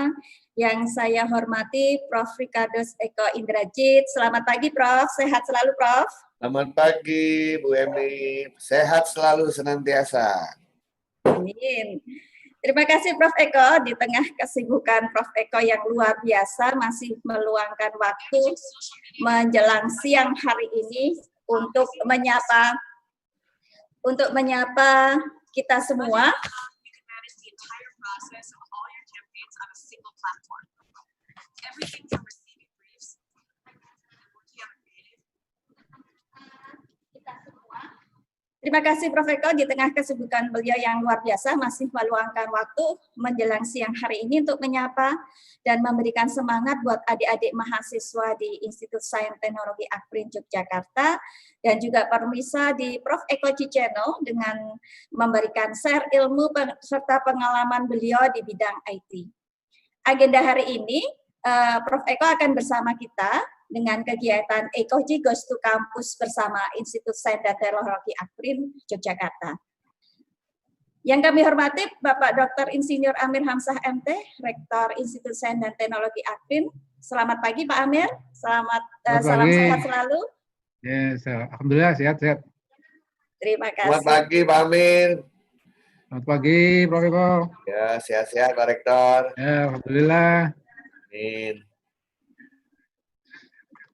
semua. Yang saya hormati Prof. Ricardus Eko Indrajit. Selamat pagi Prof, sehat selalu Prof. Selamat pagi Bu Emi, sehat selalu senantiasa. Amin. Terima kasih Prof. Eko, di tengah kesibukan Prof. Eko yang luar biasa masih meluangkan waktu menjelang siang hari ini untuk menyapa kita semua. Terima kasih Prof. Eko, di tengah kesibukan beliau yang luar biasa masih meluangkan waktu menjelang siang hari ini untuk menyapa dan memberikan semangat buat adik-adik mahasiswa di Institut Sains Teknologi Akprin Yogyakarta dan juga pemirsa di Prof. Eko Channel dengan memberikan share ilmu serta pengalaman beliau di bidang IT. Agenda hari ini, Prof. Eko akan bersama kita dengan kegiatan Ekoji Goes to Campus bersama Institut Sains dan Teknologi Akprin Yogyakarta. Yang kami hormati Bapak Dr. Insinyur Amir Hamzah MT, Rektor Institut Sains dan Teknologi Akprin. Selamat pagi Pak Amir, salam sehat selalu. Yes, alhamdulillah sehat-sehat. Terima kasih. Selamat pagi Pak Amir. Selamat pagi Prof. Eko. Ya, sehat-sehat Pak Rektor. Ya, alhamdulillah. Amin.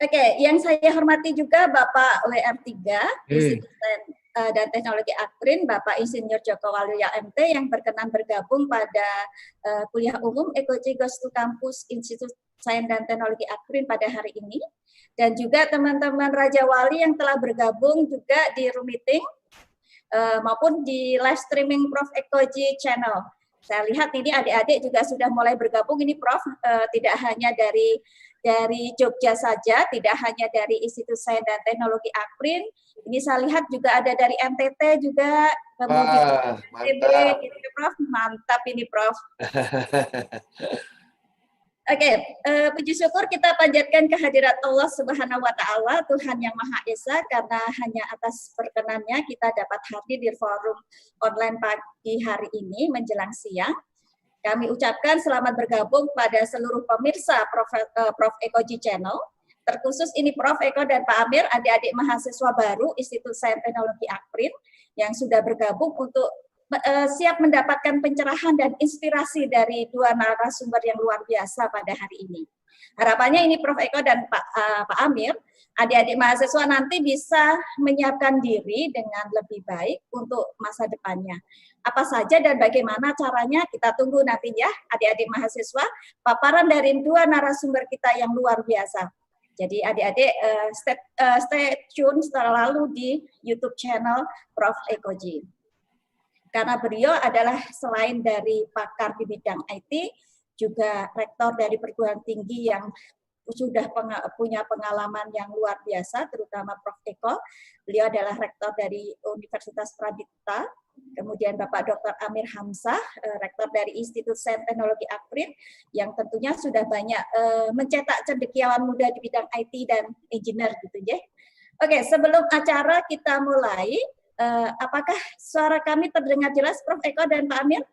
Oke, yang saya hormati juga Bapak WR3, Institut Sains dan Teknologi Akprin, Bapak Insinyur Joko Waluyo MT yang berkenan bergabung pada kuliah umum Ekoji Goes to Campus Institut Sains dan Teknologi Akprin pada hari ini. Dan juga teman-teman Raja Wali yang telah bergabung juga di Room Meeting maupun di live streaming Prof. Ekoji Channel. Saya lihat ini adik-adik juga sudah mulai bergabung ini Prof, tidak hanya dari Jogja saja, tidak hanya dari Institut Sains dan Teknologi Akprin. Ini saya lihat juga ada dari NTT juga, kemudian mantap. gitu, Prof. Mantap ini Prof. Oke, puji syukur kita panjatkan kehadirat Allah Subhanahu wa Ta'ala, Tuhan yang Maha Esa, karena hanya atas perkenannya kita dapat hadir di forum online pagi hari ini menjelang siang. Kami ucapkan selamat bergabung pada seluruh pemirsa Prof. Ekoji Channel, terkhusus ini Prof. Eko dan Pak Amir, adik-adik mahasiswa baru Institut Sains Teknologi Akprin yang sudah bergabung untuk siap mendapatkan pencerahan dan inspirasi dari dua narasumber yang luar biasa pada hari ini. Harapannya ini Prof. Eko dan Pak Amir, adik-adik mahasiswa nanti bisa menyiapkan diri dengan lebih baik untuk masa depannya. Apa saja dan bagaimana caranya kita tunggu nanti ya adik-adik mahasiswa, paparan dari dua narasumber kita yang luar biasa. Jadi adik-adik stay tune selalu di YouTube channel Prof. Ekoji. Karena beliau adalah selain dari pakar di bidang IT, juga rektor dari perguruan tinggi yang sudah punya pengalaman yang luar biasa, terutama Prof. Eko. Beliau adalah rektor dari Universitas Pradipta, kemudian Bapak Dr. Amir Hamzah, rektor dari Institut Sains Teknologi Akprin, yang tentunya sudah banyak mencetak cendekiawan muda di bidang IT dan engineer gitu ya. Oke, sebelum acara kita mulai, apakah suara kami terdengar jelas Prof. Eko dan Pak Amir?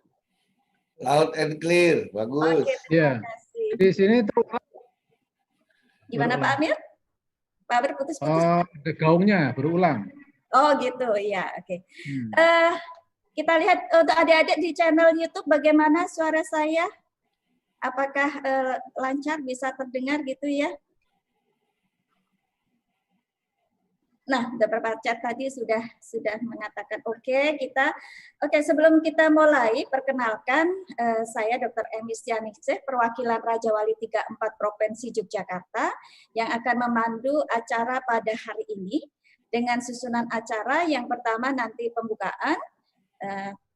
Loud and clear, bagus. Oke, terima kasih. Di sini terulang. Gimana Pak Amir? Pak Amir putus-putus. Ada gaungnya berulang. Oh gitu, ya, oke. Kita lihat untuk adik-adik di channel YouTube bagaimana suara saya? Apakah lancar, bisa terdengar gitu ya? Nah, beberapa chat tadi sudah mengatakan oke, sebelum kita mulai, perkenalkan saya Dr. Emi Stianingsih, perwakilan Raja Wali 34 Provinsi Yogyakarta yang akan memandu acara pada hari ini dengan susunan acara yang pertama nanti pembukaan,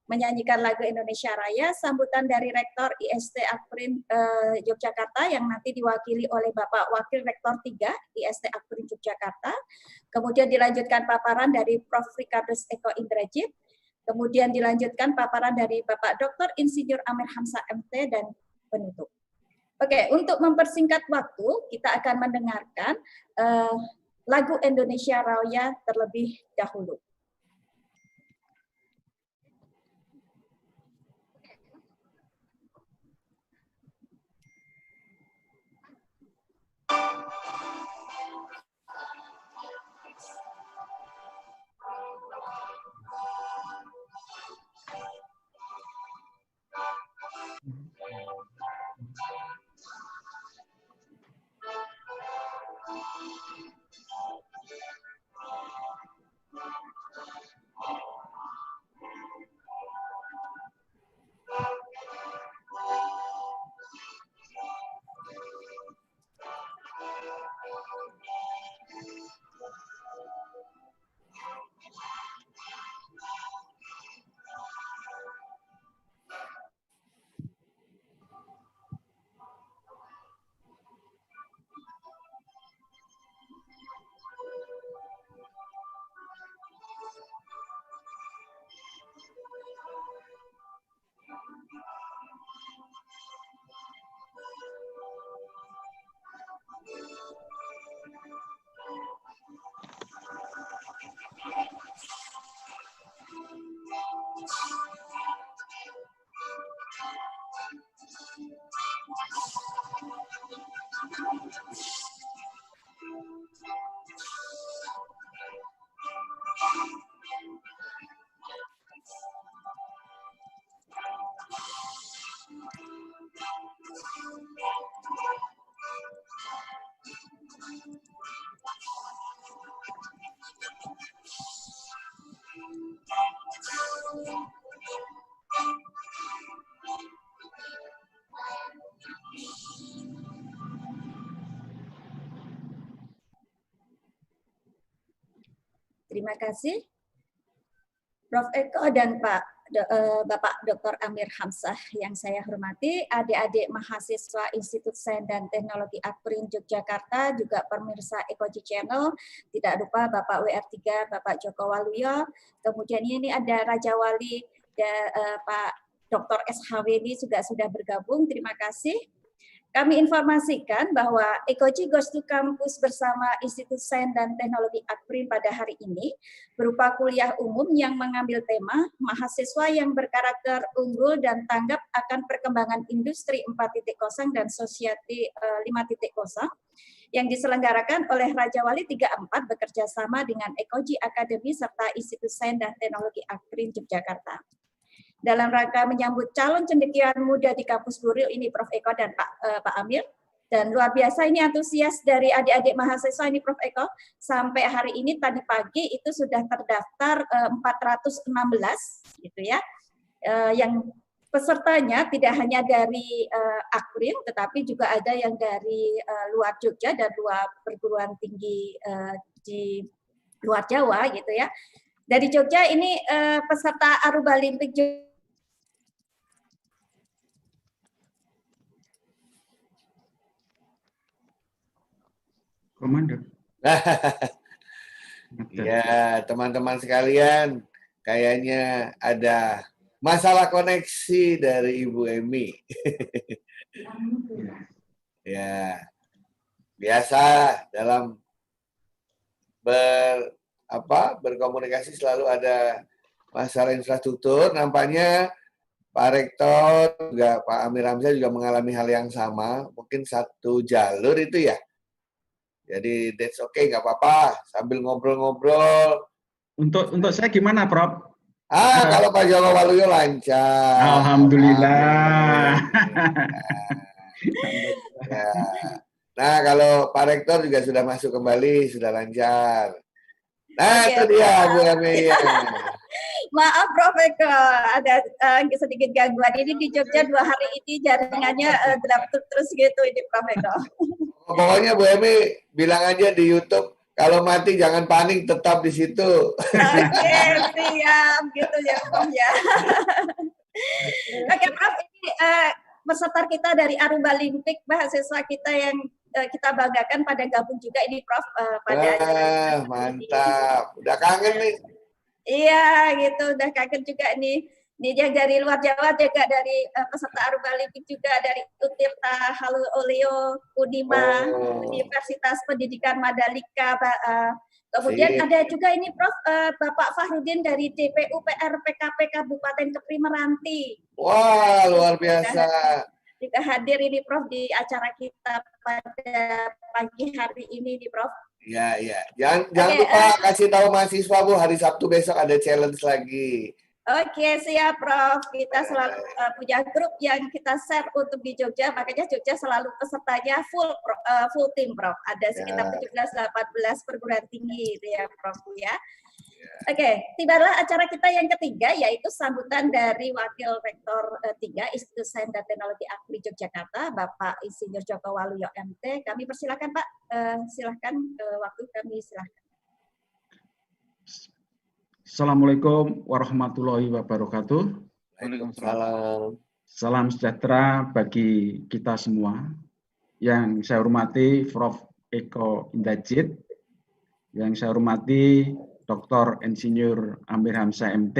menyanyikan lagu Indonesia Raya, sambutan dari Rektor IST Akprin Yogyakarta yang nanti diwakili oleh Bapak Wakil Rektor 3 IST Akprin Yogyakarta, kemudian dilanjutkan paparan dari Prof. Ricardus Eko Indrajit, kemudian dilanjutkan paparan dari Bapak Dr. Insinyur Amir Hamzah MT dan penutup. Oke, untuk mempersingkat waktu, kita akan mendengarkan lagu Indonesia Raya terlebih dahulu. Terima kasih Prof. Eko dan Bapak Dr. Amir Hamzah yang saya hormati, adik-adik mahasiswa Institut Sains dan Teknologi Akprin Yogyakarta, juga pemirsa Ekoji Channel, tidak lupa Bapak WR3, Bapak Joko Waluyo, kemudian ini ada Raja Wali, Pak Dr. SHW ini juga sudah bergabung, terima kasih. Kami informasikan bahwa Ekoji Goes to Campus bersama Institut Sains dan Teknologi Akprin pada hari ini berupa kuliah umum yang mengambil tema mahasiswa yang berkarakter unggul dan tanggap akan perkembangan industri 4.0 dan Society 5.0 yang diselenggarakan oleh Raja Wali 34 bekerja sama dengan Ekoji Academy serta Institut Sains dan Teknologi Akprin Yogyakarta. Dalam rangka menyambut calon cendekiawan muda di kampus Nuril ini Prof. Eko dan Pak Amir. Dan luar biasa ini antusias dari adik-adik mahasiswa ini Prof. Eko. Sampai hari ini tadi pagi itu sudah terdaftar 416 gitu ya. Yang pesertanya tidak hanya dari Akprin tetapi juga ada yang dari luar Jogja dan luar perguruan tinggi di luar Jawa gitu ya. Dari Jogja ini peserta Aruba Limpik Komandan. Ya, teman-teman sekalian, kayaknya ada masalah koneksi dari Ibu Emi. Ya, biasa dalam berkomunikasi selalu ada masalah infrastruktur. Nampaknya Pak Rektor juga Pak Amir Hamzah juga mengalami hal yang sama. Mungkin satu jalur itu ya. Jadi that's okay, nggak apa-apa. Sambil ngobrol-ngobrol. Untuk saya gimana, Prof? Kalau Pak Joko Waluyo lancar. Alhamdulillah. Ya. Nah, kalau Pak Rektor juga sudah masuk kembali, sudah lancar. Nah, itu dia Bu Emi. Maaf Prof. Eko, ada sedikit gangguan. Ini di Jogja 2 hari ini jaringannya terus gitu ini Prof. Eko. Pokoknya Bu Emi bilang aja di YouTube, kalau mati jangan panik, tetap di situ. Oke, siap gitu ya Prof ya. Oke Prof, ini peserta kita dari Aruba Limpik, mahasiswa kita yang kita banggakan pada gabung juga ini Prof pada mantap. Udah kangen nih. Iya gitu, udah kangen juga nih. Ini yang dari luar Jawa juga dari peserta Aruba Limpik juga dari Utirta Halu Oleo Unima Universitas Pendidikan Mandalika. Kemudian ada juga ini Prof Bapak Fahrudin dari DPU PRPKP Kabupaten Kepri Meranti. Wah luar biasa. Juga hadir ini Prof di acara kita pada pagi hari ini nih Prof. Iya iya. Jangan lupa kasih tahu mahasiswa Bu, hari Sabtu besok ada challenge lagi. Oke, siap Prof. Kita selalu punya grup yang kita share untuk di Jogja, makanya Jogja selalu pesertanya full tim Prof. Ada sekitar 17-18 perguruan tinggi gitu ya Prof ya. Oke, tibalah acara kita yang ketiga yaitu sambutan dari Wakil Rektor 3 Institut Sains dan Teknologi Akpri Yogyakarta, Bapak Insinyur Joko Waluyo MT. Kami persilakan Pak, silakan waktu kami silakan. Assalamualaikum warahmatullahi wabarakatuh. Waalaikumsalam. Salam sejahtera bagi kita semua. Yang saya hormati Prof. Eko Indajid, yang saya hormati Dr. Insinyur Amir Hamzah MT,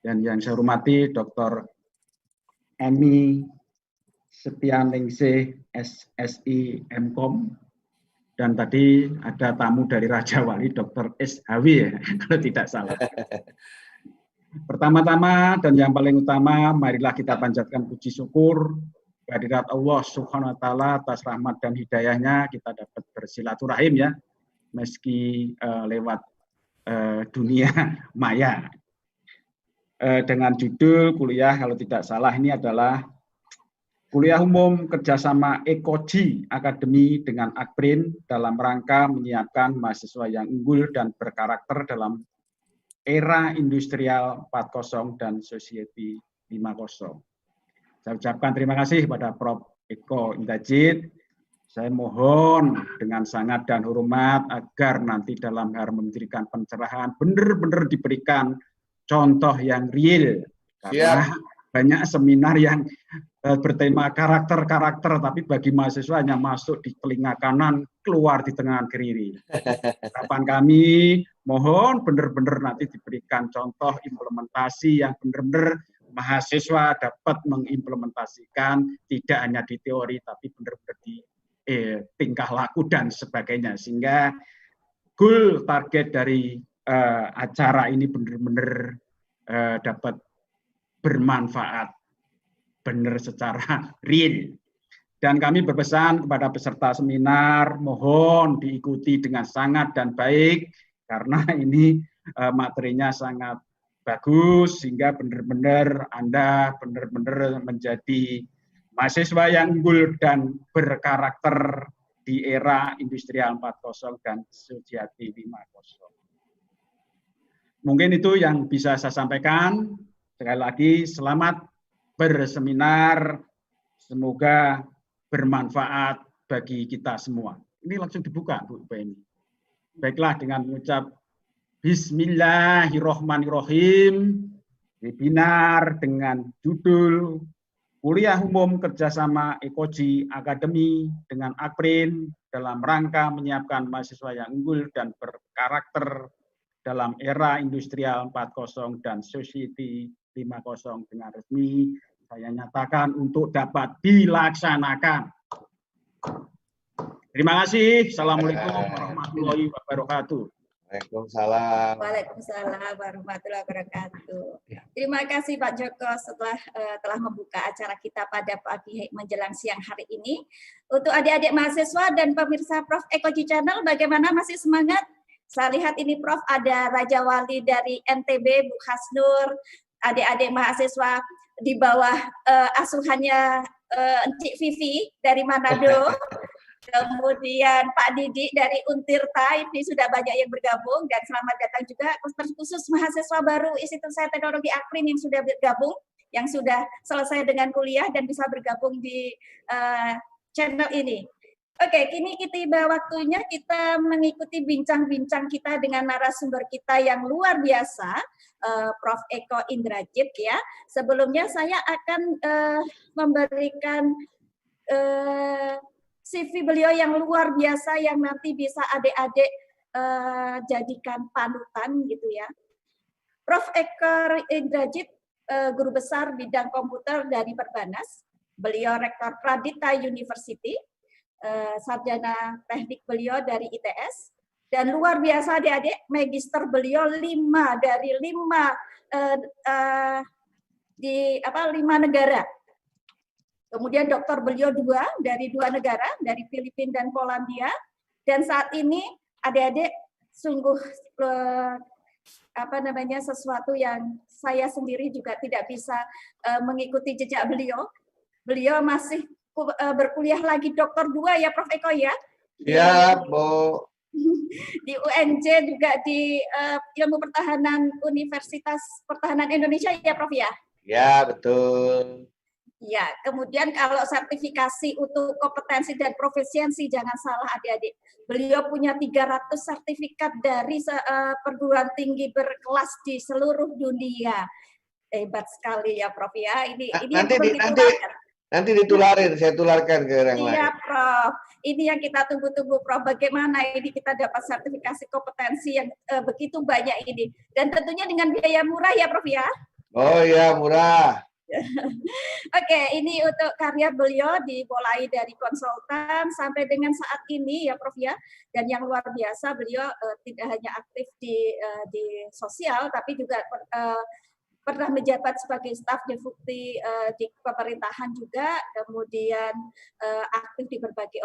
dan yang saya hormati Dr. Emi Setianingsih SSI MKOM, dan tadi ada tamu dari Raja Wali Dr. SHW ya, kalau tidak salah. Pertama-tama dan yang paling utama, marilah kita panjatkan puji syukur kehadirat Allah Subhanahu wa taala atas rahmat dan hidayahnya kita dapat bersilaturahim ya, meski lewat dunia maya. Dengan judul kuliah kalau tidak salah ini adalah kuliah umum kerjasama Ekoji Academy dengan Akprin dalam rangka menyiapkan mahasiswa yang unggul dan berkarakter dalam era industrial 4.0 dan Society 5.0. Saya ucapkan terima kasih kepada Prof. Eko Indajid Saya mohon dengan sangat dan hormat agar nanti dalam hal memberikan pencerahan benar-benar diberikan contoh yang real. Karena banyak seminar yang bertema karakter-karakter, tapi bagi mahasiswa hanya masuk di telinga kanan, keluar di tengah kiri. Harapan kami mohon benar-benar nanti diberikan contoh implementasi yang benar-benar mahasiswa dapat mengimplementasikan, tidak hanya di teori tapi benar-benar di tingkah laku dan sebagainya, sehingga goal target dari acara ini benar-benar dapat bermanfaat benar secara real. Dan kami berpesan kepada peserta seminar, mohon diikuti dengan sangat dan baik, karena ini materinya sangat bagus, sehingga benar-benar Anda benar-benar menjadi mahasiswa yang unggul dan berkarakter di era Industrial 4.0 dan Sujati 5.0. Mungkin itu yang bisa saya sampaikan. Sekali lagi, selamat berseminar. Semoga bermanfaat bagi kita semua. Ini langsung dibuka, Bu Beni. Baiklah, dengan mengucap Bismillahirrohmanirrohim, webinar dengan judul Kuliah Umum Kerjasama Ekoji Akademi dengan Akprin dalam rangka menyiapkan mahasiswa yang unggul dan berkarakter dalam era Industrial 4.0 dan Society 5.0 dengan resmi saya nyatakan untuk dapat dilaksanakan. Terima kasih. Assalamualaikum warahmatullahi wabarakatuh. Waalaikumsalam. Waalaikumsalam warahmatullahi wabarakatuh. Terima kasih Pak Joko setelah telah membuka acara kita pada pagi menjelang siang hari ini. Untuk adik-adik mahasiswa dan pemirsa Prof Ekoji Channel, bagaimana, masih semangat? Saya lihat ini Prof ada Raja Wali dari NTB, Bu Hasnur, adik-adik mahasiswa di bawah asuhannya Encik Vivi dari Manado. Kemudian Pak Didi dari Untirta, ini sudah banyak yang bergabung, dan selamat datang juga khusus mahasiswa baru Institut Sains Teknologi Akprin yang sudah bergabung, yang sudah selesai dengan kuliah dan bisa bergabung di channel ini. Oke, kini tiba waktunya kita mengikuti bincang-bincang kita dengan narasumber kita yang luar biasa, Prof Eko Indrajit ya. Sebelumnya saya akan memberikan CV beliau yang luar biasa yang nanti bisa adik-adik jadikan panutan gitu ya. Prof Eko Indrajit, guru besar bidang komputer dari Perbanas. Beliau rektor Pradita University, sarjana teknik beliau dari ITS, dan luar biasa adik-adik, magister beliau 5 dari 5 negara. Kemudian doktor beliau 2 dari 2 negara, dari Filipina dan Polandia. Dan saat ini adik-adik sungguh sesuatu yang saya sendiri juga tidak bisa mengikuti jejak beliau. Beliau masih berkuliah lagi doktor 2 ya Prof Eko ya? Iya, Bu. Di UNJ juga di Ilmu Pertahanan Universitas Pertahanan Indonesia ya Prof ya? Ya, betul. Ya, kemudian kalau sertifikasi untuk kompetensi dan profesiensi, jangan salah adik-adik. Beliau punya 300 sertifikat dari perguruan tinggi berkelas di seluruh dunia. Hebat sekali ya Prof ya. Ini nanti ditularin, saya tularkan ke orang lain. Iya Prof. Ini yang kita tunggu-tunggu Prof. Bagaimana ini kita dapat sertifikasi kompetensi yang begitu banyak ini. Dan tentunya dengan biaya murah ya Prof ya. Oh iya, murah. Oke, ini untuk karya beliau dimulai dari konsultan sampai dengan saat ini ya Prof ya. Dan yang luar biasa beliau tidak hanya aktif di sosial tapi juga pernah menjabat sebagai staf deputi di pemerintahan juga, kemudian aktif di berbagai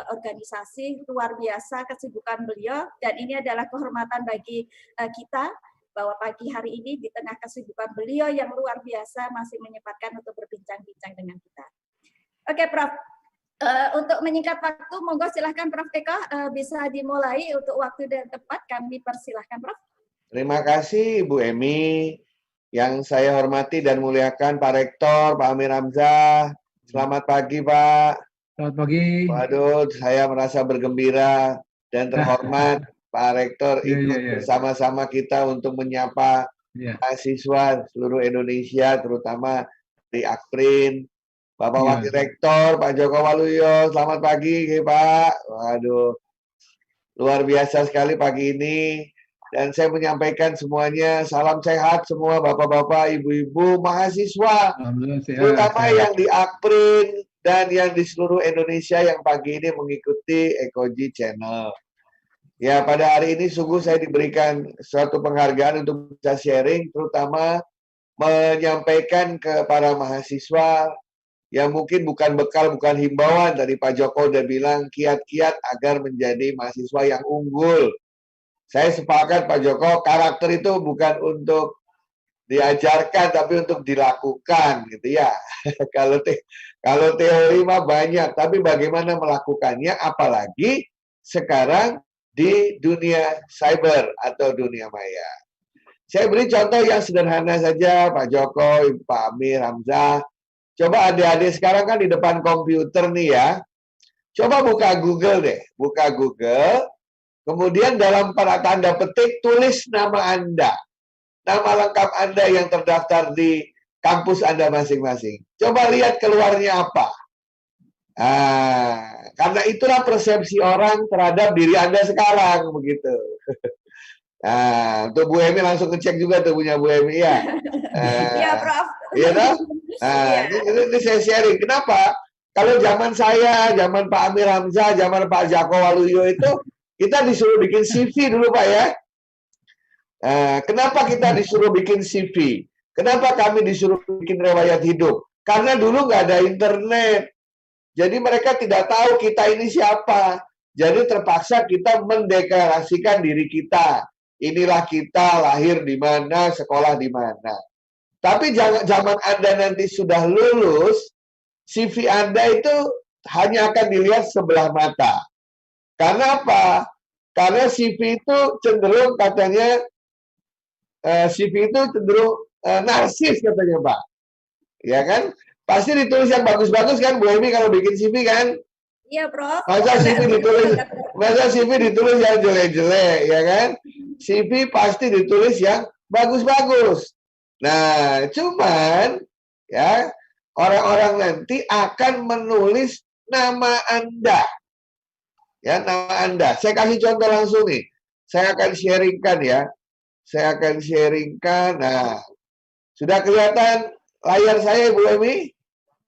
organisasi. Luar biasa kesibukan beliau, dan ini adalah kehormatan bagi kita bahwa pagi hari ini di tengah kesibukan beliau yang luar biasa masih menyempatkan untuk berbincang-bincang dengan kita. Oke Prof, untuk menyingkat waktu, monggo silahkan Prof Eko bisa dimulai untuk waktu dan tempat, kami persilahkan Prof. Terima kasih Bu Emi, yang saya hormati dan muliakan Pak Rektor, Pak Amir Hamzah. Selamat pagi Pak. Selamat pagi. Waduh, saya merasa bergembira dan terhormat Pak Rektor Iya, ikut iya. bersama-sama kita untuk menyapa Iya. mahasiswa seluruh Indonesia, terutama di Akprin. Bapak Iya. Wakil Rektor, Pak Joko Waluyo, selamat pagi Pak. Waduh, luar biasa sekali pagi ini. Dan saya menyampaikan semuanya, salam sehat semua Bapak-Bapak, Ibu-Ibu, mahasiswa. Alhamdulillah sehat. Terutama yang di Akprin dan yang di seluruh Indonesia yang pagi ini mengikuti Ekoji Channel. Ya, pada hari ini sungguh saya diberikan suatu penghargaan untuk bisa sharing, terutama menyampaikan ke para mahasiswa yang mungkin bukan bekal, bukan himbauan dari Pak Joko udah bilang kiat-kiat agar menjadi mahasiswa yang unggul. Saya sepakat Pak Joko, karakter itu bukan untuk diajarkan tapi untuk dilakukan gitu ya. kalau teori mah banyak, tapi bagaimana melakukannya, apalagi sekarang di dunia cyber atau dunia maya. Saya beri contoh yang sederhana saja, Pak Joko, Pak Amir, Hamzah. Coba adik-adik sekarang kan di depan komputer nih ya. Coba buka Google deh, buka Google. Kemudian dalam tanda petik tulis nama Anda. Nama lengkap Anda yang terdaftar di kampus Anda masing-masing. Coba lihat keluarnya apa. Karena itulah persepsi orang terhadap diri Anda sekarang, begitu. Untuk Bu Emi langsung ngecek juga tuh punya Bu Emi ya. Iya, Prof. Iya toh? Ini saya sharing. Kenapa? Kalau zaman saya, zaman Pak Amir Hamzah, zaman Pak Joko Waluyo itu kita disuruh bikin CV dulu Pak ya. Kenapa kita disuruh bikin CV? Kenapa kami disuruh bikin riwayat hidup? Karena dulu nggak ada internet. Jadi mereka tidak tahu kita ini siapa. Jadi terpaksa kita mendeklarasikan diri kita. Inilah kita, lahir di mana, sekolah di mana. Tapi zaman Anda nanti sudah lulus, CV Anda itu hanya akan dilihat sebelah mata. Karena apa? Karena CV itu cenderung katanya CV itu cenderung narsis katanya Pak. Ya kan? Pasti ditulis yang bagus-bagus kan Bu Emi kalau bikin CV kan? Iya, Prof. Masa CV ditulis yang jelek-jelek, ya kan? CV pasti ditulis yang bagus-bagus. Nah, cuman ya orang-orang nanti akan menulis nama Anda. Ya, nama Anda. Saya kasih contoh langsung nih. Saya akan sharingkan ya. Saya akan sharingkan. Nah, sudah kelihatan layar saya Ibu Emi?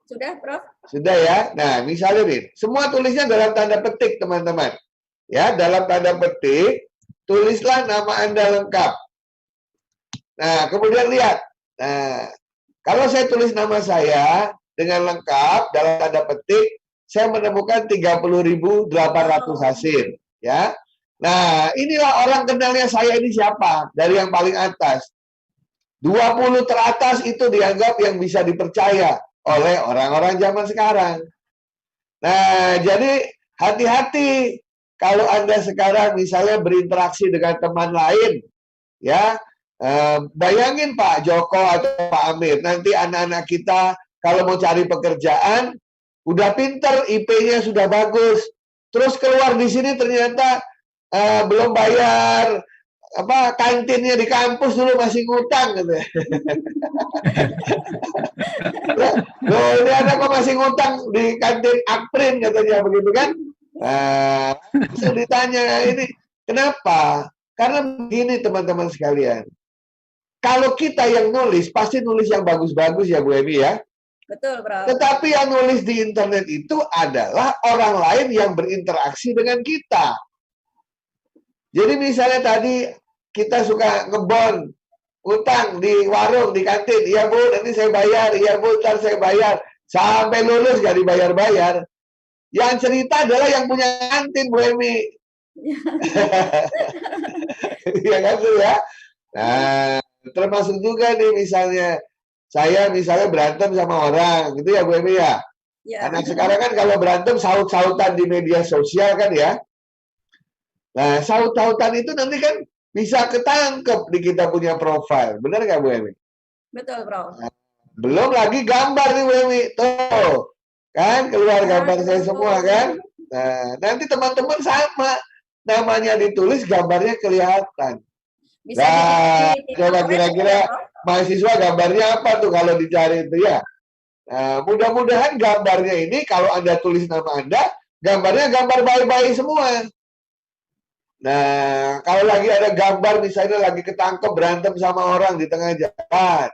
Sudah, Prof. Sudah ya. Nah, misalnya nih, semua tulisnya dalam tanda petik, teman-teman. Ya, dalam tanda petik, tulislah nama Anda lengkap. Nah, kemudian lihat. Nah, kalau saya tulis nama saya dengan lengkap dalam tanda petik, saya menemukan 30.800 hasil, ya. Nah, inilah orang kenalnya saya ini siapa dari yang paling atas. 20 teratas itu dianggap yang bisa dipercaya oleh orang-orang zaman sekarang. Nah, jadi hati-hati kalau Anda sekarang misalnya berinteraksi dengan teman lain, ya, bayangin Pak Joko atau Pak Amir, nanti anak-anak kita kalau mau cari pekerjaan, udah pinter, IP-nya sudah bagus, terus keluar di sini ternyata belum bayar kantinnya di kampus dulu masih ngutang gitu ya. Loh, ini anak kok masih ngutang di kantin Akprin katanya begitu kan? Langsung ditanya ini kenapa? Karena begini teman-teman sekalian. Kalau kita yang nulis pasti nulis yang bagus-bagus ya Bu Emi ya. Betul, Bro. Tetapi yang nulis di internet itu adalah orang lain yang berinteraksi dengan kita. Jadi misalnya tadi kita suka ngebon, utang di warung, di kantin. Iya Bu, nanti saya bayar. Iya Bu, ntar saya bayar. Sampai lulus gak dibayar-bayar. Yang cerita adalah yang punya kantin, Bu Emi. Iya kan Bu ya? Nah, termasuk juga nih misalnya, saya misalnya berantem sama orang, gitu ya Bu Emi ya? Ya. Anak sekarang kan kalau berantem saut-sautan di media sosial kan ya? Nah, saut-sautan itu nanti kan bisa ketangkep di kita punya profil. Benar nggak, Bu Emi? Betul, Bro. Nah, belum lagi gambar nih, Bu Emi. Tuh, Kan keluar gambar saya semua kan. Nah, nanti teman-teman sama. Namanya ditulis, gambarnya kelihatan. Bisa Nah, coba difavorit kira-kira ya, Prof? mahasiswa gambarnya apa tuh kalau dicari itu ya. Nah, mudah-mudahan gambarnya ini kalau Anda tulis nama Anda, gambarnya gambar baik-baik semua. Nah, kalau lagi ada gambar misalnya lagi ketangkep berantem sama orang di tengah jalan,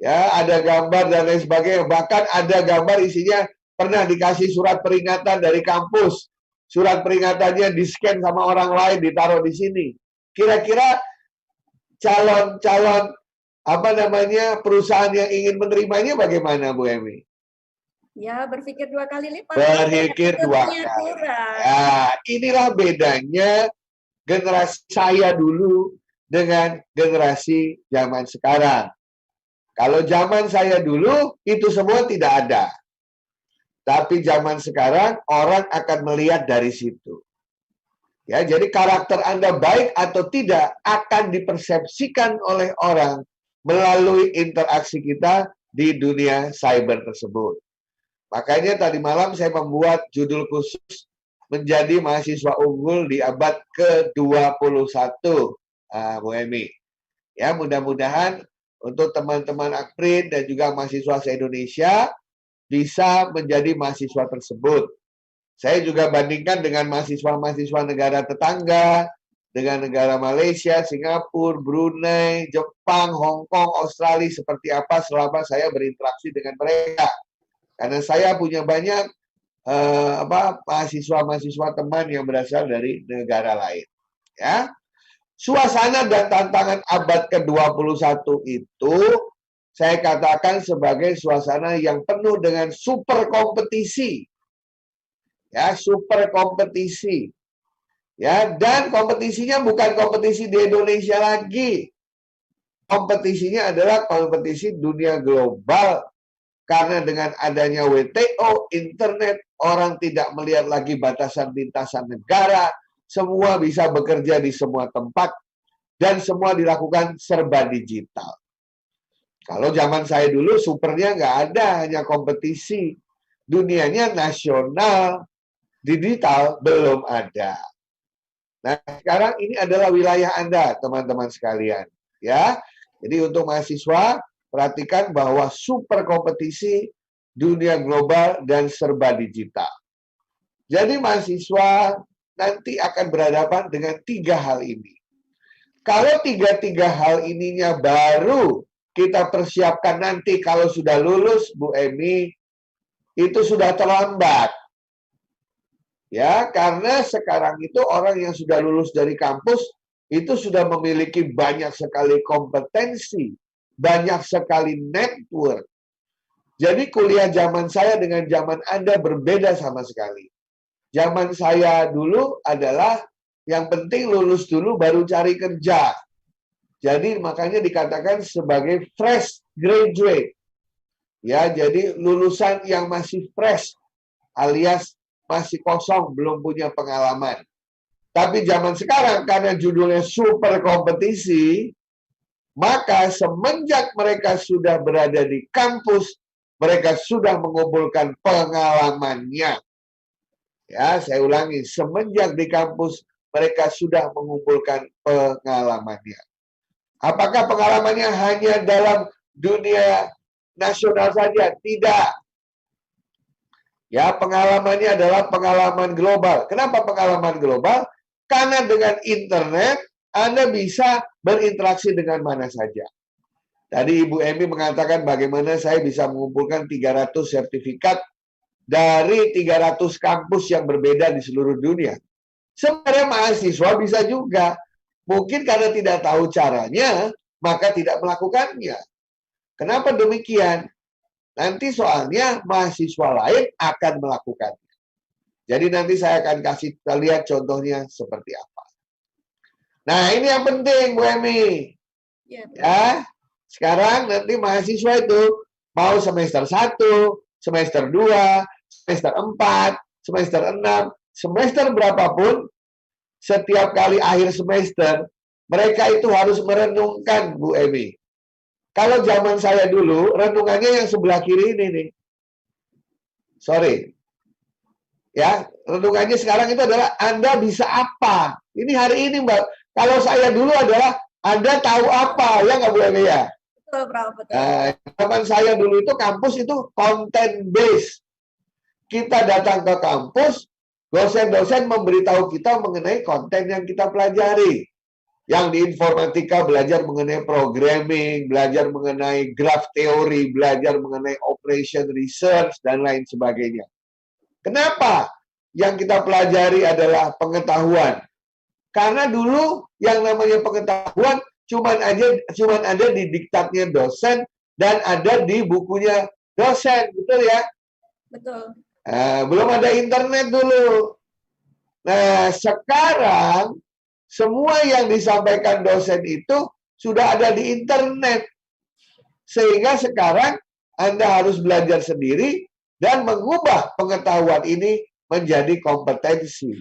ya ada gambar dan lain sebagainya. Bahkan ada gambar isinya pernah dikasih surat peringatan dari kampus. Surat peringatannya di-scan sama orang lain, ditaruh di sini. Kira-kira calon-calon apa namanya perusahaan yang ingin menerimanya bagaimana, Bu Emi? Ya, berpikir 2 kali lipat. Berpikir 2 kali. Ya, inilah bedanya generasi saya dulu dengan generasi zaman sekarang. Kalau zaman saya dulu, itu semua tidak ada. Tapi zaman sekarang, orang akan melihat dari situ. Ya, jadi karakter Anda baik atau tidak akan dipersepsikan oleh orang melalui interaksi kita di dunia cyber tersebut. Makanya tadi malam saya membuat judul khusus menjadi mahasiswa unggul di abad ke-21, Bu Emi. Ya, mudah-mudahan untuk teman-teman Akprin dan juga mahasiswa se-Indonesia bisa menjadi mahasiswa tersebut. Saya juga bandingkan dengan mahasiswa-mahasiswa negara tetangga, dengan negara Malaysia, Singapura, Brunei, Jepang, Hong Kong, Australia, seperti apa selama saya berinteraksi dengan mereka. Karena saya punya banyak mahasiswa-mahasiswa teman yang berasal dari negara lain. Ya. Suasana dan tantangan abad ke-21 itu saya katakan sebagai suasana yang penuh dengan super kompetisi. Ya, super kompetisi. Ya, dan kompetisinya bukan kompetisi di Indonesia lagi. Kompetisinya adalah kompetisi dunia global. Karena dengan adanya WTO, internet, orang tidak melihat lagi batasan lintasan negara, semua bisa bekerja di semua tempat, dan semua dilakukan serba digital. Kalau zaman saya dulu, supernya nggak ada, hanya kompetisi. Dunianya nasional, digital belum ada. Nah, sekarang ini adalah wilayah Anda, teman-teman sekalian. Ya, jadi untuk mahasiswa, perhatikan bahwa super kompetisi dunia global dan serba digital. Jadi mahasiswa nanti akan berhadapan dengan 3 hal ini. Kalau 3 hal ininya baru kita persiapkan nanti kalau sudah lulus, Bu Emi, itu sudah terlambat. Ya, karena sekarang itu orang yang sudah lulus dari kampus itu sudah memiliki banyak sekali kompetensi, banyak sekali network. Jadi kuliah zaman saya dengan zaman Anda berbeda sama sekali. Zaman saya dulu adalah yang penting lulus dulu baru cari kerja. Jadi makanya dikatakan sebagai fresh graduate. Ya, jadi lulusan yang masih fresh alias masih kosong, belum punya pengalaman. Tapi zaman sekarang karena judulnya super kompetisi, maka semenjak mereka sudah berada di kampus, mereka sudah mengumpulkan pengalamannya. Ya, saya ulangi, semenjak di kampus, mereka sudah mengumpulkan pengalamannya. Apakah pengalamannya hanya dalam dunia nasional saja? Tidak. Ya, pengalamannya adalah pengalaman global. Kenapa pengalaman global? Karena dengan internet, Anda bisa berinteraksi dengan mana saja. Tadi Ibu Emi mengatakan bagaimana saya bisa mengumpulkan 300 sertifikat dari 300 kampus yang berbeda di seluruh dunia. Sebenarnya mahasiswa bisa juga. Mungkin karena tidak tahu caranya, maka tidak melakukannya. Kenapa demikian? Nanti soalnya mahasiswa lain akan melakukannya. Jadi nanti saya akan kasih lihat contohnya seperti apa. Nah, ini yang penting, Bu Emi. Ya, sekarang nanti mahasiswa itu mau semester 1, semester 2, semester 4, semester 6, semester berapapun, setiap kali akhir semester, mereka itu harus merenungkan, Bu Emi. Kalau zaman saya dulu, renungannya yang sebelah kiri ini nih. Sorry. Ya, renungannya sekarang itu adalah Anda bisa apa? Ini hari ini, Mbak. Kalau saya dulu adalah Anda tahu apa, ya nggak Bu Emi ya? Betul, Prof. Betul. Zaman saya dulu itu kampus itu content based. Kita datang ke kampus, dosen-dosen memberitahu kita mengenai konten yang kita pelajari. Yang di informatika belajar mengenai programming, belajar mengenai graph theory, belajar mengenai operation research, dan lain sebagainya. Kenapa? Yang kita pelajari adalah pengetahuan. Karena dulu yang namanya pengetahuan cuman ada di diktatnya dosen dan ada di bukunya dosen, betul ya? Betul. Belum ada internet dulu. Nah, sekarang semua yang disampaikan dosen itu sudah ada di internet. Sehingga sekarang Anda harus belajar sendiri dan mengubah pengetahuan ini menjadi kompetensi.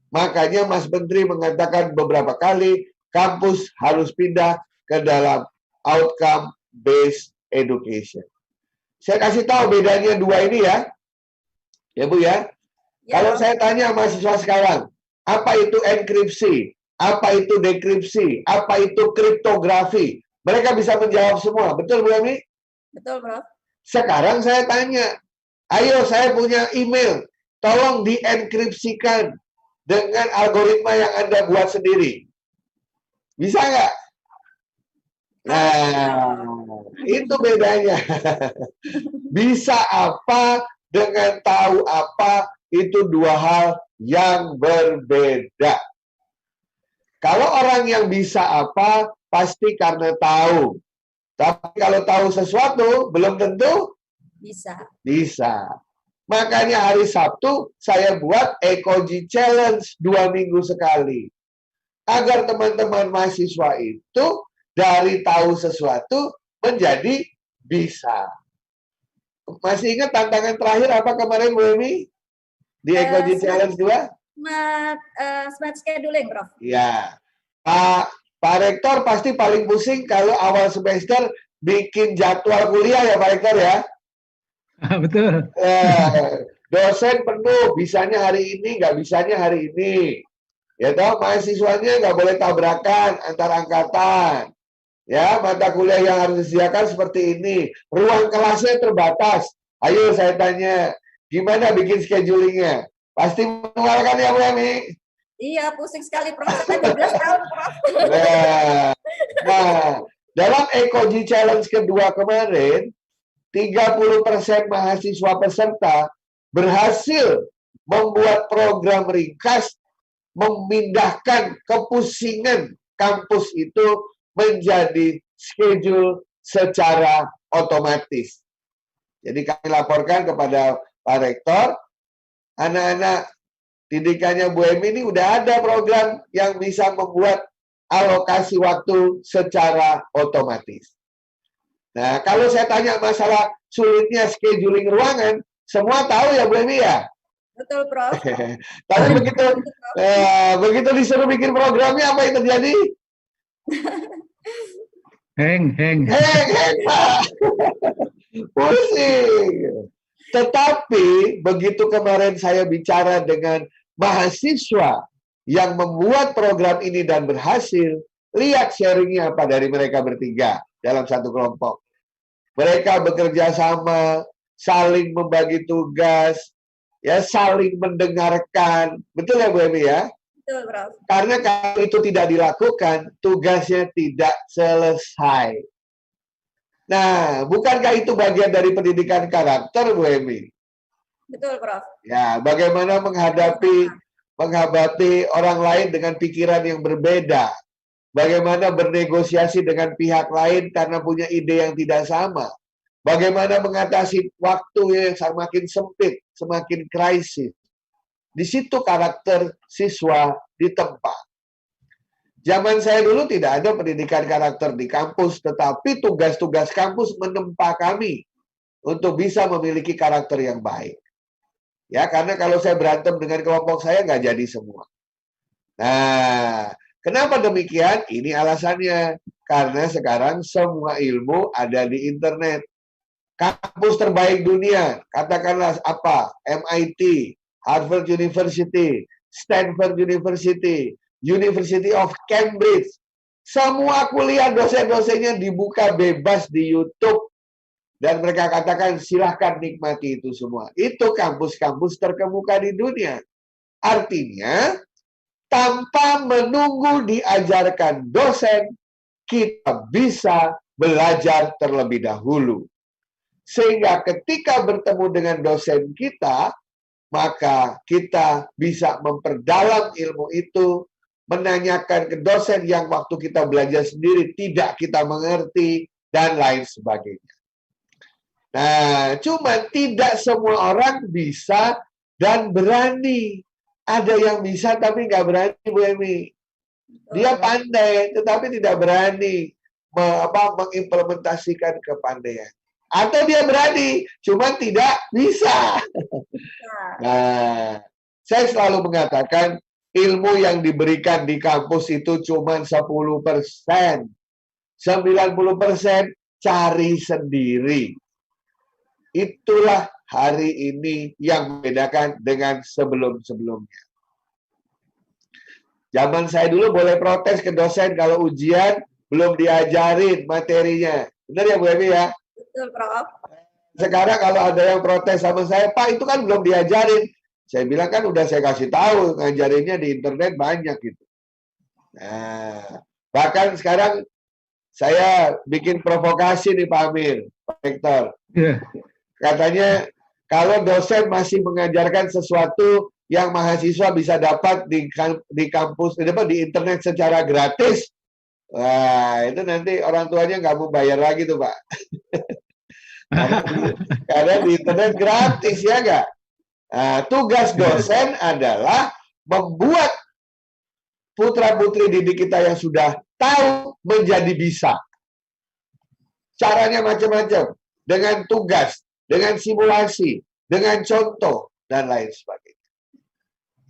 Makanya Mas Menteri mengatakan beberapa kali kampus harus pindah ke dalam outcome based education. Saya kasih tahu bedanya dua ini ya. Ya Bu ya. Kalau saya tanya mahasiswa sekarang, apa itu enkripsi? Apa itu dekripsi? Apa itu kriptografi? Mereka bisa menjawab semua. Betul Bu Emi? Betul, Prof. Sekarang saya tanya, ayo saya punya email, tolong dienkripsikan dengan algoritma yang Anda buat sendiri. Bisa nggak? Nah, itu bedanya. Bisa apa dengan tahu apa, itu dua hal yang berbeda. Kalau orang yang bisa apa, pasti karena tahu. Tapi kalau tahu sesuatu, belum tentu bisa. Makanya hari Sabtu, saya buat Ekoji Challenge 2 minggu sekali. Agar teman-teman mahasiswa itu, dari tahu sesuatu, menjadi bisa. Masih ingat tantangan terakhir apa kemarin, Bu Emi? Di Ekoji Challenge 2? Smart scheduling, Prof. Ya. Pak Rektor pasti paling pusing kalau awal semester bikin jadwal kuliah ya Pak Rektor ya? Betul. Dosen penuh, bisanya hari ini, nggak bisanya hari ini. Ya toh, mahasiswanya nggak boleh tabrakan antar angkatan. Ya, mata kuliah yang harus disediakan seperti ini. Ruang kelasnya terbatas. Ayo saya tanya, gimana bikin schedulingnya? Pasti mengeluarkan ya Bu Emi? Iya, pusing sekali, Prof. Saya 12 tahun, Prof. Nah, dalam Ekoji Challenge kedua kemarin, 30% mahasiswa peserta berhasil membuat program ringkas, memindahkan kepusingan kampus itu menjadi schedule secara otomatis. Jadi kami laporkan kepada Pak Rektor, anak-anak didikannya Bu Emi ini udah ada program yang bisa membuat alokasi waktu secara otomatis. Nah, kalau saya tanya masalah sulitnya scheduling ruangan, semua tahu ya Bu Emi ya? Betul, Prof. Tapi begitu disuruh bikin programnya, apa yang terjadi? Heng, Pak. Pusing. Tetapi begitu kemarin saya bicara dengan mahasiswa yang membuat program ini dan berhasil, lihat sharingnya apa dari mereka bertiga dalam satu kelompok. Mereka bekerja sama, saling membagi tugas, ya saling mendengarkan. Betul ya Bu Emi ya? Betul, Prof. Karena kalau itu tidak dilakukan, tugasnya tidak selesai. Nah, bukankah itu bagian dari pendidikan karakter, Bu Emi? Betul, Prof. Ya, bagaimana menghadapi orang lain dengan pikiran yang berbeda. Bagaimana bernegosiasi dengan pihak lain karena punya ide yang tidak sama. Bagaimana mengatasi waktu yang semakin sempit, semakin krisis. Di situ karakter siswa ditempa. Zaman saya dulu tidak ada pendidikan karakter di kampus, tetapi tugas-tugas kampus menempa kami untuk bisa memiliki karakter yang baik. Ya, karena kalau saya berantem dengan kelompok saya nggak jadi semua. Nah, kenapa demikian? Ini alasannya. Karena sekarang semua ilmu ada di internet. kampus terbaik dunia, katakanlah apa? MIT, Harvard University, Stanford University, University of Cambridge. Semua kuliah dosen-dosennya dibuka bebas di YouTube. Dan mereka katakan silahkan nikmati itu semua. Itu kampus-kampus terkemuka di dunia. Artinya, tanpa menunggu diajarkan dosen, kita bisa belajar terlebih dahulu. Sehingga ketika bertemu dengan dosen kita, maka kita bisa memperdalam ilmu itu, menanyakan ke dosen yang waktu kita belajar sendiri tidak kita mengerti, dan lain sebagainya. Nah, cuma tidak semua orang bisa dan berani. Ada yang bisa tapi nggak berani, Bu Emi. Dia pandai, tetapi tidak berani mengimplementasikan kepandaian. Atau dia berani, cuma tidak bisa. Nah, saya selalu mengatakan ilmu yang diberikan di kampus itu cuma 10%. 90% cari sendiri. Itulah hari ini yang membedakan dengan sebelum-sebelumnya. Zaman saya dulu boleh protes ke dosen kalau ujian belum diajarin materinya. Benar ya Bu Emi ya? Betul, Prof. Sekarang kalau ada yang protes sama saya, Pak itu kan belum diajarin. Saya bilang kan udah saya kasih tahu, ngajarinnya di internet banyak gitu. Nah, bahkan sekarang saya bikin provokasi nih Pak Amir, Pak Rektor. Katanya kalau dosen masih mengajarkan sesuatu yang mahasiswa bisa dapat di kampus, di internet secara gratis, wah itu nanti orang tuanya nggak mau bayar lagi tuh Pak. Karena di internet gratis ya nggak. Nah, tugas dosen adalah membuat putra-putri didik kita yang sudah tahu menjadi bisa. Caranya macam-macam, dengan tugas, dengan simulasi, dengan contoh, dan lain sebagainya.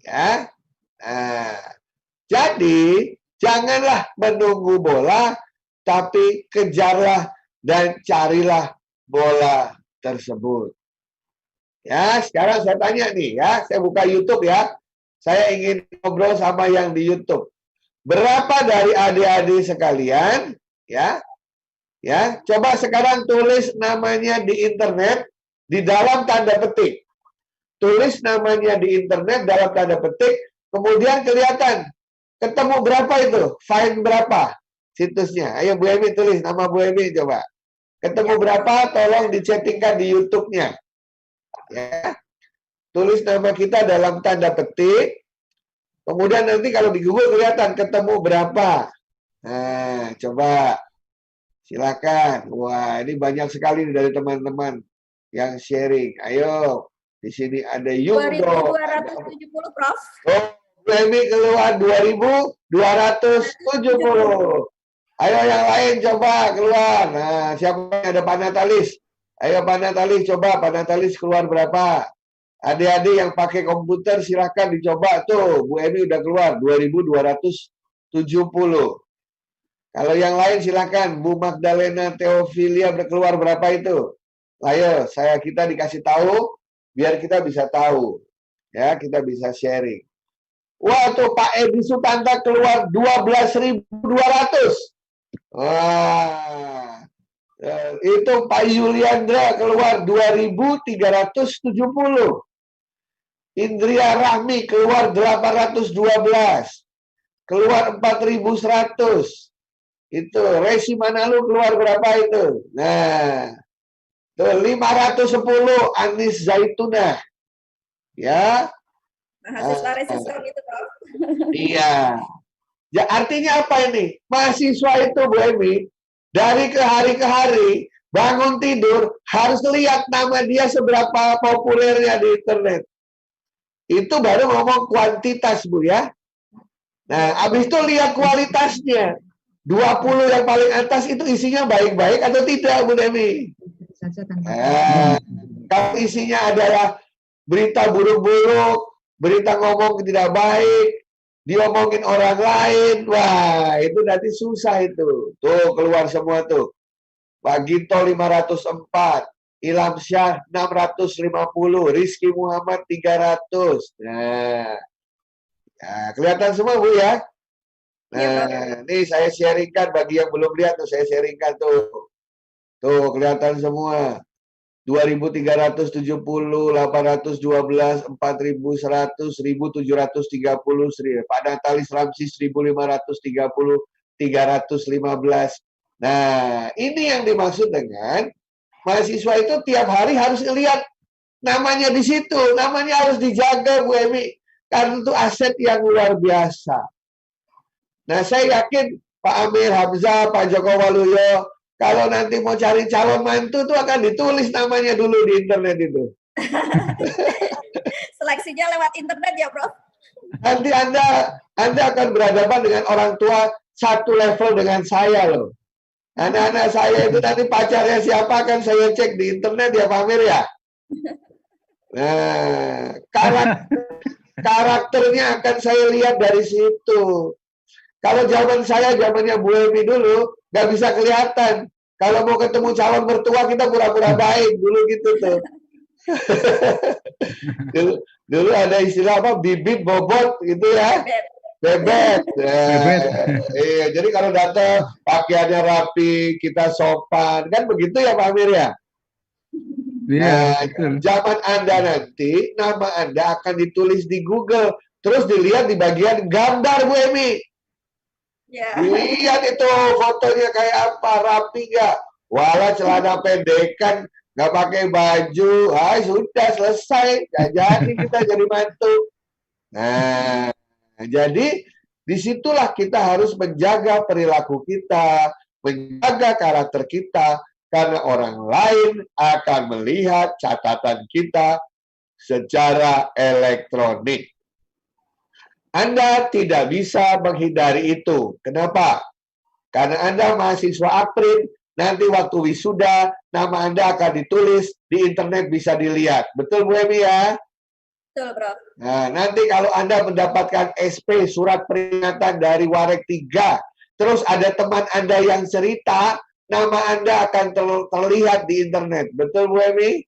Ya, nah, jadi janganlah menunggu bola, tapi kejarlah dan carilah bola tersebut. Ya, sekarang saya tanya nih ya, saya buka YouTube ya. Saya ingin ngobrol sama yang di YouTube. Berapa dari adik-adik sekalian, ya, coba sekarang tulis namanya di internet di dalam tanda petik. Tulis namanya di internet dalam tanda petik, kemudian kelihatan ketemu berapa itu, find berapa situsnya. Ayo Bu Emi tulis nama Bu Emi coba. Ketemu berapa, tolong dichattingkan di YouTube-nya. Ya. Tulis nama kita dalam tanda petik. Kemudian nanti kalau di Google kelihatan ketemu berapa. Nah, coba silakan. Wah, ini banyak sekali dari teman-teman yang sharing. Ayo, di sini ada Yudo. 2270, Prof. Oh, Bu Emi keluar 2270. Ayo yang lain coba keluar. Nah, siapa yang ada Pak Natalis? Ayo Pak Natalis coba, Pak Natalis keluar berapa? Adik-adik yang pakai komputer silahkan dicoba tuh. Bu Emi udah keluar 2270. Kalau yang lain silahkan. Bu Magdalena Teofilia udah keluar berapa itu? Ayo, kita dikasih tahu biar kita bisa tahu. Ya, kita bisa sharing. Wah, tuh Pak Edi Sutanta keluar 12.200. Wah. Itu Pak Yuliandra keluar 2.370. Indria Rahmi keluar 812. Keluar 4.100. Itu Resi Manalu keluar berapa itu? Nah, tuh 510 Anis Zaituna. Ya. Mahasiswa resisten itu, Prof. Iya. Ya, artinya apa ini? Mahasiswa itu Bu Emi dari ke hari, bangun tidur, harus lihat nama dia seberapa populernya di internet. Itu baru ngomong kuantitas, Bu ya. Nah, habis itu lihat kualitasnya. 20 yang paling atas itu isinya baik-baik atau tidak, Bu Demi? Kalau isinya adalah berita buruk-buruk, berita ngomong tidak baik, diomongin orang lain, wah itu nanti susah itu. Tuh keluar semua tuh. Pak Gito 504, Ilham Syah 650, Rizky Muhammad 300. Nah, kelihatan semua Bu ya. Nah, ini saya sharingkan bagi yang belum lihat tuh, saya sharingkan tuh. Tuh, kelihatan semua. 2.370, 812, 4.100, 1.730, Pak Natalis Ramsi 1.530, 315. Nah, ini yang dimaksud dengan mahasiswa itu tiap hari harus lihat namanya di situ. Namanya harus dijaga, Bu Emi. Karena itu aset yang luar biasa. Nah, saya yakin Pak Amir Hamzah, Pak Joko Waluyo, kalau nanti mau cari calon mantu tuh akan ditulis namanya dulu di internet itu. Seleksinya lewat internet ya, Prof? Nanti Anda akan berhadapan dengan orang tua satu level dengan saya loh. Anak-anak saya itu nanti pacarnya siapa akan saya cek di internet ya Pak Amir ya. Nah, karakternya akan saya lihat dari situ. Kalau zaman saya, zamannya Bu Emi dulu, nggak bisa kelihatan. Kalau mau ketemu calon mertua, kita pura-pura baik. Dulu gitu tuh. dulu ada istilah apa? Bibit, bobot, gitu ya. Bebet. Iya, jadi kalau datang, pakaiannya rapi, kita sopan. Kan begitu ya Pak Amir ya? Nah, zaman Anda nanti, nama Anda akan ditulis di Google. Terus dilihat di bagian gambar Bu Emi. Ya. Lihat itu fotonya kayak apa, rapi nggak? Walau celana pendekan, nggak pakai baju, sudah selesai, nggak jadi kita jadi mantu. Nah, jadi disitulah kita harus menjaga perilaku kita, menjaga karakter kita, karena orang lain akan melihat catatan kita secara elektronik. Anda tidak bisa menghindari itu. Kenapa? Karena Anda mahasiswa Aprin, nanti waktu wisuda, nama Anda akan ditulis, di internet bisa dilihat. Betul Bu Emi ya? Betul, Bro. Nah, nanti kalau Anda mendapatkan SP, surat peringatan dari Warek 3, terus ada teman Anda yang cerita, nama Anda akan terlihat di internet. Betul Bu Emi?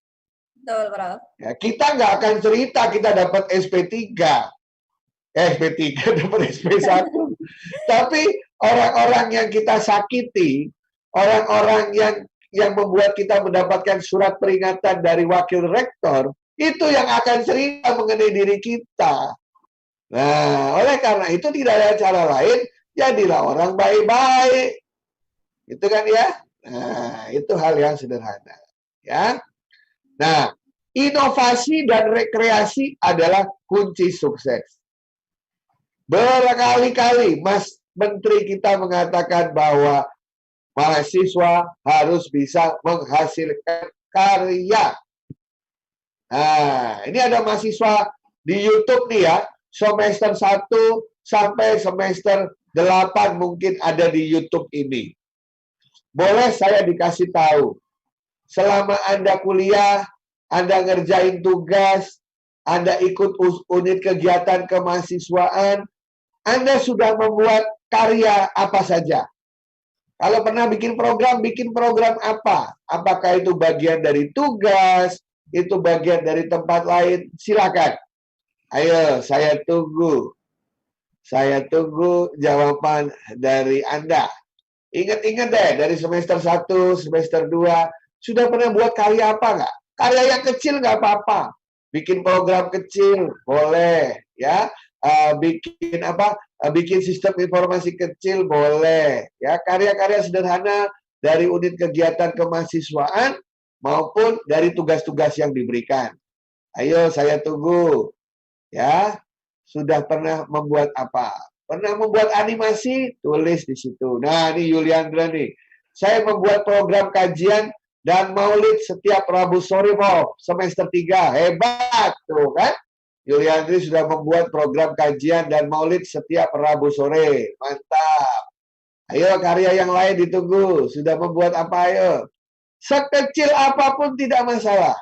Betul, Bro. Ya, kita nggak akan cerita kita dapat SP3. SP3 dapat SP1. Tapi orang-orang yang kita sakiti, orang-orang yang membuat kita mendapatkan surat peringatan dari wakil rektor, itu yang akan cerita mengenai diri kita. Nah, oleh karena itu tidak ada cara lain, jadilah orang baik-baik. Itu kan ya? Nah, itu hal yang sederhana. Ya. Nah, inovasi dan rekreasi adalah kunci sukses. Berkali-kali Mas Menteri kita mengatakan bahwa mahasiswa harus bisa menghasilkan karya. Nah, ini ada mahasiswa di YouTube nih ya, semester 1 sampai semester 8 mungkin ada di YouTube ini. Boleh saya dikasih tahu, selama Anda kuliah, Anda ngerjain tugas, Anda ikut unit kegiatan kemahasiswaan, Anda sudah membuat karya apa saja. Kalau pernah bikin program apa? Apakah itu bagian dari tugas, itu bagian dari tempat lain? Silakan. Ayo, saya tunggu. Saya tunggu jawaban dari Anda. Ingat-ingat deh, dari semester 1, semester 2, sudah pernah buat karya apa nggak? Karya yang kecil nggak apa-apa. Bikin program kecil, boleh. Ya. Bikin sistem informasi kecil boleh ya, karya-karya sederhana dari unit kegiatan kemahasiswaan maupun dari tugas-tugas yang diberikan. Ayo saya tunggu ya. Sudah pernah membuat apa? Pernah membuat animasi? Tulis di situ. Nah, ini Yuliandra nih. Saya membuat program kajian dan maulid setiap Rabu sore semester 3. Hebat tuh kan? Yuliandri sudah membuat program kajian dan maulid setiap Rabu sore. Mantap. Ayo karya yang lain ditunggu. Sudah membuat apa ayo? Sekecil apapun tidak masalah.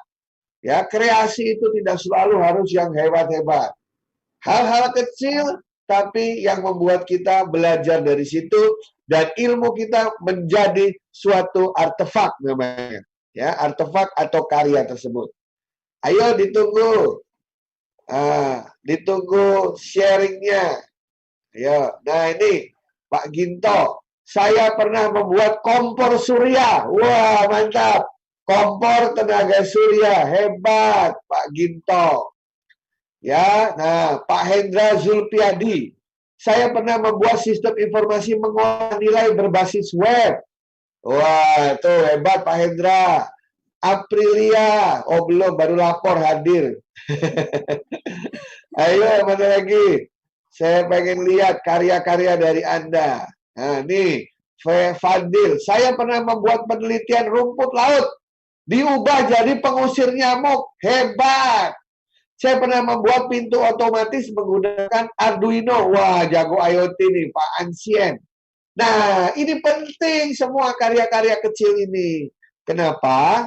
Ya, kreasi itu tidak selalu harus yang hebat-hebat. Hal-hal kecil tapi yang membuat kita belajar dari situ dan ilmu kita menjadi suatu artefak namanya. ya, artefak atau karya tersebut. Ayo ditunggu. Ditunggu sharingnya. Ya, nah ini Pak Ginto, saya pernah membuat kompor surya. Wah, mantap. Kompor tenaga surya, hebat Pak Ginto. Ya, nah Pak Hendra Zulpiadi, saya pernah membuat sistem informasi mengolah nilai berbasis web. Wah, itu hebat Pak Hendra. Aprilia, oh belum, baru lapor hadir. Ayo, mana lagi? Saya pengen lihat karya-karya dari Anda. Nah, nih, Fadil, saya pernah membuat penelitian rumput laut. Diubah jadi pengusir nyamuk. Hebat. Saya pernah membuat pintu otomatis menggunakan Arduino. Wah, jago IoT nih, Pak Ansien. Nah, ini penting semua karya-karya kecil ini. Kenapa?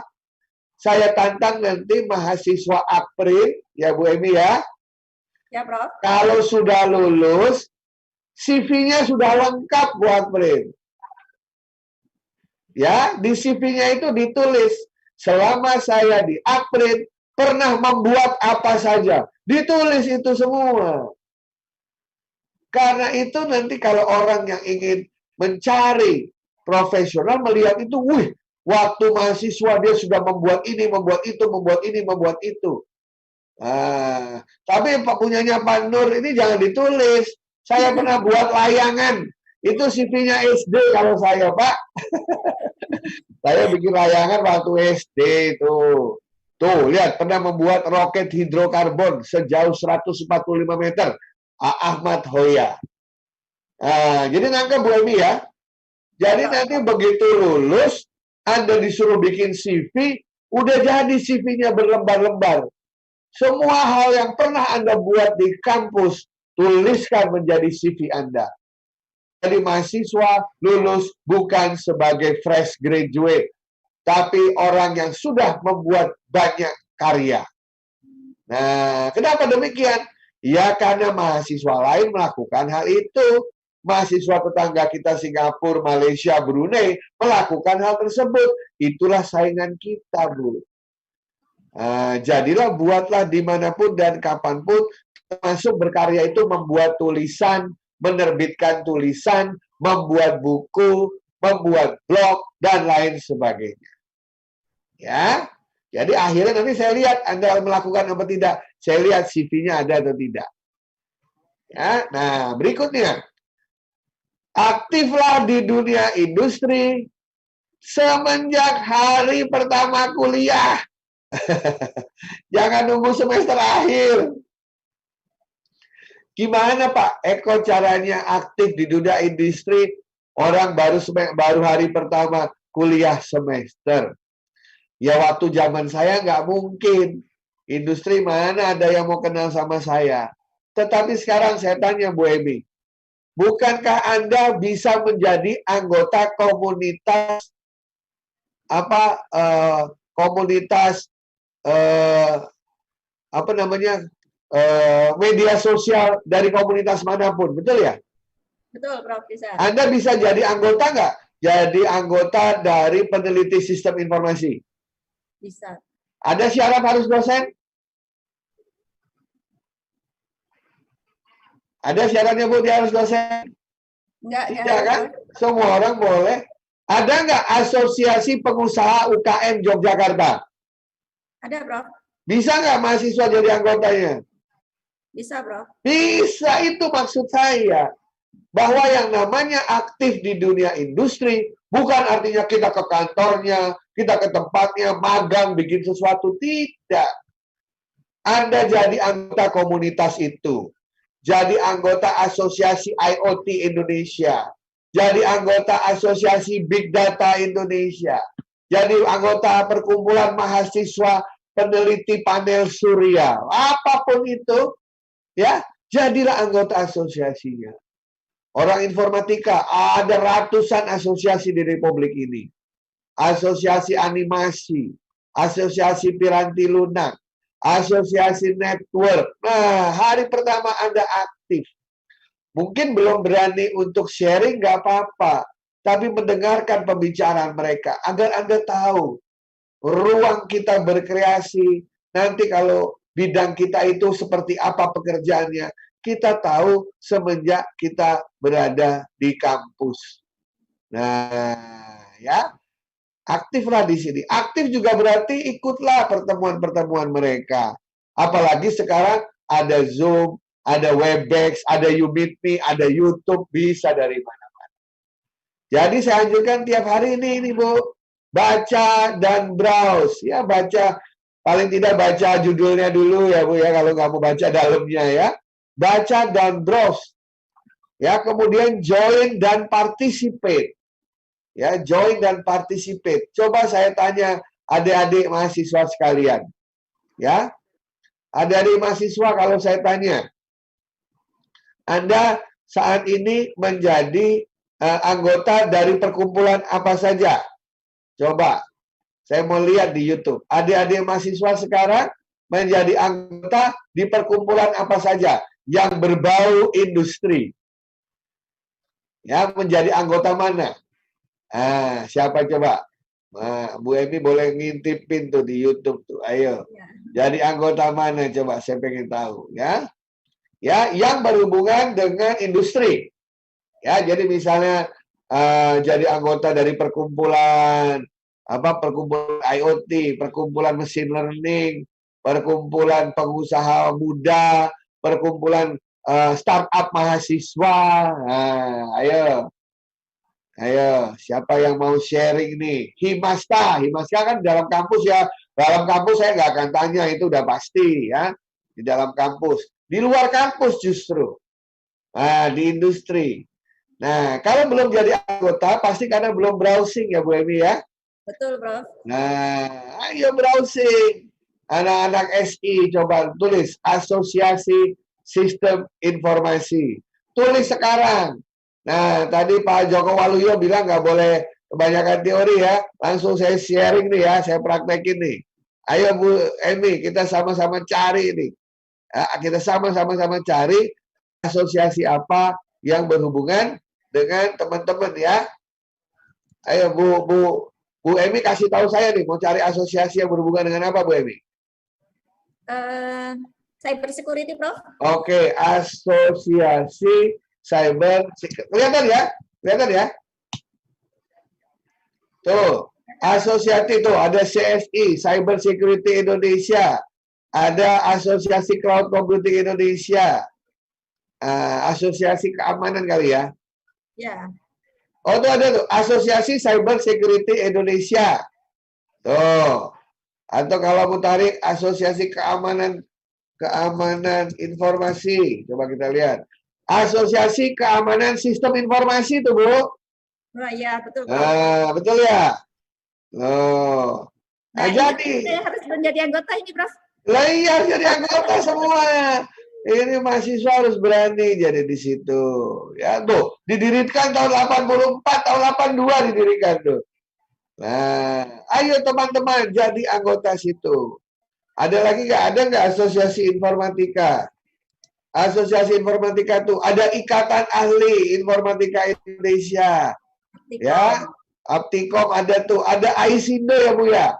Saya tantang nanti mahasiswa April, ya Bu Emi ya. Ya, Prof. Kalau sudah lulus, CV-nya sudah lengkap Bu April. Ya, di CV-nya itu ditulis, selama saya di April, pernah membuat apa saja. Ditulis itu semua. Karena itu nanti kalau orang yang ingin mencari profesional melihat itu, wih, waktu mahasiswa dia sudah membuat ini, membuat itu, membuat ini, membuat itu. Nah, tapi punyanya Pak Nur ini jangan ditulis. Saya pernah buat layangan. Itu CV-nya SD kalau saya, Pak. Saya bikin layangan waktu SD itu. Tuh, lihat, pernah membuat roket hidrokarbon sejauh 145 meter. Ahmad Hoya. Nah, jadi nangkep Bu Emi ya. Jadi nanti begitu lulus, Anda disuruh bikin CV, udah jadi CV-nya berlembar-lembar. Semua hal yang pernah Anda buat di kampus, tuliskan menjadi CV Anda. Jadi mahasiswa lulus bukan sebagai fresh graduate, tapi orang yang sudah membuat banyak karya. Nah, kenapa demikian? Ya karena mahasiswa lain melakukan hal itu. Mahasiswa tetangga kita Singapura, Malaysia, Brunei melakukan hal tersebut. Itulah saingan kita, Bu. Jadilah, buatlah dimanapun dan kapanpun, termasuk berkarya itu membuat tulisan, menerbitkan tulisan, membuat buku, membuat blog, dan lain sebagainya. Ya, jadi akhirnya nanti saya lihat Anda melakukan apa tidak. Saya lihat CV-nya ada atau tidak. Ya, nah berikutnya. Aktiflah di dunia industri semenjak hari pertama kuliah. Jangan nunggu semester akhir. Gimana Pak Eko caranya aktif di dunia industri? Orang baru hari pertama kuliah semester. Ya waktu zaman saya nggak mungkin. Industri mana ada yang mau kenal sama saya. Tetapi sekarang saya tanya Bu Emi, bukankah Anda bisa menjadi anggota komunitas media sosial dari komunitas manapun, betul ya? Betul, Prof. Bisa. Anda bisa jadi anggota nggak? Jadi anggota dari peneliti sistem informasi. Bisa. Ada syarat harus dosen? Ada syaratnya Bu, dia harus dosen? Enggak kan? Semua orang boleh. Ada nggak asosiasi pengusaha UKM Yogyakarta? Ada, Prof. Bisa nggak mahasiswa jadi anggotanya? Bisa, Prof. Bisa, itu maksud saya. Bahwa yang namanya aktif di dunia industri, bukan artinya kita ke kantornya, kita ke tempatnya, magang, bikin sesuatu. Tidak. Anda jadi anggota komunitas itu. Jadi anggota asosiasi IoT Indonesia. Jadi anggota asosiasi Big Data Indonesia. Jadi anggota perkumpulan mahasiswa peneliti panel surya. Apapun itu, ya, jadilah anggota asosiasinya. Orang informatika, ada ratusan asosiasi di Republik ini. Asosiasi animasi, asosiasi piranti lunak, asosiasi network. Nah, hari pertama Anda aktif. Mungkin belum berani untuk sharing, nggak apa-apa. Tapi mendengarkan pembicaraan mereka, agar Anda tahu ruang kita berkreasi. Nanti kalau bidang kita itu seperti apa pekerjaannya, kita tahu semenjak kita berada di kampus. Nah, ya, aktiflah di sini. Aktif juga berarti ikutlah pertemuan-pertemuan mereka. Apalagi sekarang ada Zoom, ada Webex, ada YouMeet Me, ada YouTube, bisa dari mana-mana. Jadi saya anjurkan tiap hari ini Bu, baca dan browse. Ya, baca, paling tidak baca judulnya dulu ya Bu ya, kalau nggak mau baca dalamnya ya. Baca dan browse. Ya, kemudian join dan participate. Ya, join dan participate. Coba saya tanya adik-adik mahasiswa sekalian. Ya. Adik-adik mahasiswa, kalau saya tanya, Anda saat ini menjadi anggota dari perkumpulan apa saja? Coba, saya mau lihat di YouTube. Adik-adik mahasiswa sekarang menjadi anggota di perkumpulan apa saja yang berbau industri? Ya, menjadi anggota mana? Ah, siapa coba? Nah, Bu Emi boleh ngintipin tuh di YouTube tuh. Ayo. Jadi anggota mana coba? Saya pengen tahu ya. Ya, yang berhubungan dengan industri. Ya, jadi misalnya jadi anggota dari perkumpulan perkumpulan IoT, perkumpulan machine learning, perkumpulan pengusaha muda, perkumpulan startup mahasiswa. Nah, ayo. Ayo, siapa yang mau sharing nih? Himasta kan dalam kampus ya. Dalam kampus saya nggak akan tanya, itu udah pasti ya. Di dalam kampus. Di luar kampus justru. Nah, di industri. Nah, kalau belum jadi anggota, pasti karena belum browsing ya Bu Emi ya. Betul, Prof. Nah, ayo browsing. Anak-anak SI, coba tulis Asosiasi Sistem Informasi. Tulis sekarang. Nah, tadi Pak Joko Waluyo bilang nggak boleh kebanyakan teori ya. Langsung saya sharing nih ya, saya praktekin nih. Ayo Bu Emi, kita sama-sama cari nih. Kita sama-sama cari asosiasi apa yang berhubungan dengan teman-teman ya. Ayo Bu Emi kasih tahu saya nih, mau cari asosiasi yang berhubungan dengan apa Bu Emi? Cyber security, Prof. Oke, asosiasi cyber, kelihatan ya? Kelihatan ya? Tuh, asosiasi tuh ada CSI, Cyber Security Indonesia, ada Asosiasi Cloud Computing Indonesia, Asosiasi Keamanan kali ya? Ya. Oh, tuh ada tuh, Asosiasi Cyber Security Indonesia. Tuh. Atau kalau mau tarik Asosiasi Keamanan Informasi, coba kita lihat. Asosiasi Keamanan Sistem Informasi itu Bu. Oh iya, betul. Nah, betul ya. Oh. Nah, jadi saya harus menjadi anggota ini, Prof. Lah iya, jadi anggota semua. Ini mahasiswa harus berani jadi di situ. Ya tuh, didirikan tahun 84, tahun 82 didirikan tuh. Nah, ayo teman-teman jadi anggota situ. Ada lagi nggak? Ada nggak asosiasi informatika? Asosiasi informatika tuh ada Ikatan Ahli Informatika Indonesia. Aptikom. Ya, Aptikom ada tuh, ada AISINDO ya Bu ya?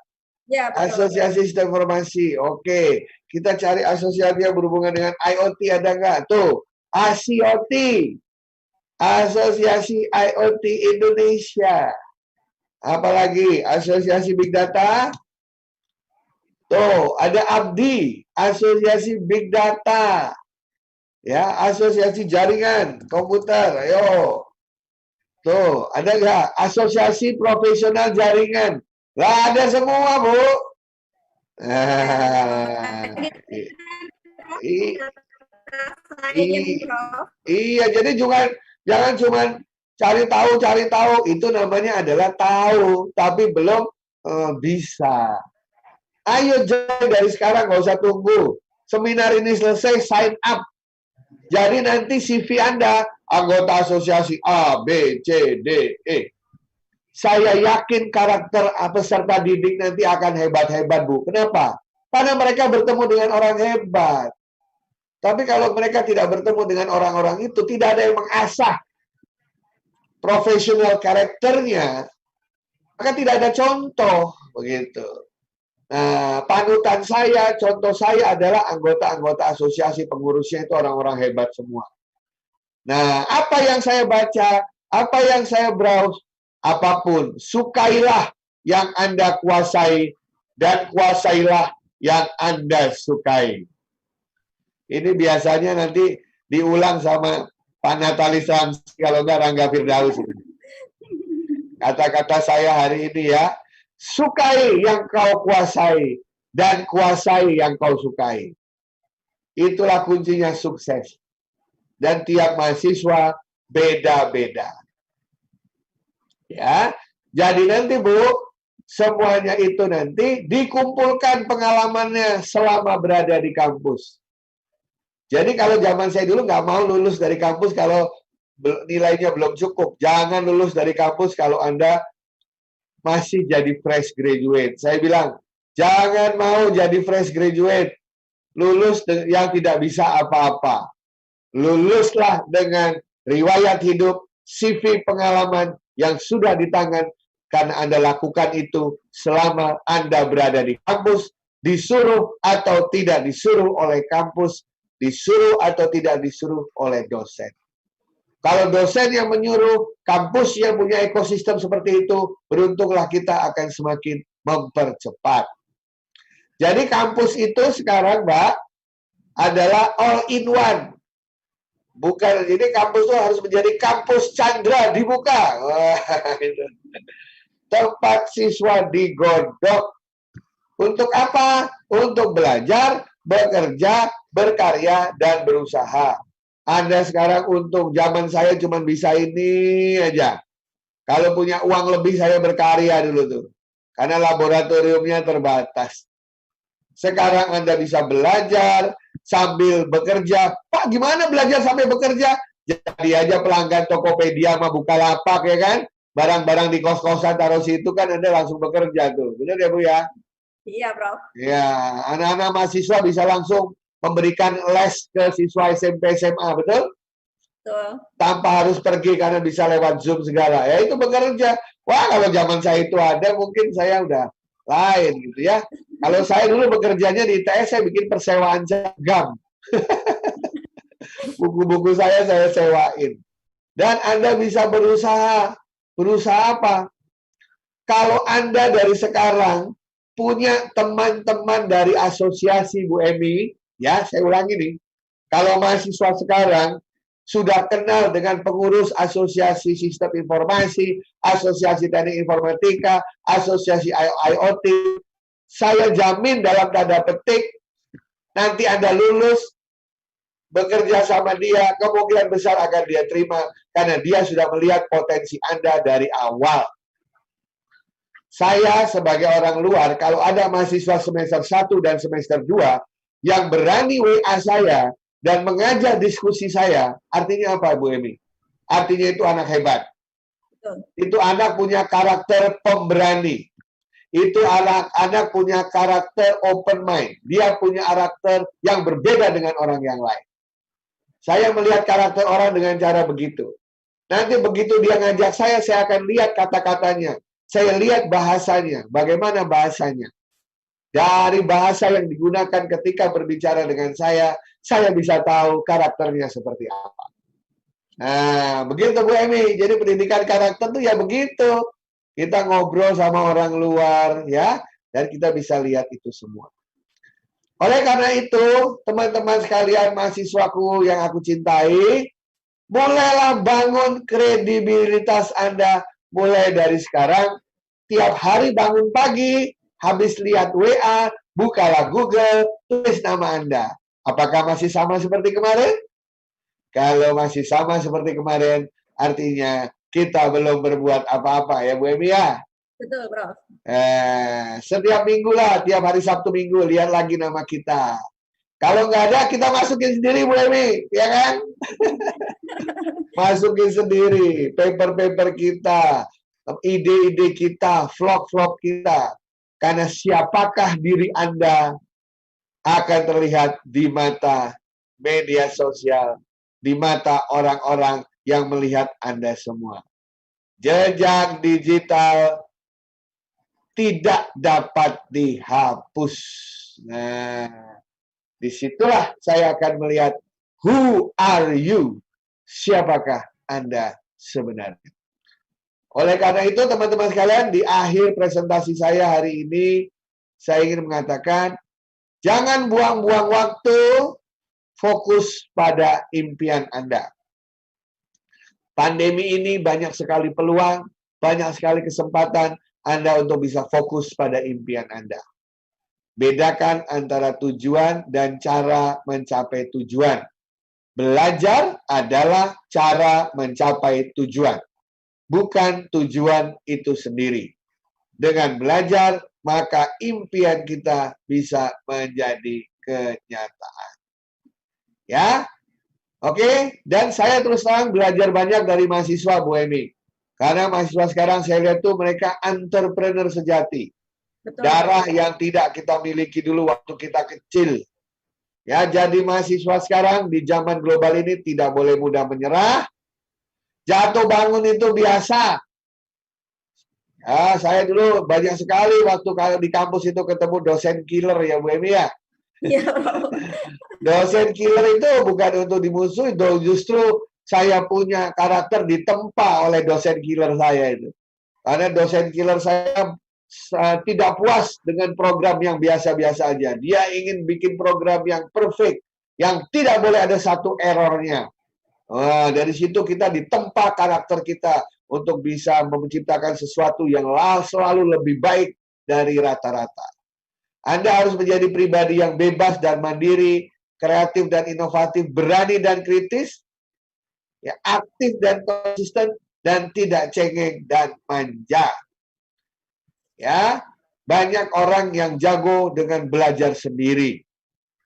Ya, betul. Asosiasi Sistem Informasi. Oke, kita cari asosiasi yang berhubungan dengan IoT ada nggak? Tuh, ASIOT. Asosiasi IoT Indonesia. Apalagi Asosiasi Big Data. Tuh, ada ABDI, Asosiasi Big Data. Ya, asosiasi jaringan komputer, ayo. Tuh, ada nggak? Asosiasi profesional jaringan. Nggak ada semua, Bu. Iya, jadi jangan cuma cari tahu. Itu namanya adalah tahu, tapi belum bisa. Ayo join dari sekarang, nggak usah tunggu. Seminar ini selesai, sign up. Jadi nanti CV Anda, anggota asosiasi A, B, C, D, E. Saya yakin karakter peserta didik nanti akan hebat-hebat, Bu. Kenapa? Karena mereka bertemu dengan orang hebat. Tapi kalau mereka tidak bertemu dengan orang-orang itu, tidak ada yang mengasah profesional karakternya, maka tidak ada contoh. Begitu. Nah, panutan saya, contoh saya adalah anggota-anggota asosiasi pengurusnya itu orang-orang hebat semua. Nah, apa yang saya baca, apa yang saya browse, apapun, sukailah yang Anda kuasai dan kuasailah yang Anda sukai. Ini biasanya nanti diulang sama Pak Natalis Ramsi, kalau enggak Rangga Firdaus. Kata-kata saya hari ini ya, sukai yang kau kuasai dan kuasai yang kau sukai. Itulah kuncinya sukses. Dan tiap mahasiswa beda-beda. Ya, jadi nanti Bu, semuanya itu nanti dikumpulkan pengalamannya selama berada di kampus. Jadi kalau zaman saya dulu nggak mau lulus dari kampus kalau nilainya belum cukup. Jangan lulus dari kampus kalau Anda masih jadi fresh graduate. Saya bilang, jangan mau jadi fresh graduate. Lulus yang tidak bisa apa-apa. Luluslah dengan riwayat hidup, CV pengalaman yang sudah di tangan, karena Anda lakukan itu selama Anda berada di kampus, disuruh atau tidak disuruh oleh kampus, disuruh atau tidak disuruh oleh dosen. Kalau dosen yang menyuruh, kampus yang punya ekosistem seperti itu, beruntunglah kita akan semakin mempercepat. Jadi kampus itu sekarang, Mbak, adalah all in one. Bukan, ini kampus itu harus menjadi kampus Chandra dibuka. Wah, itu. Tempat siswa digodok. Untuk apa? Untuk belajar, bekerja, berkarya, dan berusaha. Anda sekarang untuk zaman saya cuma bisa ini aja. Kalau punya uang lebih saya berkarya dulu tuh. Karena laboratoriumnya terbatas. Sekarang Anda bisa belajar sambil bekerja. Pak, gimana belajar sambil bekerja? Jadi aja pelanggan Tokopedia sama Bukalapak ya kan? Barang-barang di kos-kosan taruh situ kan Anda langsung bekerja tuh. Benar ya Bu ya? Iya, Bro. Ya, anak-anak mahasiswa bisa langsung memberikan les ke siswa SMP SMA, betul? Betul. Tanpa harus pergi karena bisa lewat Zoom segala. Ya itu bekerja. Wah, kalau zaman saya itu ada mungkin saya udah lain gitu ya. Kalau saya dulu bekerjanya di ITS, saya bikin persewaan seragam. Buku-buku saya sewain. Dan Anda bisa berusaha. Berusaha apa? Kalau Anda dari sekarang punya teman-teman dari asosiasi Bu Emi, ya saya ulangi nih, kalau mahasiswa sekarang sudah kenal dengan pengurus asosiasi sistem informasi, asosiasi teknik informatika, asosiasi IoT, saya jamin dalam tanda petik, nanti Anda lulus, bekerja sama dia, kemungkinan besar akan dia terima, karena dia sudah melihat potensi Anda dari awal. Saya sebagai orang luar, kalau ada mahasiswa semester 1 dan semester 2, yang berani WA saya, dan mengajak diskusi saya, artinya apa Bu Emi? Artinya itu anak hebat. Itu anak punya karakter pemberani. Itu anak-anak punya karakter open mind. Dia punya karakter yang berbeda dengan orang yang lain. Saya melihat karakter orang dengan cara begitu. Nanti begitu dia ngajak saya akan lihat kata-katanya. Saya lihat bahasanya, bagaimana bahasanya. Dari bahasa yang digunakan ketika berbicara dengan saya bisa tahu karakternya seperti apa. Nah, begitu Bu Emi. Jadi pendidikan karakter tuh ya begitu. Kita ngobrol sama orang luar ya, dan kita bisa lihat itu semua. Oleh karena itu, teman-teman sekalian mahasiswaku yang aku cintai, mulailah bangun kredibilitas Anda mulai dari sekarang. Tiap hari bangun pagi, habis lihat WA, bukalah Google, tulis nama Anda. Apakah masih sama seperti kemarin? Kalau masih sama seperti kemarin, artinya kita belum berbuat apa-apa ya Bu Emi ya? Betul, Bro. Setiap minggu lah, tiap hari Sabtu Minggu, lihat lagi nama kita. Kalau nggak ada, kita masukin sendiri Bu Emi, ya kan? Masukin sendiri, paper-paper kita, ide-ide kita, vlog-vlog kita. Karena siapakah diri Anda akan terlihat di mata media sosial, di mata orang-orang yang melihat Anda semua. Jejak digital tidak dapat dihapus. Nah, disitulah saya akan melihat, who are you? Siapakah Anda sebenarnya? Oleh karena itu, teman-teman sekalian, di akhir presentasi saya hari ini, saya ingin mengatakan, jangan buang-buang waktu, fokus pada impian Anda. Pandemi ini banyak sekali peluang, banyak sekali kesempatan Anda untuk bisa fokus pada impian Anda. Bedakan antara tujuan dan cara mencapai tujuan. Belajar adalah cara mencapai tujuan, bukan tujuan itu sendiri. Dengan belajar, maka impian kita bisa menjadi kenyataan. Ya, oke. Dan saya terus terang belajar banyak dari mahasiswa, Bu Emi. Karena mahasiswa sekarang saya lihat tuh mereka entrepreneur sejati. Betul. Darah yang tidak kita miliki dulu waktu kita kecil. Ya, jadi mahasiswa sekarang di zaman global ini tidak boleh mudah menyerah. Jatuh bangun itu biasa. Ya, saya dulu banyak sekali waktu kalau di kampus itu ketemu dosen killer ya Bu Emi ya. Ya. Dosen killer itu bukan untuk dimusuhi, justru saya punya karakter ditempa oleh dosen killer saya itu. Karena dosen killer saya tidak puas dengan program yang biasa-biasa aja. Dia ingin bikin program yang perfect, yang tidak boleh ada satu errornya. Nah, dari situ kita ditempa karakter kita untuk bisa menciptakan sesuatu yang selalu lebih baik dari rata-rata. Anda harus menjadi pribadi yang bebas dan mandiri, kreatif dan inovatif, berani dan kritis, ya, aktif dan konsisten, dan tidak cengeng dan manja. Ya, banyak orang yang jago dengan belajar sendiri.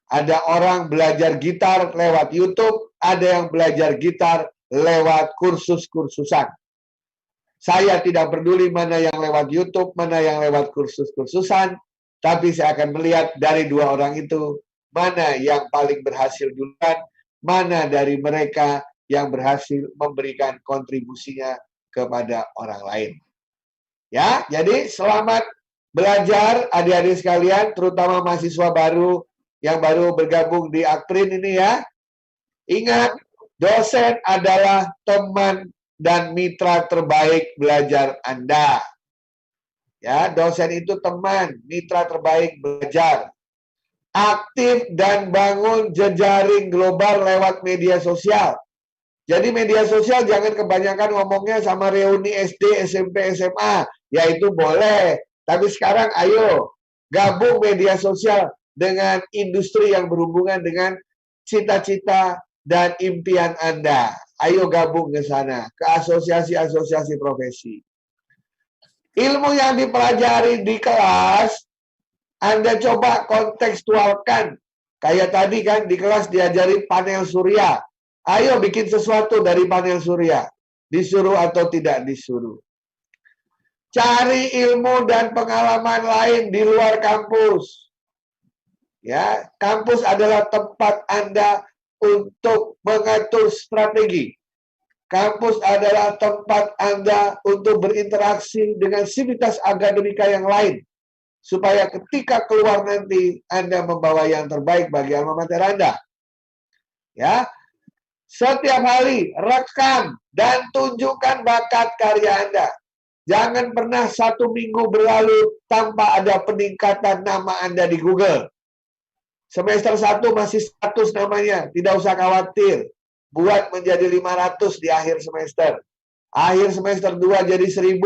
Ada orang belajar gitar lewat YouTube, ada yang belajar gitar lewat kursus-kursusan. Saya tidak peduli mana yang lewat YouTube, mana yang lewat kursus-kursusan, tapi saya akan melihat dari dua orang itu, mana yang paling berhasil duluan, mana dari mereka yang berhasil memberikan kontribusinya kepada orang lain. Ya, jadi selamat belajar adik-adik sekalian, terutama mahasiswa baru yang baru bergabung di Akprin ini ya. Ingat, dosen adalah teman dan mitra terbaik belajar Anda. Ya, dosen itu teman, mitra terbaik belajar. Aktif dan bangun jejaring global lewat media sosial. Jadi media sosial jangan kebanyakan ngomongnya sama reuni SD, SMP, SMA. Ya itu boleh. Tapi sekarang ayo gabung media sosial dengan industri yang berhubungan dengan cita-cita dan impian Anda. Ayo gabung ke sana, ke asosiasi-asosiasi profesi. Ilmu yang dipelajari di kelas, Anda coba kontekstualkan. Kayak tadi kan di kelas diajari panel surya. Ayo bikin sesuatu dari panel surya. Disuruh atau tidak disuruh. Cari ilmu dan pengalaman lain di luar kampus. Ya, kampus adalah tempat Anda untuk mengatur strategi. Kampus adalah tempat Anda untuk berinteraksi dengan sivitas akademika yang lain. Supaya ketika keluar nanti, Anda membawa yang terbaik bagi alma mater Anda. Ya, setiap hari rekam dan tunjukkan bakat karya Anda. Jangan pernah 1 minggu berlalu tanpa ada peningkatan nama Anda di Google. Semester 1 masih 100 namanya, tidak usah khawatir. Buat menjadi 500 di akhir semester. Akhir semester 2 jadi 1000.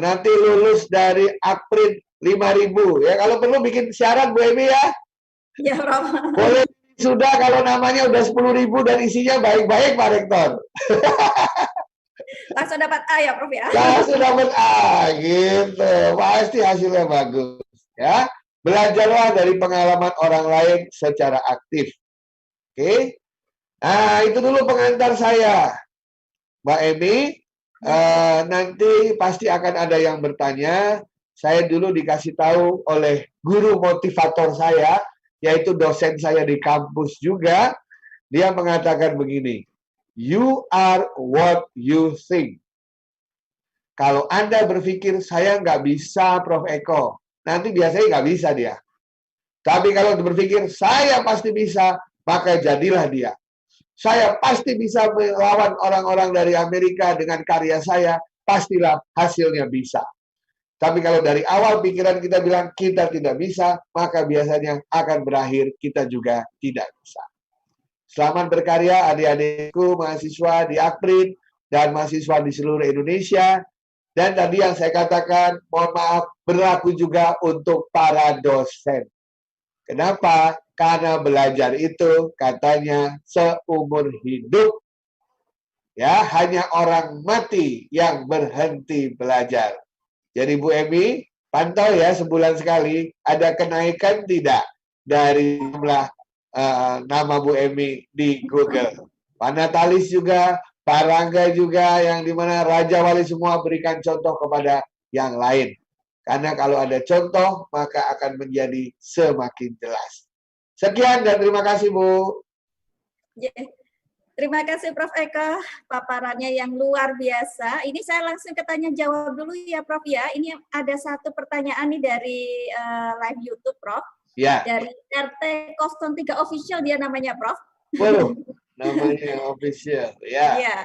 Nanti lulus dari Akprin 5.000. Ya, kalau perlu bikin syarat Bu Emi ya. Ya, Rob. Boleh sudah kalau namanya udah 10.000 dan isinya baik-baik Pak Rektor. Langsung dapat A ya, Prof ya. Langsung dapat A gitu. Pasti hasilnya bagus ya. Belajarlah dari pengalaman orang lain secara aktif. Oke. Nah, itu dulu pengantar saya. Mbak Emi, nanti pasti akan ada yang bertanya. Saya dulu dikasih tahu oleh guru motivator saya, yaitu dosen saya di kampus juga. Dia mengatakan begini, you are what you think. Kalau Anda berpikir, saya nggak bisa Prof. Eko, nanti biasanya nggak bisa dia. Tapi kalau berpikir, saya pasti bisa, maka jadilah dia. Saya pasti bisa melawan orang-orang dari Amerika dengan karya saya, pastilah hasilnya bisa. Tapi kalau dari awal pikiran kita bilang kita tidak bisa, maka biasanya akan berakhir kita juga tidak bisa. Selamat berkarya adik-adikku, mahasiswa di Akprin, dan mahasiswa di seluruh Indonesia. Dan tadi yang saya katakan, mohon maaf, berlaku juga untuk para dosen. Kenapa? Karena belajar itu katanya seumur hidup. Ya, hanya orang mati yang berhenti belajar. Jadi Bu Emi, pantau ya sebulan sekali, ada kenaikan tidak dari jumlah nama Bu Emi di Google. Pak Natalis juga, Pak Rangga juga, yang dimana Raja Wali semua berikan contoh kepada yang lain. Karena kalau ada contoh, maka akan menjadi semakin jelas. Sekian dan terima kasih, Bu. Terima kasih Prof. Eko, paparannya yang luar biasa. Ini saya langsung ke tanya jawab dulu ya Prof ya. Ini ada satu pertanyaan nih dari live YouTube Prof. Ya. Dari RT 03 Official dia namanya Prof. Waduh, namanya official. Ya. Ya.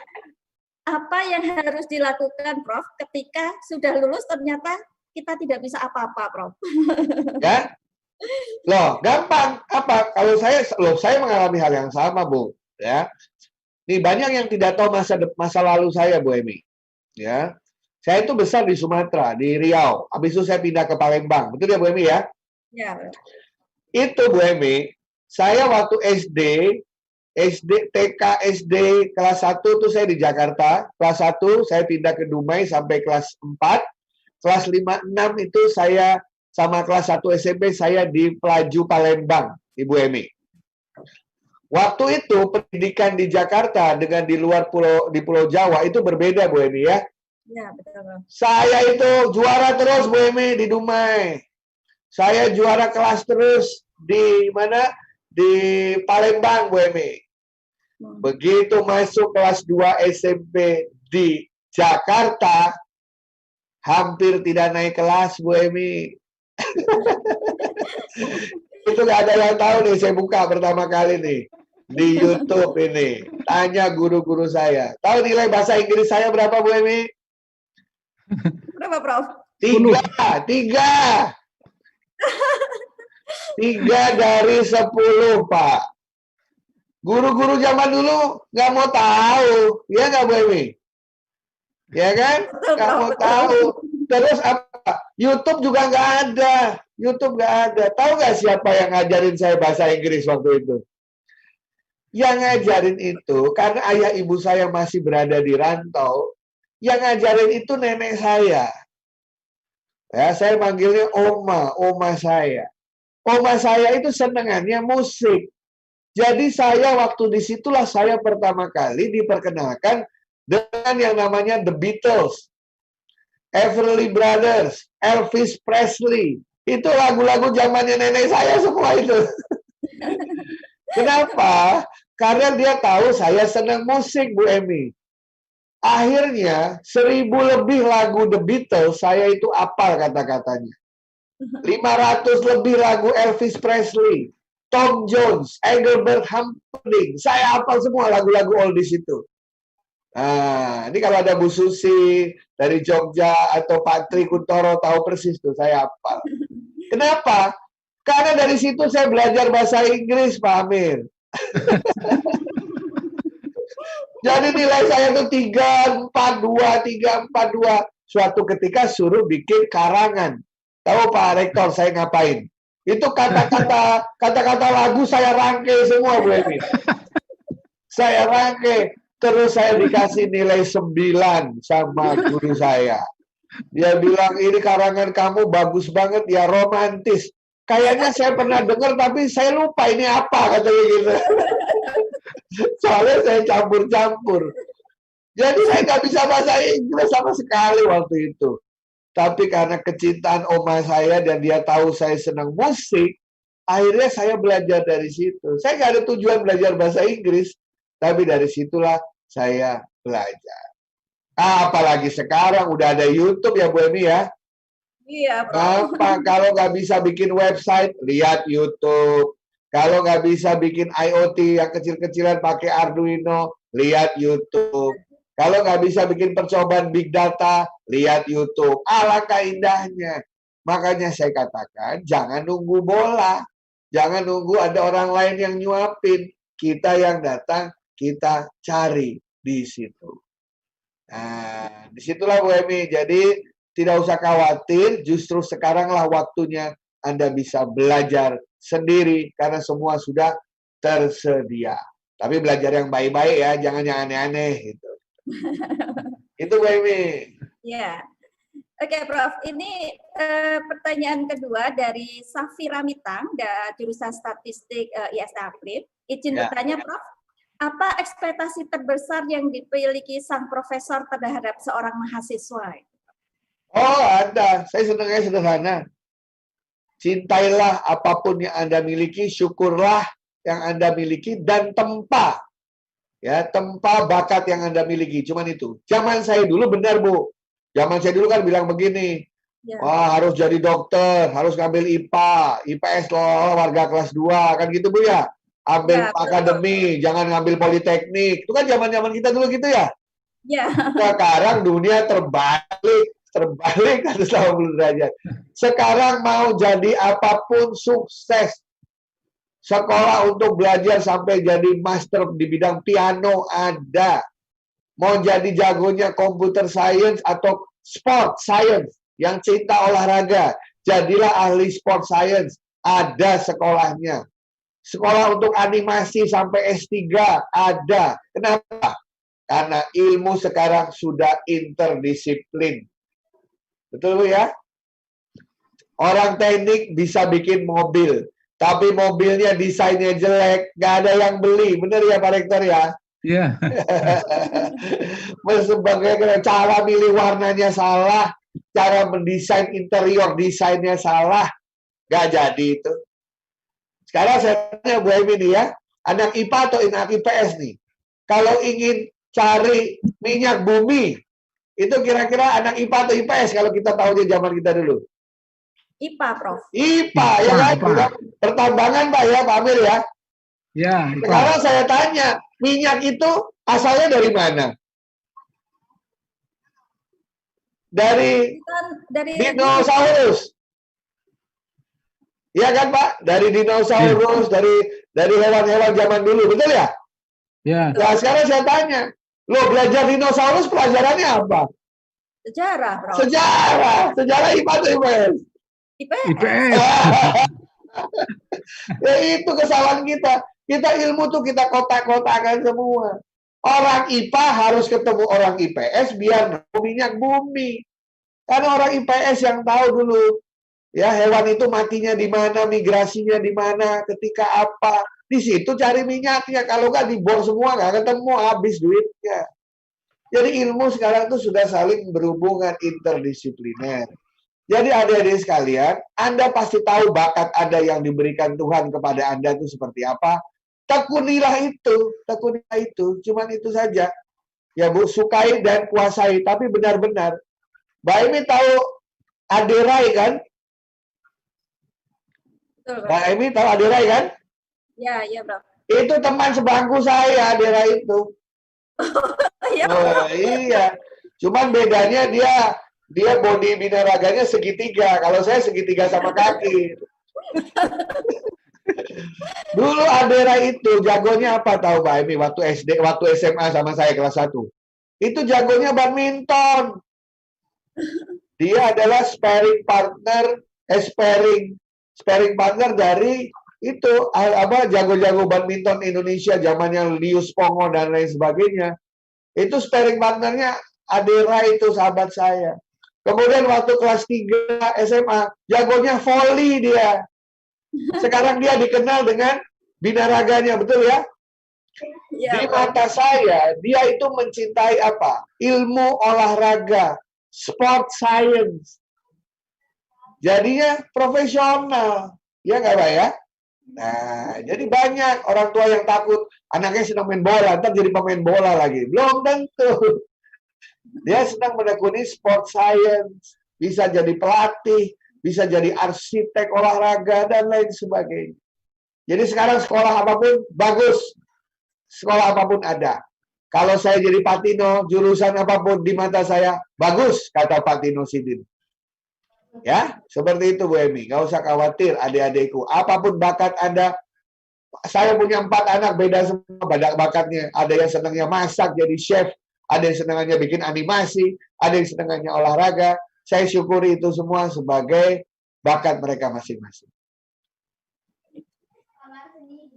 Apa yang harus dilakukan Prof ketika sudah lulus ternyata kita tidak bisa apa-apa Prof? Ya. Loh, gampang. Apa? Kalau saya mengalami hal yang sama, Bu. Ya. Nih banyak yang tidak tahu masa lalu saya, Bu Emi. Ya. Saya itu besar di Sumatera, di Riau. Habis itu saya pindah ke Palembang. Betul ya, Bu Emi ya? Ya. Itu Bu Emi, saya waktu TK, SD, kelas 1 itu saya di Jakarta. Kelas 1 saya pindah ke Dumai sampai kelas 4. Kelas 5, 6 itu saya sama kelas 1 SMP saya di Pelaju Palembang, Ibu Emi. Waktu itu pendidikan di Jakarta dengan di luar Pulau Jawa itu berbeda, Bu Emi ya. Ya, betul. Saya itu juara terus Bu Emi di Dumai. Saya juara kelas terus di mana? Di Palembang, Bu Emi. Begitu masuk kelas 2 SMP di Jakarta, hampir tidak naik kelas, Bu Emi. Itu gak ada yang tahu nih, saya buka pertama kali nih. Di YouTube ini. Tanya guru-guru saya. Tahu nilai bahasa Inggris saya berapa, Bu Emi? Berapa, Prof? 3 dari 10, Pak. Guru-guru zaman dulu nggak mau tahu. Ya nggak, Bu Emi? Ya kan? Nggak mau tahu. Terus apa? YouTube juga nggak ada. YouTube nggak ada. Tahu nggak siapa yang ngajarin saya bahasa Inggris waktu itu? Yang ngajarin itu, karena ayah ibu saya masih berada di rantau, yang ngajarin itu nenek saya. Ya, saya manggilnya oma saya. Oma saya itu senengannya musik. Jadi saya waktu disitulah saya pertama kali diperkenalkan dengan yang namanya The Beatles, Everly Brothers, Elvis Presley. Itu lagu-lagu zamannya nenek saya semua itu. Kenapa? Karena dia tahu saya senang musik, Bu Emi. Akhirnya 1000 lebih lagu The Beatles saya itu hafal kata-katanya. 500 lebih lagu Elvis Presley, Tom Jones, Engelbert Humperdinck. Saya hafal semua lagu-lagu oldies itu. Nah, ini kalau ada Bu Susi dari Jogja atau Pak Tri Kuntoro tahu persis tuh, saya hafal. Kenapa? Karena dari situ saya belajar bahasa Inggris, Pak Amir. Jadi nilai saya itu 342. Suatu ketika suruh bikin karangan. Tahu Pak Rektor saya ngapain? Itu kata-kata lagu saya rangkai semua, Bu Emi. Saya rangkai. Terus saya dikasih nilai 9 sama guru saya. Dia bilang, ini karangan kamu bagus banget, ya romantis. Kayaknya saya pernah dengar, tapi saya lupa ini apa, katanya gitu. Soalnya saya campur-campur. Jadi saya nggak bisa bahasa Inggris sama sekali waktu itu. Tapi karena kecintaan oma saya dan dia tahu saya senang musik, akhirnya saya belajar dari situ. Saya nggak ada tujuan belajar bahasa Inggris, tapi dari situlah saya belajar. Apalagi sekarang udah ada YouTube ya Bu Emi ya. Iya, Prof. Kalau nggak bisa bikin website, lihat YouTube. Kalau nggak bisa bikin IoT yang kecil-kecilan pakai Arduino, lihat YouTube. Kalau nggak bisa bikin percobaan big data, lihat YouTube. Alangkah indahnya. Makanya saya katakan, jangan nunggu bola. Jangan nunggu ada orang lain yang nyuapin. Kita yang datang, kita cari di situ. Nah, disitulah Bu Emi. Jadi, tidak usah khawatir, justru sekaranglah waktunya Anda bisa belajar sendiri, karena semua sudah tersedia. Tapi belajar yang baik-baik ya, jangan yang aneh-aneh. Gitu. Itu Bu Emi. Ya. Oke, Prof. Ini pertanyaan kedua dari Safira Mitang, jurusan Statistik IST April. Izin bertanya, Prof. Apa ekspektasi terbesar yang dimiliki sang profesor terhadap seorang mahasiswa? Oh, ada. Saya senangnya sederhana. Cintailah apapun yang Anda miliki, syukurlah yang Anda miliki, dan tempa. Ya, tempa bakat yang Anda miliki. Cuman itu. Zaman saya dulu benar, Bu. Zaman saya dulu kan bilang begini, wah harus jadi dokter, harus ngambil IPA, IPS loh, warga kelas 2, kan gitu Bu ya. Ambil akademi, jangan ngambil politeknik. Itu kan zaman-zaman kita dulu gitu ya. Sekarang dunia terbalik 180 derajat. Sekarang mau jadi apapun sukses. Sekolah untuk belajar sampai jadi master di bidang piano ada. Mau jadi jagonya computer science atau sport science yang cinta olahraga, jadilah ahli sport science, ada sekolahnya. Sekolah untuk animasi sampai S3 ada. Kenapa? Karena ilmu sekarang sudah interdisiplin. Betul Bu ya? Orang teknik bisa bikin mobil, tapi mobilnya desainnya jelek, nggak ada yang beli. Bener ya Pak Rektor ya? Iya. Sebagai cara milih warnanya salah, cara mendesain interior desainnya salah, nggak jadi itu. Sekarang saya tanya Bu Emi nih ya, anak IPA atau anak IPS nih, kalau ingin cari minyak bumi, itu kira-kira anak IPA atau IPS kalau kita tahu di zaman kita dulu? IPA, Prof. IPA, ya kan? Bukan pertambangan Pak ya, Pak Amir ya? Ya, sekarang saya tanya, minyak itu asalnya dari mana? Dari dinosaurus. Iya kan Pak? Dari dinosaurus, dari hewan-hewan zaman dulu, betul ya? Ya. Nah, sekarang saya tanya, lo belajar dinosaurus pelajarannya apa? Sejarah, Prof. Sejarah IPA atau IPS? IPS. Ya itu kesalahan kita. Kita ilmu tuh kita kotak-kotakan semua. Orang IPA harus ketemu orang IPS biar minyak bumi. Karena orang IPS yang tahu dulu, ya hewan itu matinya di mana, migrasinya di mana, ketika apa. Di situ cari minyaknya. Kalau nggak dibor semua nggak ketemu, habis duitnya. Jadi ilmu sekarang itu sudah saling berhubungan interdisipliner. Jadi adik-adik sekalian, Anda pasti tahu bakat Anda yang diberikan Tuhan kepada Anda itu seperti apa. Tekunilah itu, cuman itu saja. Ya Bu, sukai dan kuasai, tapi benar-benar. Mbak Emi tahu Aderai kan? Mbak Emi tahu Aderai kan? Ya, Bro. Itu teman sebangku saya, Aderai itu. Iya. Cuman bedanya dia body binaraganya segitiga. Kalau saya segitiga sama kaki. Dulu Adera itu jagonya apa tahu Pak Emi waktu SD, waktu SMA sama saya kelas 1. Itu jagonya badminton. Dia adalah sparring partner dari itu jago-jago badminton Indonesia zamannya Lius Pongo dan lain sebagainya. Itu sparring partnernya Adera itu sahabat saya. Kemudian waktu kelas 3 SMA jagonya volley dia. Sekarang dia dikenal dengan binaraganya, betul ya? Di mata saya, dia itu mencintai apa? Ilmu olahraga, sport science. Jadinya profesional, ya nggak Pak ya? Nah, jadi banyak orang tua yang takut anaknya sedang main bola, ntar jadi pemain bola lagi. Belum tentu. Dia senang menekuni sport science, bisa jadi pelatih, bisa jadi arsitek olahraga, dan lain sebagainya. Jadi sekarang sekolah apapun bagus, sekolah apapun ada. Kalau saya jadi Pak Tino, jurusan apapun di mata saya bagus, kata Pak Tino Sidin. Ya, seperti itu Bu Emi. Nggak usah khawatir adik-adikku. Apapun bakat Anda, saya punya 4 anak, beda semua bakatnya. Ada yang senangnya masak, jadi chef. Ada yang senangnya bikin animasi. Ada yang senangnya olahraga. Saya syukuri itu semua sebagai bakat mereka masing-masing.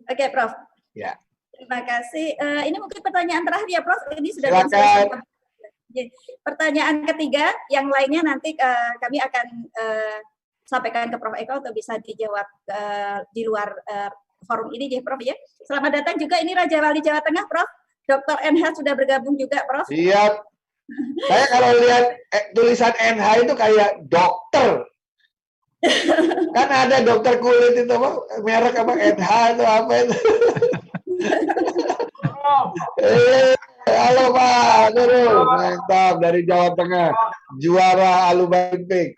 Oke, Prof. Ya. Terima kasih. Ini mungkin pertanyaan terakhir ya, Prof. Ini sudah Silakan. Pertanyaan ketiga, yang lainnya nanti kami akan sampaikan ke Prof. Eko atau bisa dijawab di luar forum ini, ya, Prof. Ya. Selamat datang juga, ini Raja Wali Jawa Tengah, Prof. Dr. NH sudah bergabung juga, Prof. Siap. Saya kalau lihat tulisan NH itu kayak dokter. Kan ada dokter kulit itu, merek apa, NH itu apa itu. Halo Pak Nurul, mantap, dari Jawa Tengah, juara Alubalimpik.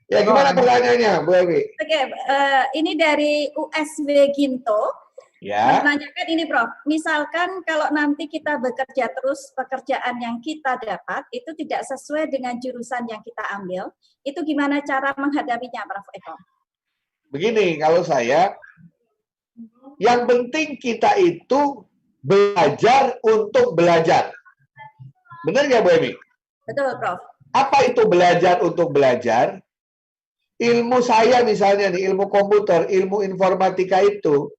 Ya, gimana pertanyaannya, Bu Ewi? Oke, ini dari USW Ginto. Ya. Menanyakan ini, Prof. Misalkan kalau nanti kita bekerja terus, pekerjaan yang kita dapat itu tidak sesuai dengan jurusan yang kita ambil, itu gimana cara menghadapinya, Prof. Eko? Begini, kalau saya, yang penting kita itu belajar untuk belajar. Benar nggak, Bu Emi? Betul, Prof. Apa itu belajar untuk belajar? Ilmu saya misalnya nih, ilmu komputer, ilmu informatika itu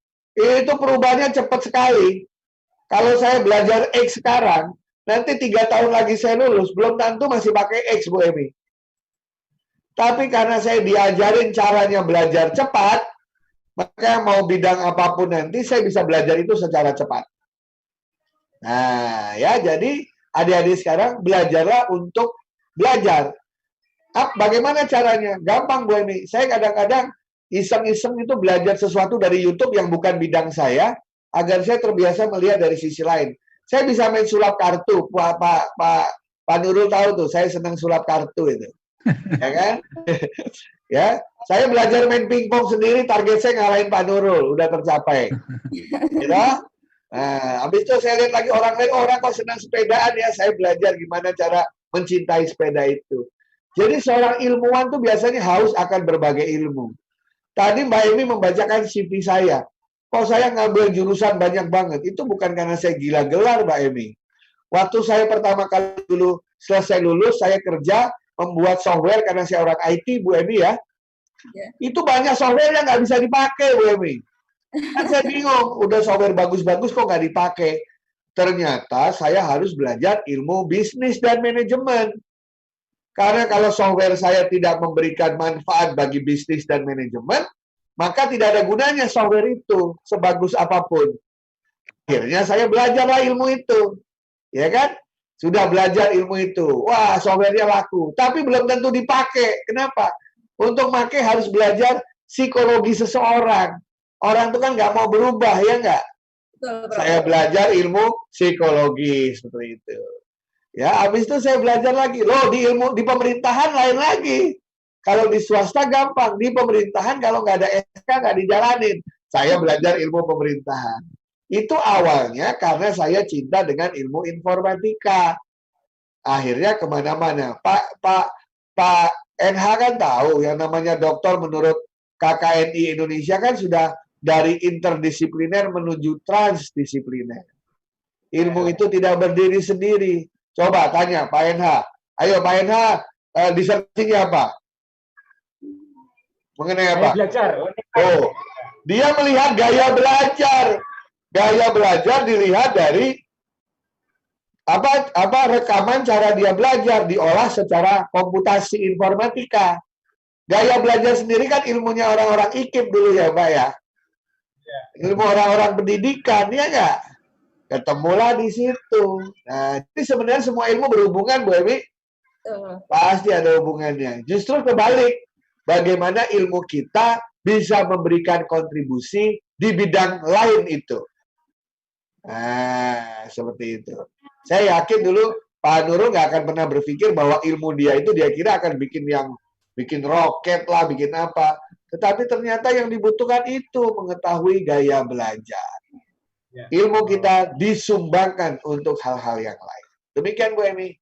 perubahannya cepat sekali. Kalau saya belajar X sekarang, nanti 3 tahun lagi saya lulus, belum tentu masih pakai X, Bu Emi. Tapi karena saya diajarin caranya belajar cepat, maka mau bidang apapun nanti saya bisa belajar itu secara cepat. Nah, ya, jadi adik-adik sekarang belajarlah untuk belajar. Bagaimana caranya? Gampang, Bu Emi. Saya kadang-kadang iseng-iseng itu belajar sesuatu dari YouTube yang bukan bidang saya, agar saya terbiasa melihat dari sisi lain. Saya bisa main sulap kartu. Pak Nurul tahu tuh, saya senang sulap kartu itu. Ya kan? Ya, saya belajar main pingpong sendiri, target saya ngalahin Pak Nurul, udah tercapai. Gitu? Nah, habis itu saya lihat lagi orang lain, orang kok senang sepedaan ya, saya belajar gimana cara mencintai sepeda itu. Jadi seorang ilmuwan tuh biasanya haus akan berbagai ilmu. Tadi Mbak Emi membacakan CV saya. Kok saya ngambil jurusan banyak banget? Itu bukan karena saya gila gelar, Mbak Emi. Waktu saya pertama kali dulu selesai lulus, saya kerja membuat software karena saya orang IT, Bu Emi ya. Itu banyak software yang nggak bisa dipakai, Bu Emi. Kan saya bingung, udah software bagus-bagus kok nggak dipakai. Ternyata saya harus belajar ilmu bisnis dan manajemen. Karena kalau software saya tidak memberikan manfaat bagi bisnis dan manajemen, maka tidak ada gunanya software itu, sebagus apapun. Akhirnya saya belajarlah ilmu itu. Ya kan? Sudah belajar ilmu itu. Wah, softwarenya laku. Tapi belum tentu dipakai. Kenapa? Untuk pakai harus belajar psikologi seseorang. Orang itu kan nggak mau berubah, ya nggak? Saya belajar ilmu psikologi, seperti itu. Ya, habis itu saya belajar lagi. Loh, di pemerintahan lain lagi. Kalau di swasta gampang, di pemerintahan kalau nggak ada SK nggak dijalanin. Saya belajar ilmu pemerintahan. Itu awalnya karena saya cinta dengan ilmu informatika. Akhirnya kemana-mana. Pak NH kan tahu yang namanya dokter menurut KKNI Indonesia kan sudah dari interdisipliner menuju transdisipliner. Ilmu itu tidak berdiri sendiri. Coba tanya Pak NH. Ayo Pak NH, disertasinya apa? Mengenai apa? Belajar. Oh, dia melihat gaya belajar. Gaya belajar dilihat dari apa rekaman cara dia belajar, diolah secara komputasi informatika. Gaya belajar sendiri kan ilmunya orang-orang IKIP dulu ya, Pak ya. Ilmu orang-orang pendidikan, ya nggak? Ketemulah di situ. Nah, jadi sebenarnya semua ilmu berhubungan, Bu Emi. Pasti ada hubungannya. Justru kebalik, bagaimana ilmu kita bisa memberikan kontribusi di bidang lain itu. Nah, seperti itu. Saya yakin dulu Pak Nurul nggak akan pernah berpikir bahwa ilmu dia itu dia kira akan bikin roket lah, bikin apa. Tetapi ternyata yang dibutuhkan itu mengetahui gaya belajar. Ilmu kita disumbangkan untuk hal-hal yang lain. Demikian Bu Emi.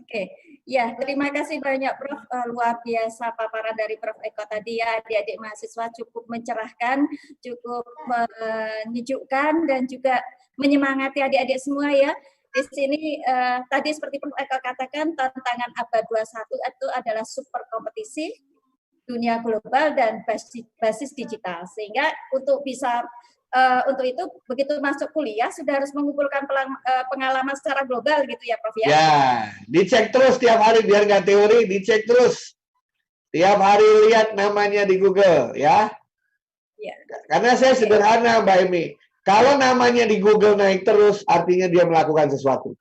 Oke, ya terima kasih banyak Prof. Luar biasa paparan dari Prof. Eko tadi ya, adik-adik mahasiswa cukup mencerahkan, cukup menyejukkan dan juga menyemangati adik-adik semua ya. Di sini tadi seperti Prof. Eko katakan tantangan abad 21 itu adalah super kompetisi dunia global dan basis digital, sehingga untuk untuk itu begitu masuk kuliah sudah harus mengumpulkan pengalaman secara global gitu ya Prof ya. Ya, dicek terus tiap hari biar nggak teori, dicek terus. Tiap hari lihat namanya di Google ya. Ya. Karena saya sederhana Mbak Emi. Kalau namanya di Google naik terus artinya dia melakukan sesuatu.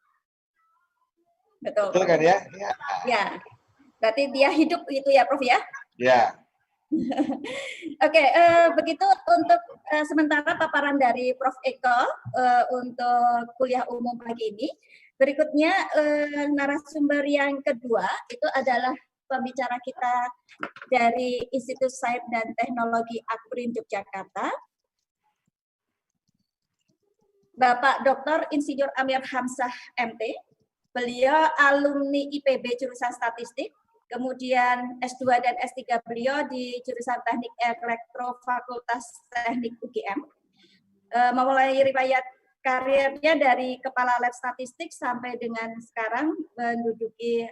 Betul. Betul kan ya? Ya. Ya. Berarti dia hidup gitu ya Prof ya? Ya. Oke, begitu untuk sementara paparan dari Prof. Eko untuk kuliah umum pagi ini. Berikutnya narasumber yang kedua itu adalah pembicara kita dari Institut Sains dan Teknologi Akurin Yogyakarta, Bapak Dr. Insinyur Amir Hamzah MT. Beliau alumni IPB jurusan Statistik. Kemudian S2 dan S3 beliau di jurusan Teknik Elektro Fakultas Teknik UGM. Memulai riwayat karirnya dari Kepala Lab Statistik sampai dengan sekarang menduduki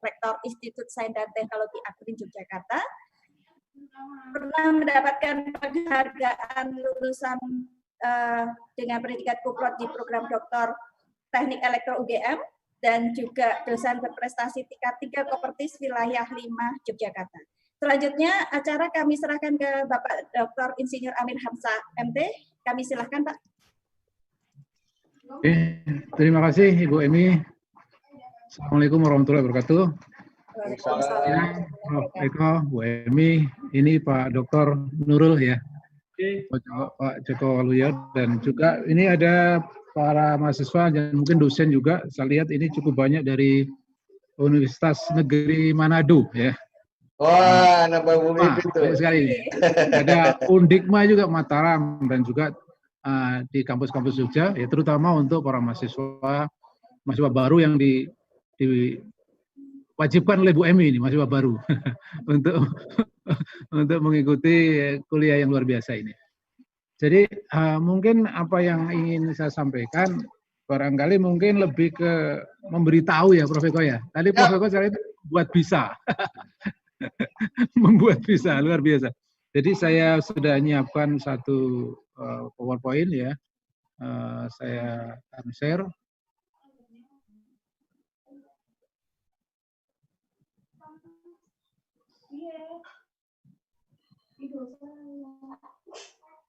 Rektor Institut Sains dan Teknologi Akurin Yogyakarta. Pernah mendapatkan penghargaan lulusan dengan predikat kuprot di program Doktor Teknik Elektro UGM. Dan juga dosen berprestasi tingkat 3 Kopertis Wilayah 5 Yogyakarta. Selanjutnya acara kami serahkan ke Bapak Dr. Insinyur Amir Hamzah MT. Kami silahkan Pak. Oke, terima kasih Ibu Emi. Assalamualaikum warahmatullahi wabarakatuh. Waalaikumsalam. Prof. Eko, Bu Emi, ini Pak Dr. Nurul ya. Pak Joko Waluyo, dan juga ini ada para mahasiswa dan mungkin dosen juga. Saya lihat ini cukup banyak dari Universitas Negeri Manado ya. Wah, nambah bumi itu. Banyak sekali ini. Ada Undikma juga Mataram dan juga di kampus-kampus Jogja, ya terutama untuk para mahasiswa baru yang diwajibkan oleh Bu Emi ini, mahasiswa baru untuk mengikuti kuliah yang luar biasa ini. Jadi mungkin apa yang ingin saya sampaikan barangkali mungkin lebih ke memberitahu ya Prof. Eko ya. Tadi Prof. Eko saya buat bisa, membuat bisa luar biasa. Jadi saya sudah menyiapkan satu PowerPoint ya. Saya akan share.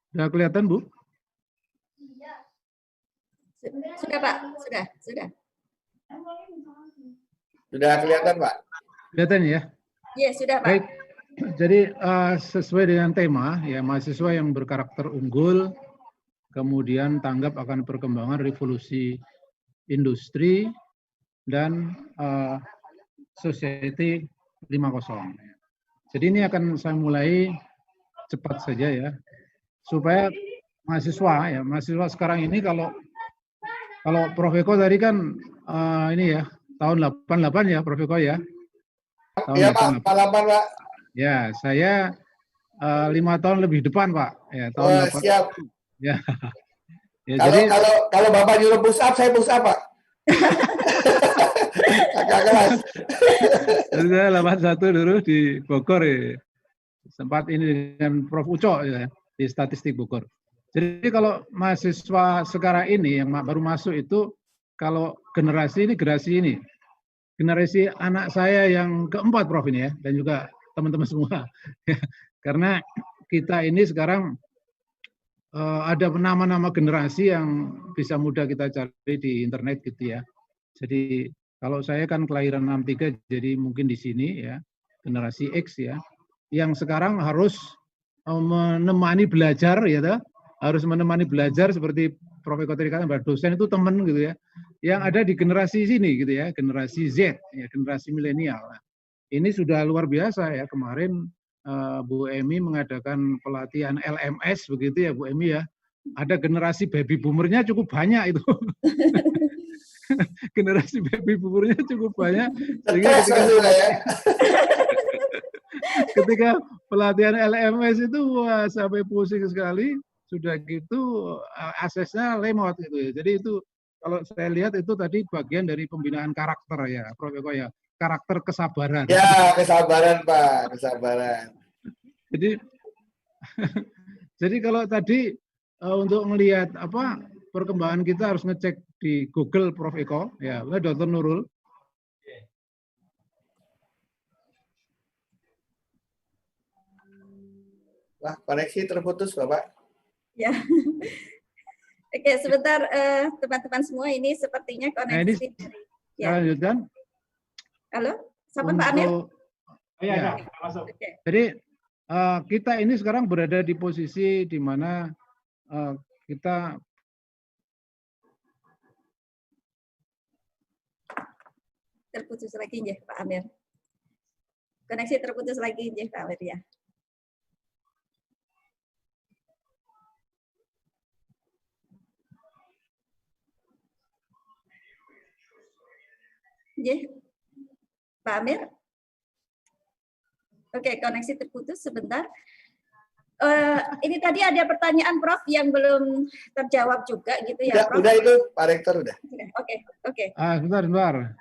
Sudah kelihatan, Bu? Sudah, Pak. Sudah. Sudah kelihatan, Pak? Kelihatan ya? Iya, sudah, Pak. Baik. Jadi sesuai dengan tema, ya mahasiswa yang berkarakter unggul, kemudian tanggap akan perkembangan revolusi industri, dan Society 5.0. Jadi ini akan saya mulai cepat saja ya, supaya mahasiswa sekarang ini kalau Prof. Eko tadi kan ini ya tahun 88 ya Prof. Eko ya. Iya Pak, 88 Pak. Ya, saya 5 tahun lebih depan Pak. Ya, tahun 88. Siap. Ya. Ya, kalau Bapak nyuruh push up, saya push up Pak. Kakak kelas. Jadi saya 81 dulu di Bogor ya. Sempat ini dengan Prof. Uco ya, di Statistik Bogor. Jadi kalau mahasiswa sekarang ini yang baru masuk itu, kalau generasi anak saya yang keempat Prof ini ya, dan juga teman-teman semua. Karena kita ini sekarang ada nama-nama generasi yang bisa mudah kita cari di internet gitu ya. Jadi kalau saya kan kelahiran 63, jadi mungkin di sini ya, generasi X ya, yang sekarang harus menemani belajar ya, harus menemani belajar seperti Prof. Eko tadi katakan, dosen itu teman gitu ya, yang ada di generasi sini gitu ya, generasi Z, ya, generasi milenial. Nah, ini sudah luar biasa ya, kemarin Bu Emi mengadakan pelatihan LMS begitu ya Bu Emi ya, ada generasi baby boomernya cukup banyak itu. Generasi baby boomernya cukup banyak, sehingga ketika pelatihan LMS itu wah, sampai pusing sekali, sudah gitu aksesnya lemot gitu ya. Jadi itu kalau saya lihat itu tadi bagian dari pembinaan karakter ya, Prof. Eko ya, karakter kesabaran. Ya, kesabaran Pak, kesabaran. Jadi kalau tadi untuk melihat apa perkembangan kita harus ngecek di Google Prof. Eko ya, oleh Dr. Nurul. Wah, koneksi terputus Bapak. Ya. Oke, sebentar teman-teman semua, ini sepertinya koneksi. Ya. Lanjutkan. Halo, siapa Pak Amir? Ya. Okay. Jadi kita ini sekarang berada di posisi di mana kita terputus lagi ya Pak Amir. Koneksi terputus lagi ya Pak Amir ya. Ya, Pak Amir. Oke, koneksi terputus sebentar. Ini tadi ada pertanyaan Prof yang belum terjawab juga gitu ya, Prof. Udah itu Pak Rektor udah. Oke. Sebentar.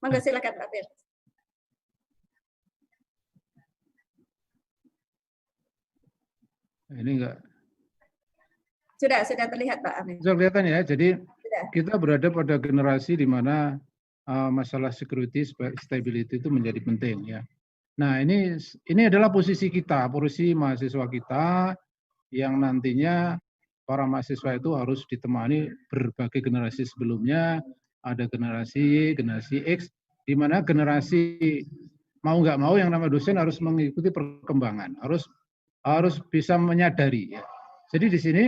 Monggo silakan Pak Amir. Ini enggak. Sudah terlihat Pak Amir. Sudah kelihatan ya. Jadi kita berada pada generasi di mana masalah security stability itu menjadi penting ya. Nah, ini adalah posisi kita, posisi mahasiswa kita yang nantinya para mahasiswa itu harus ditemani berbagai generasi sebelumnya, ada generasi X, di mana generasi mau nggak mau yang namanya dosen harus mengikuti perkembangan, harus bisa menyadari ya. Jadi di sini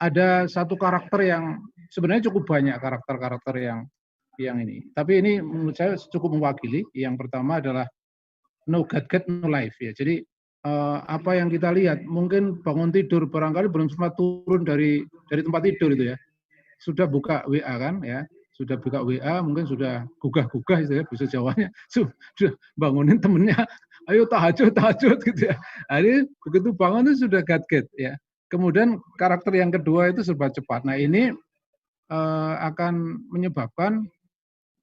ada satu karakter yang sebenarnya cukup banyak karakter-karakter yang ini. Tapi ini menurut saya cukup mewakili. Yang pertama adalah no gadget, no life ya. Jadi apa yang kita lihat, mungkin bangun tidur barangkali belum sempat turun dari tempat tidur itu ya, sudah buka WA kan ya, sudah buka WA, mungkin sudah gugah-gugah itu ya bahasa Jawanya, sudah bangunin temennya, ayo tahajud gitu ya. Jadi begitu bangun itu sudah gadget ya. Kemudian karakter yang kedua itu serba cepat. Nah ini akan menyebabkan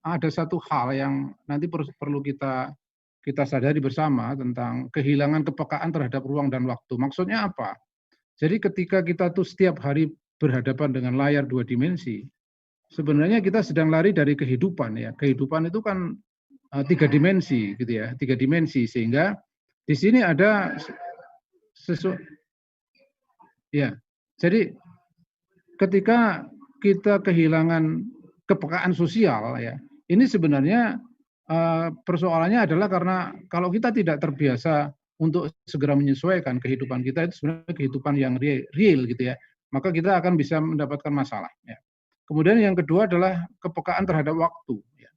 ada satu hal yang nanti perlu kita sadari bersama tentang kehilangan kepekaan terhadap ruang dan waktu. Maksudnya apa? Jadi ketika kita tuh setiap hari berhadapan dengan layar 2 dimensi, sebenarnya kita sedang lari dari kehidupan ya. Kehidupan itu kan 3 dimensi gitu ya, 3 dimensi, sehingga di sini ada ya. Jadi ketika kita kehilangan kepekaan sosial ya, ini sebenarnya persoalannya adalah karena kalau kita tidak terbiasa untuk segera menyesuaikan kehidupan kita itu sebenarnya kehidupan yang real gitu ya, maka kita akan bisa mendapatkan masalah ya. Kemudian yang kedua adalah kepekaan terhadap waktu ya,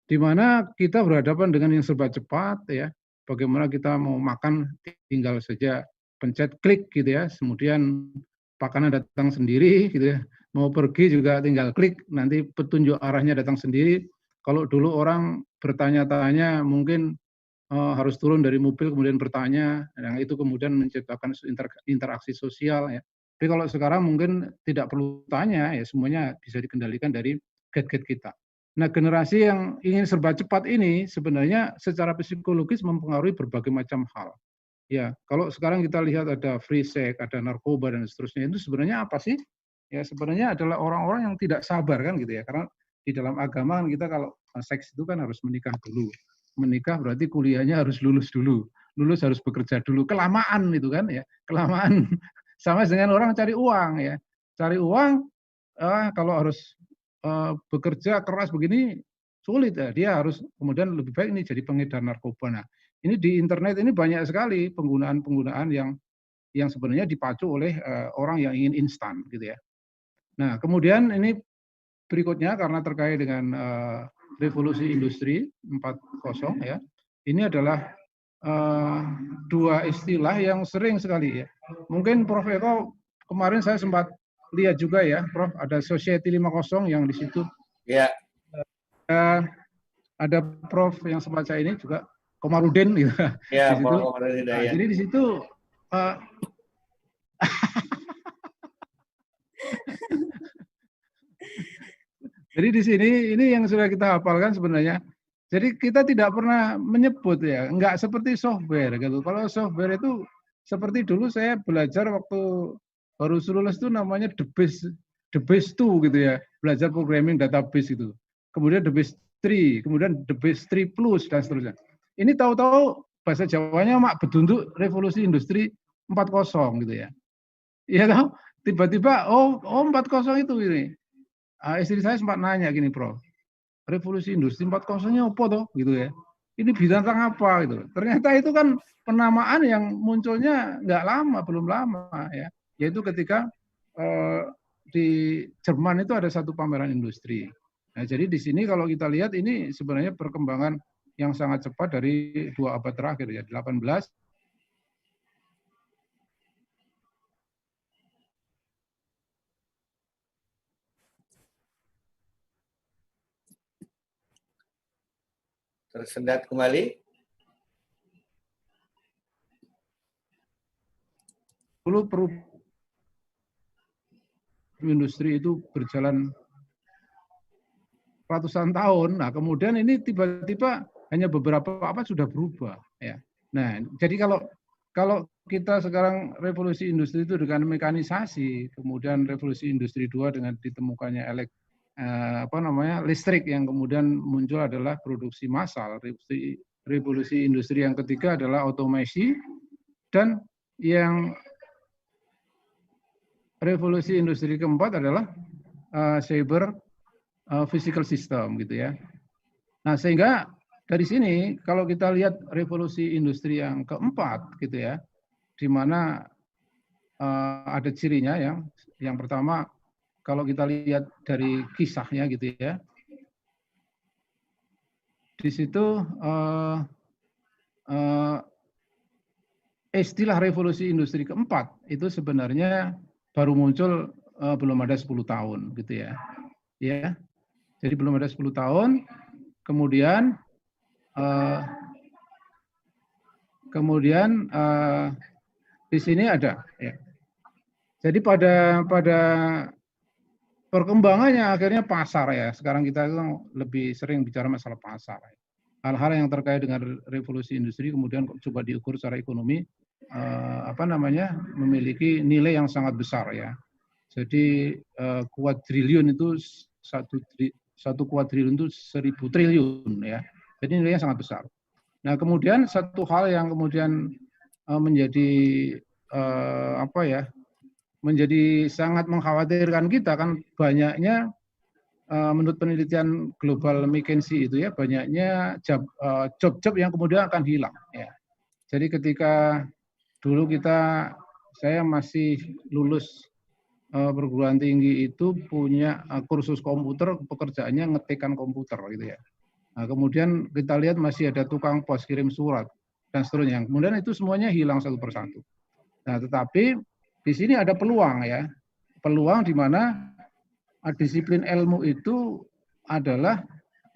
di mana kita berhadapan dengan yang serba cepat ya, bagaimana kita mau makan tinggal saja pencet klik gitu ya, kemudian makanan datang sendiri gitu ya, mau pergi juga tinggal klik, nanti petunjuk arahnya datang sendiri. Kalau dulu orang bertanya-tanya mungkin harus turun dari mobil kemudian bertanya, yang itu kemudian menciptakan interaksi sosial ya. Tapi kalau sekarang mungkin tidak perlu tanya ya, semuanya bisa dikendalikan dari gadget kita. Nah, generasi yang ingin serba cepat ini sebenarnya secara psikologis mempengaruhi berbagai macam hal. Ya, kalau sekarang kita lihat ada free sex, ada narkoba dan seterusnya, itu sebenarnya apa sih? Ya, sebenarnya adalah orang-orang yang tidak sabar kan gitu ya. Karena di dalam agama kita kalau seks itu kan harus menikah dulu. Menikah berarti kuliahnya harus lulus dulu. Lulus harus bekerja dulu. Kelamaan itu kan ya. Kelamaan. Sama dengan orang cari uang ya. Cari uang kalau harus bekerja keras begini sulit ya. Dia harus kemudian lebih baik ini jadi pengedar narkoba. Nah, ini di internet ini banyak sekali penggunaan-penggunaan yang yang sebenarnya dipacu oleh orang yang ingin instan gitu ya. Nah, kemudian ini berikutnya karena terkait dengan revolusi industri 4.0 ya. Ini adalah dua istilah yang sering sekali ya. Mungkin Prof Eko kemarin saya sempat lihat juga ya, Prof, ada Society 5.0 yang di situ. Ya. Ada Prof yang sempat saya ini juga Komarudin gitu. Ya, di situ. Nah, jadi di situ jadi di sini ini yang sudah kita hafalkan sebenarnya. Jadi kita tidak pernah menyebut ya, enggak seperti software gitu. Kalau software itu seperti dulu saya belajar waktu baru lulus itu namanya the base 2 gitu ya, belajar programming database itu. Kemudian the base 3, kemudian the base 3 plus dan seterusnya. Ini tahu-tahu bahasa Jawanya mak bedunduk revolusi industri 4.0 gitu ya. Iya tahu, tiba-tiba oh 4.0 itu ini. Istri saya sempat nanya gini, Prof. Revolusi industri 4.0-nya apa toh gitu ya. Ini bidang apa gitu. Ternyata itu kan penamaan yang munculnya nggak lama, belum lama ya. Yaitu ketika di Jerman itu ada satu pameran industri. Nah, jadi di sini kalau kita lihat ini sebenarnya perkembangan yang sangat cepat dari 2 abad terakhir ya, 18. Tersendat kembali. Dulu industri itu berjalan ratusan tahun. Nah, kemudian ini tiba-tiba hanya beberapa apa sudah berubah ya. Nah, jadi kalau kita sekarang revolusi industri itu dengan mekanisasi, kemudian revolusi industri 2 dengan ditemukannya listrik yang kemudian muncul adalah produksi massal. Revolusi industri yang ketiga adalah otomasi, dan yang revolusi industri keempat adalah cyber physical system gitu ya. Nah, sehingga dari sini kalau kita lihat revolusi industri yang keempat gitu ya, di mana ada cirinya yang pertama kalau kita lihat dari kisahnya gitu ya. Di situ istilah revolusi industri keempat itu sebenarnya baru muncul belum ada 10 tahun gitu ya. Ya. Jadi belum ada 10 tahun. Kemudian di sini ada ya. Jadi pada perkembangannya akhirnya pasar ya. Sekarang kita lebih sering bicara masalah pasar. Hal-hal yang terkait dengan revolusi industri kemudian coba diukur secara ekonomi memiliki nilai yang sangat besar ya. Jadi kuadriliun itu 1 kuadriliun itu 1000 triliun ya. Jadi nilainya sangat besar. Nah, kemudian satu hal yang kemudian menjadi menjadi sangat mengkhawatirkan kita kan banyaknya menurut penelitian Global McKinsey itu ya banyaknya job-job yang kemudian akan hilang ya. Jadi ketika dulu saya masih lulus perguruan tinggi itu punya kursus komputer, pekerjaannya ngetikkan komputer gitu ya. Nah, kemudian kita lihat masih ada tukang pos kirim surat dan seterusnya. Kemudian itu semuanya hilang satu persatu. Nah, tetapi di sini ada peluang ya. Peluang di mana disiplin ilmu itu adalah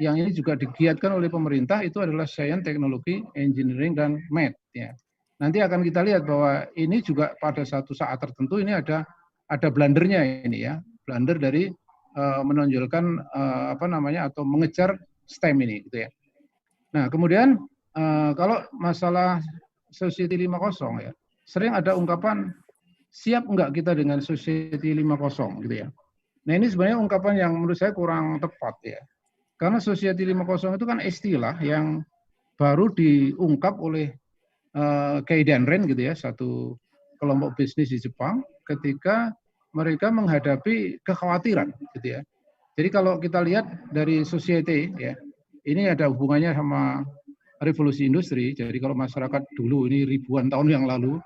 yang ini juga digiatkan oleh pemerintah, itu adalah sains, teknologi, engineering, dan math ya. Nanti akan kita lihat bahwa ini juga pada satu saat tertentu ini ada blendernya ini ya, blender dari menonjolkan atau mengejar STEM ini gitu ya. Nah, kemudian kalau masalah Society 5.0 ya, sering ada ungkapan siap enggak kita dengan Society 5.0 gitu ya. Nah, ini sebenarnya ungkapan yang menurut saya kurang tepat ya. Karena Society 5.0 itu kan istilah yang baru diungkap oleh Kei Danren gitu ya, satu kelompok bisnis di Jepang ketika mereka menghadapi kekhawatiran gitu ya. Jadi kalau kita lihat dari society ya, ini ada hubungannya sama revolusi industri. Jadi kalau masyarakat dulu ini ribuan tahun yang lalu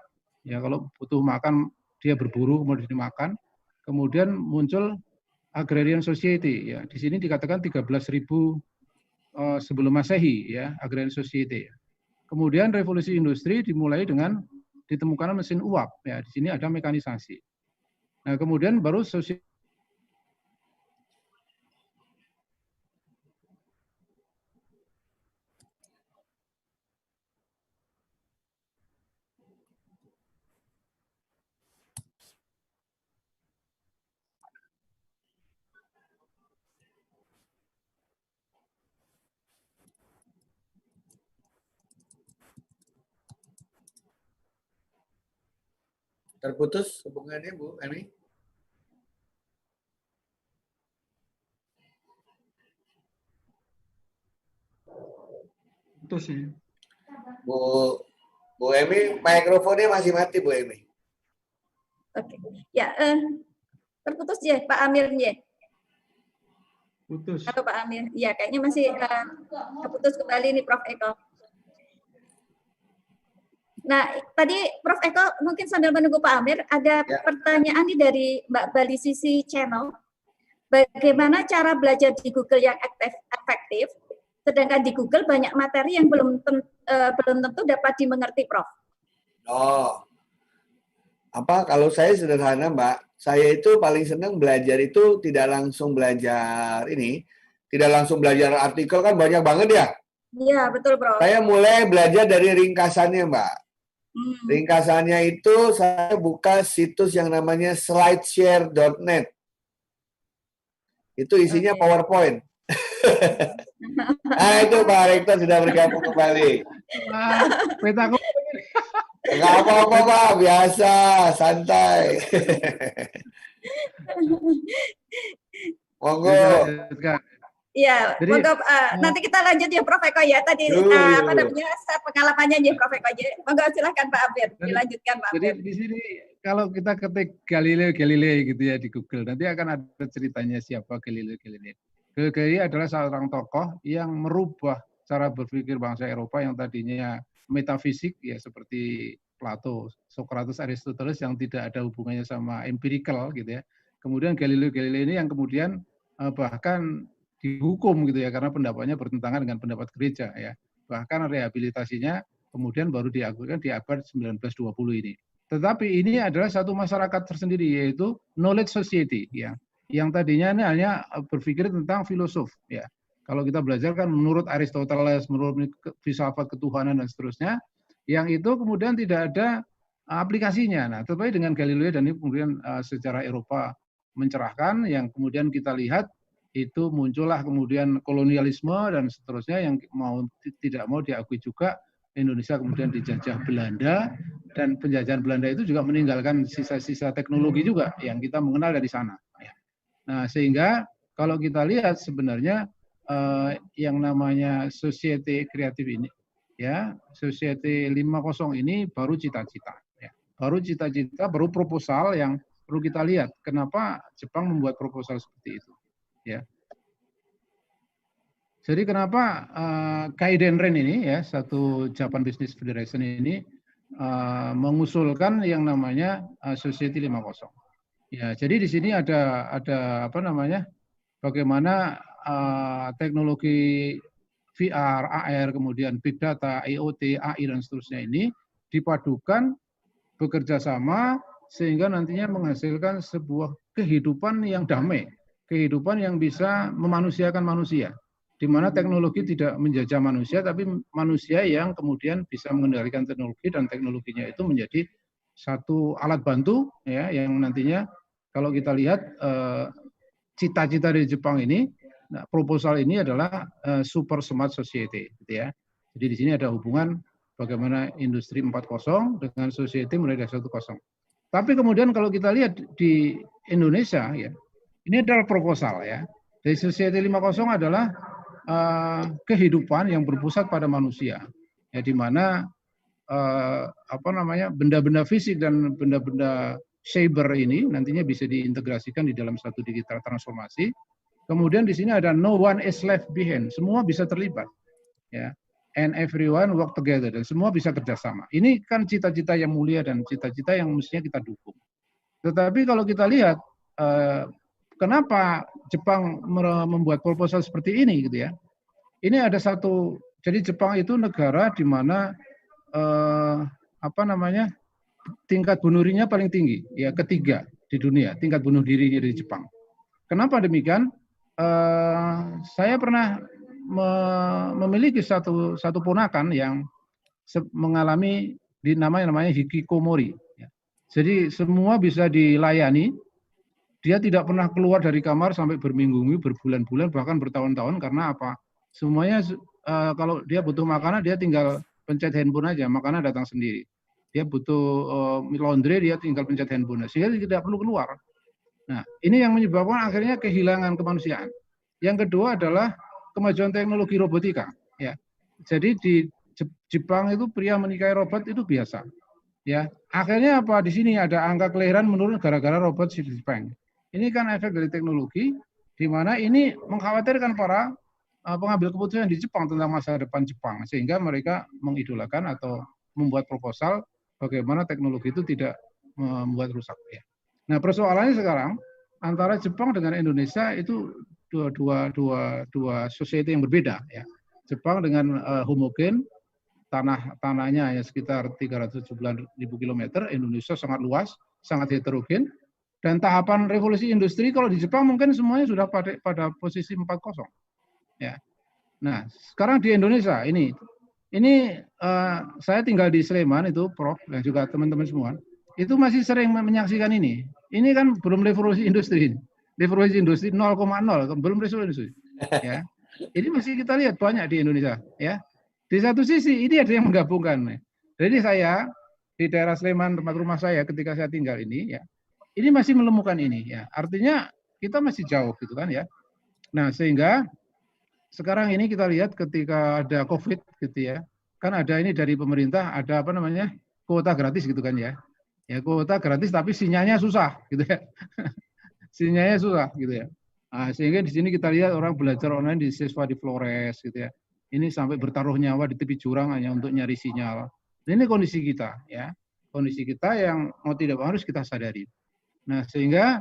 Ya, kalau butuh makan dia berburu kemudian dimakan. Kemudian muncul agrarian society. Ya, di sini dikatakan 13.000 sebelum Masehi, ya, agrarian society. Kemudian revolusi industri dimulai dengan ditemukan mesin uap. Ya, di sini ada mekanisasi. Nah, kemudian baru sosial. Terputus hubungannya Bu Emi? Putus ya. Bu Emi, mikrofonnya masih mati Bu Emi. Oke. Ya, terputus ya Pak Amir ya. Putus. Halo Pak Amir. Ya, kayaknya masih terputus kembali nih Prof. Eko. Nah, tadi Prof. Eko mungkin sambil menunggu Pak Amir, ada pertanyaan nih dari Mbak Bali Sisi Channel. Bagaimana cara belajar di Google yang efektif, sedangkan di Google banyak materi yang belum tentu dapat dimengerti, Prof. Oh, kalau saya sederhana Mbak, saya itu paling senang belajar itu tidak langsung belajar tidak langsung belajar artikel kan banyak banget ya. Iya, betul, Prof. Saya mulai belajar dari ringkasannya Mbak. Ringkasannya itu saya buka situs yang namanya slideshare.net. Itu isinya PowerPoint. Nah itu Pak Rektor sudah bergabung kembali. Nggak apa-apa Pak, biasa, santai. Monggo. Iya, monggo. Nanti kita lanjut ya Prof. Eko ya. Tadi pengalamannya ya Prof. Eko. Monggo silahkan Pak Amir, dilanjutkan Pak Amir. Jadi di sini kalau kita ketik Galileo Galilei gitu ya di Google, nanti akan ada ceritanya siapa Galileo Galilei. Galileo Galilei adalah seorang tokoh yang merubah cara berpikir bangsa Eropa yang tadinya metafisik ya seperti Plato, Socrates, Aristoteles yang tidak ada hubungannya sama empirical gitu ya. Kemudian Galileo Galilei ini yang kemudian bahkan dihukum gitu ya karena pendapatnya bertentangan dengan pendapat gereja ya. Bahkan rehabilitasinya kemudian baru diakukan di abad 1920 ini. Tetapi ini adalah satu masyarakat tersendiri yaitu knowledge society ya. Yang tadinya ini hanya berpikir tentang filosof ya. Kalau kita belajar kan menurut Aristoteles, menurut filsafat ketuhanan dan seterusnya, yang itu kemudian tidak ada aplikasinya. Nah, tetapi dengan Galileo dan ini kemudian secara Eropa mencerahkan yang kemudian kita lihat itu muncullah kemudian kolonialisme dan seterusnya yang tidak mau diakui juga. Indonesia kemudian dijajah Belanda dan penjajahan Belanda itu juga meninggalkan sisa-sisa teknologi juga yang kita mengenal dari sana. Nah, sehingga kalau kita lihat sebenarnya yang namanya society kreatif ini, ya society 50 ini baru cita-cita, ya. Baru cita-cita, baru proposal yang perlu kita lihat. Kenapa Jepang membuat proposal seperti itu, ya. Jadi kenapa Kaiden Ren ini ya satu Japan Business Federation ini mengusulkan yang namanya Society 50. Ya, jadi di sini ada apa namanya? Bagaimana teknologi VR, AR, kemudian big data, IoT, AI dan seterusnya ini dipadukan bekerja sama sehingga nantinya menghasilkan sebuah kehidupan yang damai, kehidupan yang bisa memanusiakan manusia. Di mana teknologi tidak menjajah manusia, tapi manusia yang kemudian bisa mengendalikan teknologi dan teknologinya itu menjadi satu alat bantu ya yang nantinya kalau kita lihat cita-cita dari Jepang ini, nah, proposal ini adalah super smart society, gitu ya. Jadi di sini ada hubungan bagaimana industri 4.0 dengan society mulai dari 1.0. Tapi kemudian kalau kita lihat di Indonesia ya, ini adalah proposal ya. Dari society 5.0 adalah kehidupan yang berpusat pada manusia, ya di mana apa namanya benda-benda fisik dan benda-benda cyber ini nantinya bisa diintegrasikan di dalam satu digital transformasi. Kemudian di sini ada no one is left behind, semua bisa terlibat, ya. and everyone work together, dan semua bisa kerjasama. Ini kan cita-cita yang mulia dan cita-cita yang mestinya kita dukung. Tetapi kalau kita lihat kenapa Jepang membuat proposal seperti ini gitu ya. Ini ada satu, jadi Jepang itu negara di mana tingkat bunuh dirinya paling tinggi, ya ketiga di dunia tingkat bunuh dirinya di Jepang. Kenapa demikian? Saya pernah memiliki satu ponakan yang mengalami namanya hikikomori. Jadi semua bisa dilayani. Dia tidak pernah keluar dari kamar sampai berminggu-minggu, berbulan-bulan, bahkan bertahun-tahun. Karena apa? Semuanya kalau dia butuh makanan, dia tinggal pencet handphone aja, makanan datang sendiri. Dia butuh laundry, dia tinggal pencet handphone, sehingga tidak perlu keluar. Nah, ini yang menyebabkan akhirnya kehilangan kemanusiaan. Yang kedua adalah kemajuan teknologi robotika. Ya, jadi di Jepang itu pria menikahi robot itu biasa. Ya, akhirnya apa? Di sini ada angka kelahiran menurun gara-gara robot di Jepang. Ini kan efek dari teknologi, di mana ini mengkhawatirkan para pengambil keputusan di Jepang tentang masa depan Jepang, sehingga mereka mengidolakan atau membuat proposal bagaimana teknologi itu tidak membuat rusak. Ya. Nah, persoalannya sekarang antara Jepang dengan Indonesia itu dua society yang berbeda. Ya. Jepang dengan homogen, tanahnya ya sekitar 309.000 km, Indonesia sangat luas, sangat heterogen, dan tahapan revolusi industri kalau di Jepang mungkin semuanya sudah pada posisi 4.0. Ya. Nah, sekarang di Indonesia ini saya tinggal di Sleman itu, Prof, dan juga teman-teman semua, itu masih sering menyaksikan ini. Ini kan belum revolusi industri, 0,0, belum revolusi industri. Ya. Ini masih kita lihat banyak di Indonesia, ya. Di satu sisi ini ada yang menggabungkan. Jadi saya di daerah Sleman, tempat rumah saya ketika saya tinggal ini, ya, ini masih menemukan ini. Ya. Artinya kita masih jauh gitu kan ya. Nah sehingga sekarang ini kita lihat ketika ada COVID gitu ya, kan ada ini dari pemerintah ada kuota gratis gitu kan ya. Ya kuota gratis tapi sinyalnya susah gitu ya. Sinyalnya susah gitu ya. Nah, sehingga di sini kita lihat orang belajar online di siswa di Flores gitu ya. Ini sampai bertaruh nyawa di tepi jurang hanya untuk nyari sinyal. Ini kondisi kita, ya, kondisi kita yang mau tidak mau harus kita sadari. Nah, sehingga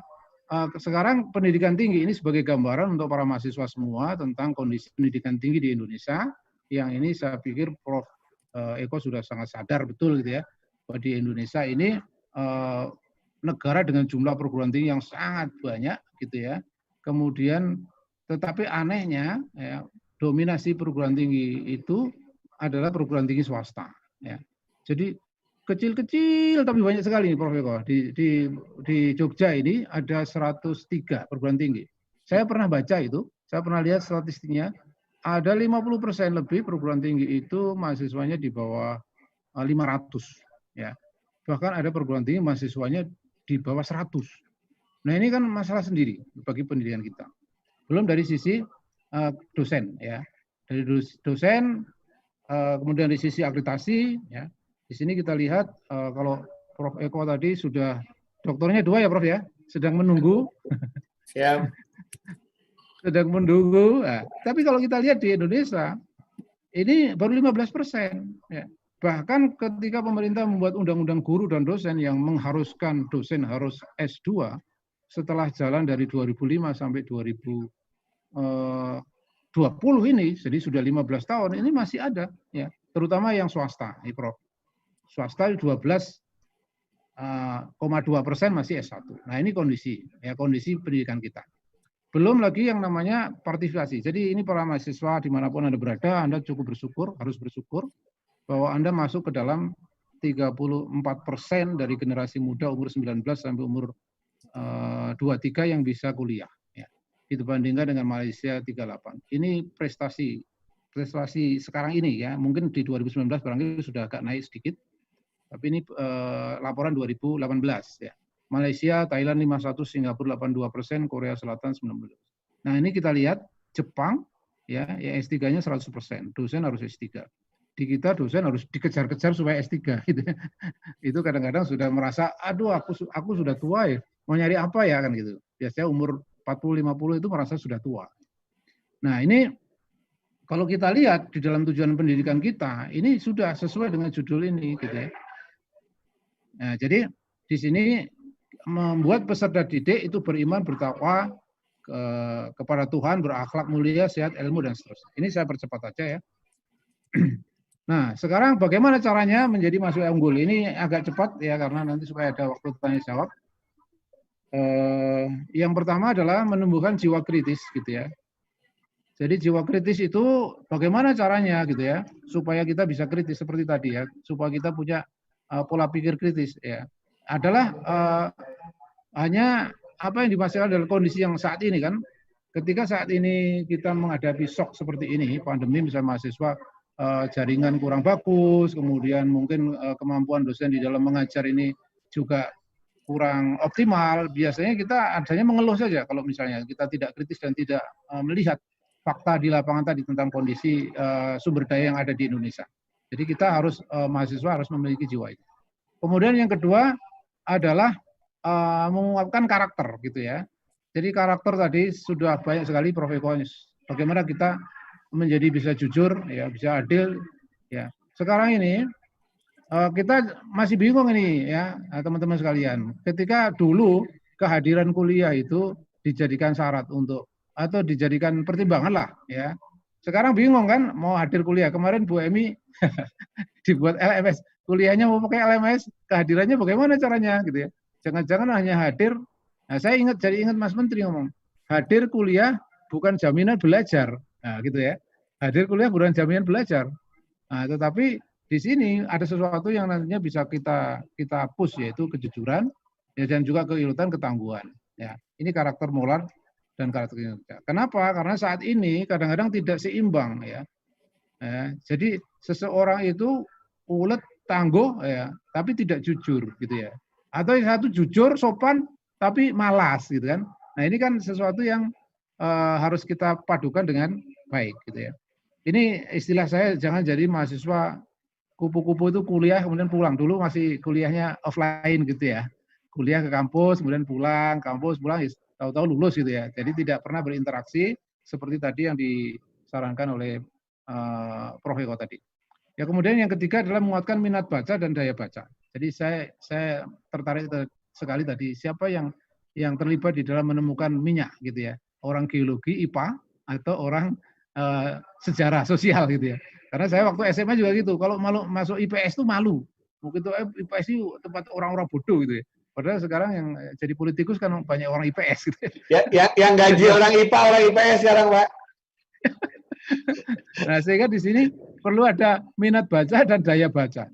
sekarang pendidikan tinggi ini sebagai gambaran untuk para mahasiswa semua tentang kondisi pendidikan tinggi di Indonesia. Yang ini saya pikir Prof. Eko sudah sangat sadar betul gitu ya, bahwa di Indonesia ini negara dengan jumlah perguruan tinggi yang sangat banyak gitu ya. Kemudian, tetapi anehnya, ya, dominasi perguruan tinggi itu adalah perguruan tinggi swasta. Ya. Jadi kecil-kecil tapi banyak sekali nih Prof. Eko. Di Jogja ini ada 103 perguruan tinggi. Saya pernah baca itu, saya pernah lihat statistiknya, ada 50% lebih perguruan tinggi itu mahasiswanya di bawah 500. Ya. Bahkan ada perguruan tinggi mahasiswanya di bawah 100. Nah ini kan masalah sendiri bagi pendidikan kita. Belum dari sisi dosen ya, dari dosen, kemudian dari sisi akreditasi ya. Di sini kita lihat kalau Prof. Eko tadi sudah doktornya 2 ya Prof ya, sedang menunggu. Siap. Sedang menunggu. Nah, tapi kalau kita lihat di Indonesia ini baru 15%. Ya. Bahkan ketika pemerintah membuat undang-undang guru dan dosen yang mengharuskan dosen harus S2 setelah jalan dari 2005 sampai 2020 ini, jadi sudah 15 tahun, ini masih ada, ya, terutama yang swasta, nih Prof. Swasta 12,2% masih S1. Nah ini kondisi pendidikan kita. Belum lagi yang namanya partisipasi. Jadi ini para mahasiswa dimanapun Anda berada, Anda cukup bersyukur, harus bersyukur bahwa Anda masuk ke dalam 34% dari generasi muda umur 19 sampai umur 23 yang bisa kuliah. Dibandingkan dengan Malaysia 38. Ini prestasi sekarang ini ya, mungkin di 2019 barangkali sudah agak naik sedikit, tapi ini laporan 2018 ya. Malaysia, Thailand 51, Singapura 82%, Korea Selatan 19%. Nah ini kita lihat Jepang ya S3-nya 100%, dosen harus S3. Di kita dosen harus dikejar-kejar supaya S3 gitu. Itu kadang-kadang sudah merasa, aduh aku sudah tua ya, mau nyari apa ya kan gitu. Biasanya umur 40-50 itu merasa sudah tua. Nah ini kalau kita lihat di dalam tujuan pendidikan kita, ini sudah sesuai dengan judul ini, gitu ya. Nah, jadi di sini membuat peserta didik itu beriman, bertakwa kepada Tuhan, berakhlak mulia, sehat, ilmu, dan seterusnya. Ini saya percepat aja ya. Nah, sekarang bagaimana caranya menjadi mahasiswa unggul? Ini agak cepat ya, karena nanti supaya ada waktu tanya jawab. Yang pertama adalah menumbuhkan jiwa kritis, gitu ya. Jadi jiwa kritis itu bagaimana caranya, gitu ya, supaya kita bisa kritis seperti tadi ya, supaya kita punya pola pikir kritis ya. Adalah hanya apa yang dimaksudkan dalam kondisi yang saat ini kan, ketika saat ini kita menghadapi shock seperti ini, pandemi misalnya mahasiswa jaringan kurang bagus, kemudian mungkin kemampuan dosen di dalam mengajar ini juga kurang optimal, biasanya kita adanya mengeluh saja kalau misalnya kita tidak kritis dan tidak melihat fakta di lapangan tadi tentang kondisi sumber daya yang ada di Indonesia. Jadi kita harus, mahasiswa harus memiliki jiwa itu. Kemudian yang kedua adalah menguatkan karakter gitu ya. Jadi karakter tadi sudah banyak sekali Prof. Eko, bagaimana kita menjadi bisa jujur, ya, bisa adil, ya. Sekarang ini kita masih bingung ini, ya, teman-teman sekalian. Ketika dulu kehadiran kuliah itu dijadikan syarat untuk atau dijadikan pertimbangan lah, ya. Sekarang bingung kan, mau hadir kuliah. Kemarin Bu Emi dibuat LMS, kuliahnya mau pakai LMS, kehadirannya bagaimana caranya, gitu ya. Jangan-jangan hanya hadir. Nah, saya jadi ingat Mas Menteri ngomong, hadir kuliah bukan jaminan belajar. Nah, gitu ya. Hadir kuliah bukan jaminan belajar. Nah, tetapi di sini ada sesuatu yang nantinya bisa kita push, yaitu kejujuran, ya, dan juga keilutan, ketangguhan. Ya, ini karakter moral dan karakter kinerja. Kenapa? Karena saat ini kadang-kadang tidak seimbang, ya. Jadi seseorang itu ulet, tangguh, ya, tapi tidak jujur, gitu ya. Atau yang satu jujur, sopan, tapi malas, gitu kan. Nah, ini kan sesuatu yang harus kita padukan dengan baik, gitu ya. Ini istilah saya, jangan jadi mahasiswa kupu-kupu itu kuliah kemudian pulang. Dulu masih kuliahnya offline gitu ya. Kuliah ke kampus, kemudian pulang, kampus, pulang, tahu-tahu lulus gitu ya. Jadi tidak pernah berinteraksi seperti tadi yang disarankan oleh Prof. Eko tadi. Ya, kemudian yang ketiga adalah menguatkan minat baca dan daya baca. Jadi saya tertarik sekali tadi, siapa yang terlibat di dalam menemukan minyak gitu ya. Orang geologi, IPA, atau orang sejarah sosial gitu ya. Karena saya waktu SMA juga gitu, kalau masuk IPS itu malu. Mungkin itu IPS itu tempat orang-orang bodoh gitu ya. Padahal sekarang yang jadi politikus kan banyak orang IPS gitu ya. Yang gaji orang IPA, orang IPS sekarang, Pak. Nah, sehingga di sini perlu ada minat baca dan daya baca.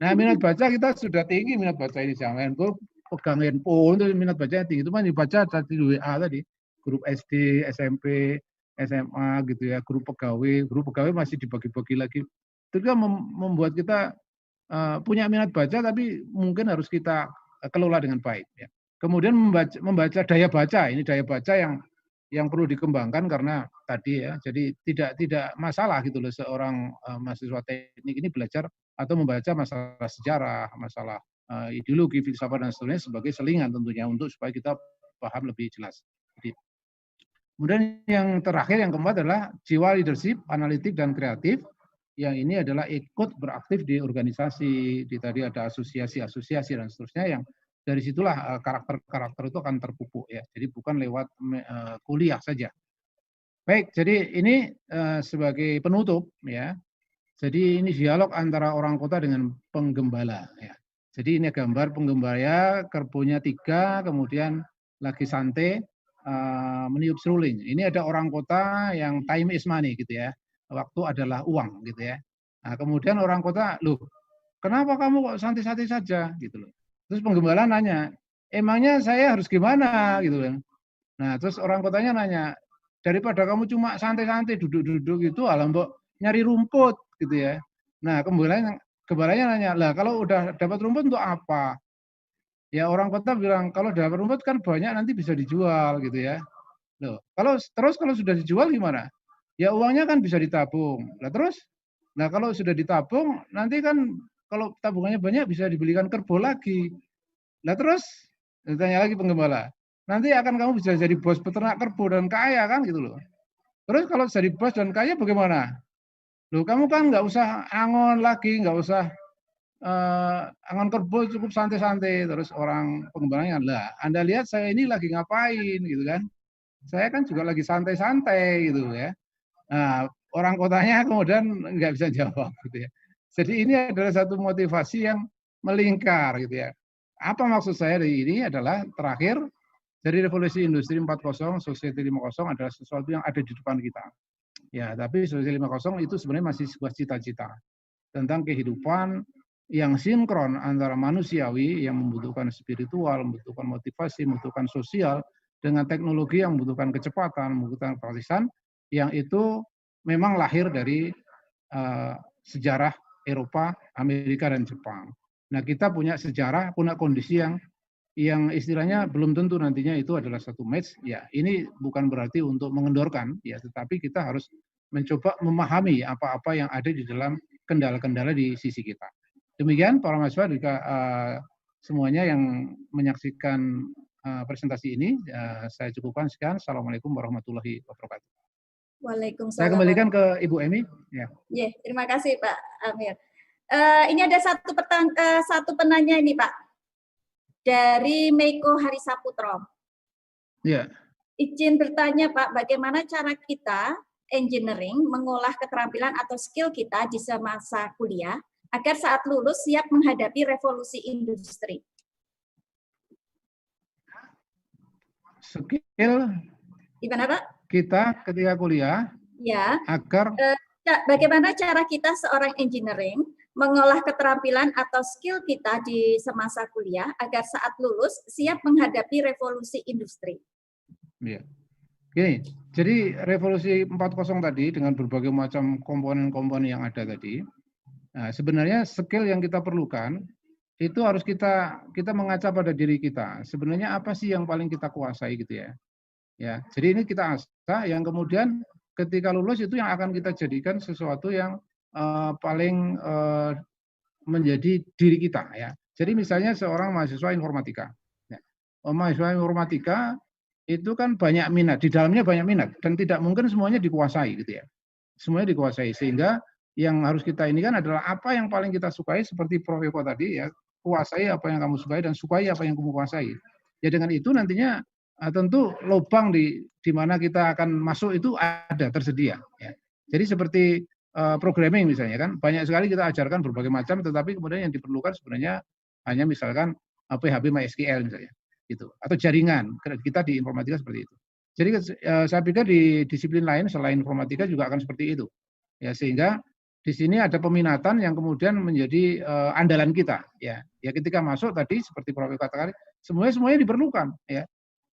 Nah, minat baca kita sudah tinggi, minat baca ini jangan kok pegang handphone itu minat bacanya tinggi. Itu kan dibaca tadi di WA tadi, grup SD, SMP, SMA gitu ya, grup pegawai masih dibagi-bagi lagi. Itu kan membuat kita punya minat baca, tapi mungkin harus kita kelola dengan baik. Ya. Kemudian membaca daya baca, ini daya baca yang perlu dikembangkan karena tadi ya, jadi tidak masalah gitu loh seorang mahasiswa teknik ini belajar atau membaca masalah sejarah, masalah ideologi, filsafat dan seterusnya sebagai selingan tentunya untuk supaya kita paham lebih jelas. Jadi, kemudian yang terakhir, yang keempat adalah jiwa leadership, analitik, dan kreatif. Yang ini adalah ikut beraktif di organisasi, di tadi ada asosiasi-asosiasi dan seterusnya, yang dari situlah karakter-karakter itu akan terpupuk ya. Jadi bukan lewat kuliah saja. Baik, jadi ini sebagai penutup ya. Jadi ini dialog antara orang kota dengan penggembala ya. Jadi ini gambar penggembala, kerbaunya 3, kemudian lagi santai, meniup seruling. Ini ada orang kota yang time is money gitu ya. Waktu adalah uang gitu ya. Nah, kemudian orang kota, loh, kenapa kamu kok santai-santai saja gitu loh. Terus penggembala nanya, emangnya saya harus gimana gitu kan. Nah, terus orang kotanya nanya, daripada kamu cuma santai-santai duduk-duduk gitu, alam mbok nyari rumput gitu ya. Nah, gembalanya nanya, lah kalau udah dapat rumput untuk apa? Ya orang kota bilang, kalau dapat rumput kan banyak nanti bisa dijual gitu ya. Loh, kalau sudah dijual gimana? Ya uangnya kan bisa ditabung. Nah terus, nah kalau sudah ditabung nanti kan kalau tabungannya banyak bisa dibelikan kerbau lagi. Nah terus, ditanya lagi penggembala, nanti akan kamu bisa jadi bos peternak kerbau dan kaya kan gitu loh. Terus kalau jadi bos dan kaya bagaimana? Loh, kamu kan nggak usah angon lagi, nggak usah angon kerbo, cukup santai-santai. Terus orang pengembangannya, lah, Anda lihat saya ini lagi ngapain gitu kan? Saya kan juga lagi santai-santai gitu ya. Nah, orang kotanya kemudian nggak bisa jawab gitu ya. Jadi ini adalah satu motivasi yang melingkar gitu ya. Apa maksud saya dari ini adalah terakhir dari revolusi industri 4.0, society 5.0 adalah sesuatu yang ada di depan kita. Ya, tapi society 5.0 itu sebenarnya masih sebuah cita-cita tentang kehidupan yang sinkron antara manusiawi yang membutuhkan spiritual, membutuhkan motivasi, membutuhkan sosial, dengan teknologi yang membutuhkan kecepatan, membutuhkan praktisan, yang itu memang lahir dari sejarah Eropa, Amerika, dan Jepang. Nah, kita punya sejarah, punya kondisi yang istilahnya belum tentu nantinya itu adalah satu match. Ya, ini bukan berarti untuk mengendorkan, ya, tetapi kita harus mencoba memahami apa-apa yang ada di dalam kendala-kendala di sisi kita. Demikian para mahasiswa juga semuanya yang menyaksikan presentasi ini, saya cukupkan sekian. Assalamualaikum warahmatullahi wabarakatuh. Waalaikumsalam. Saya kembalikan ke Ibu Emi. Ya. Yeah, terima kasih Pak Amir. Ini ada satu penanya ini Pak, dari Meiko Harisaputro. Ya. Izin bertanya Pak, bagaimana cara kita engineering mengolah keterampilan atau skill kita di semasa kuliah agar saat lulus siap menghadapi revolusi industri? Skill gimana Pak? Kita ketika kuliah, ya, agar bagaimana cara kita seorang engineering mengolah keterampilan atau skill kita di semasa kuliah agar saat lulus siap menghadapi revolusi industri. Ya. Oke, jadi revolusi 4.0 tadi dengan berbagai macam komponen-komponen yang ada tadi, nah, sebenarnya skill yang kita perlukan itu harus kita mengaca pada diri kita. Sebenarnya apa sih yang paling kita kuasai gitu ya? Ya, jadi ini kita asah yang kemudian ketika lulus itu yang akan kita jadikan sesuatu yang paling menjadi diri kita ya. Jadi misalnya seorang mahasiswa informatika. Ya. Mahasiswa informatika itu kan banyak minat, di dalamnya banyak minat dan tidak mungkin semuanya dikuasai gitu ya. Semuanya dikuasai sehingga yang harus kita ini kan adalah apa yang paling kita sukai seperti Prof. Eko tadi ya, kuasai apa yang kamu sukai dan sukai apa yang kamu kuasai. Ya dengan itu nantinya tentu lubang di mana kita akan masuk itu ada tersedia. Ya. Jadi seperti programming misalnya kan banyak sekali kita ajarkan berbagai macam, tetapi kemudian yang diperlukan sebenarnya hanya misalkan PHP MySQL misalnya, gitu. Atau jaringan kita di informatika seperti itu. Jadi saya pikir di disiplin lain selain informatika juga akan seperti itu. Ya sehingga di sini ada peminatan yang kemudian menjadi andalan kita. Ya ketika masuk tadi seperti Prof. katakan semuanya diperlukan. Ya.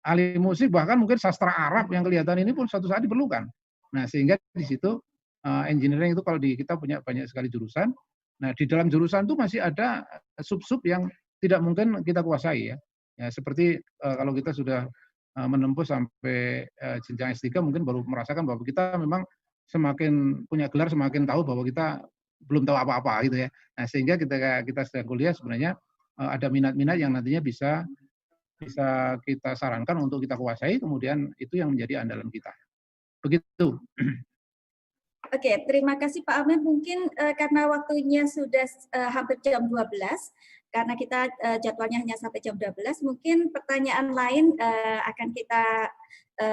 Ahli musik bahkan mungkin sastra Arab yang kelihatan ini pun suatu saat diperlukan. Nah sehingga di situ engineering itu kalau kita punya banyak sekali jurusan. Nah di dalam jurusan itu masih ada sub-sub yang tidak mungkin kita kuasai ya. Ya seperti kalau kita sudah menempuh sampai jenjang S3 mungkin baru merasakan bahwa kita memang semakin punya gelar semakin tahu bahwa kita belum tahu apa-apa gitu ya. Nah sehingga kita sedang kuliah sebenarnya ada minat-minat yang nantinya bisa kita sarankan untuk kita kuasai, kemudian itu yang menjadi andalan kita. Begitu. Oke, terima kasih Pak Amir. Mungkin karena waktunya sudah hampir jam 12, karena kita jadwalnya hanya sampai jam 12, mungkin pertanyaan lain akan kita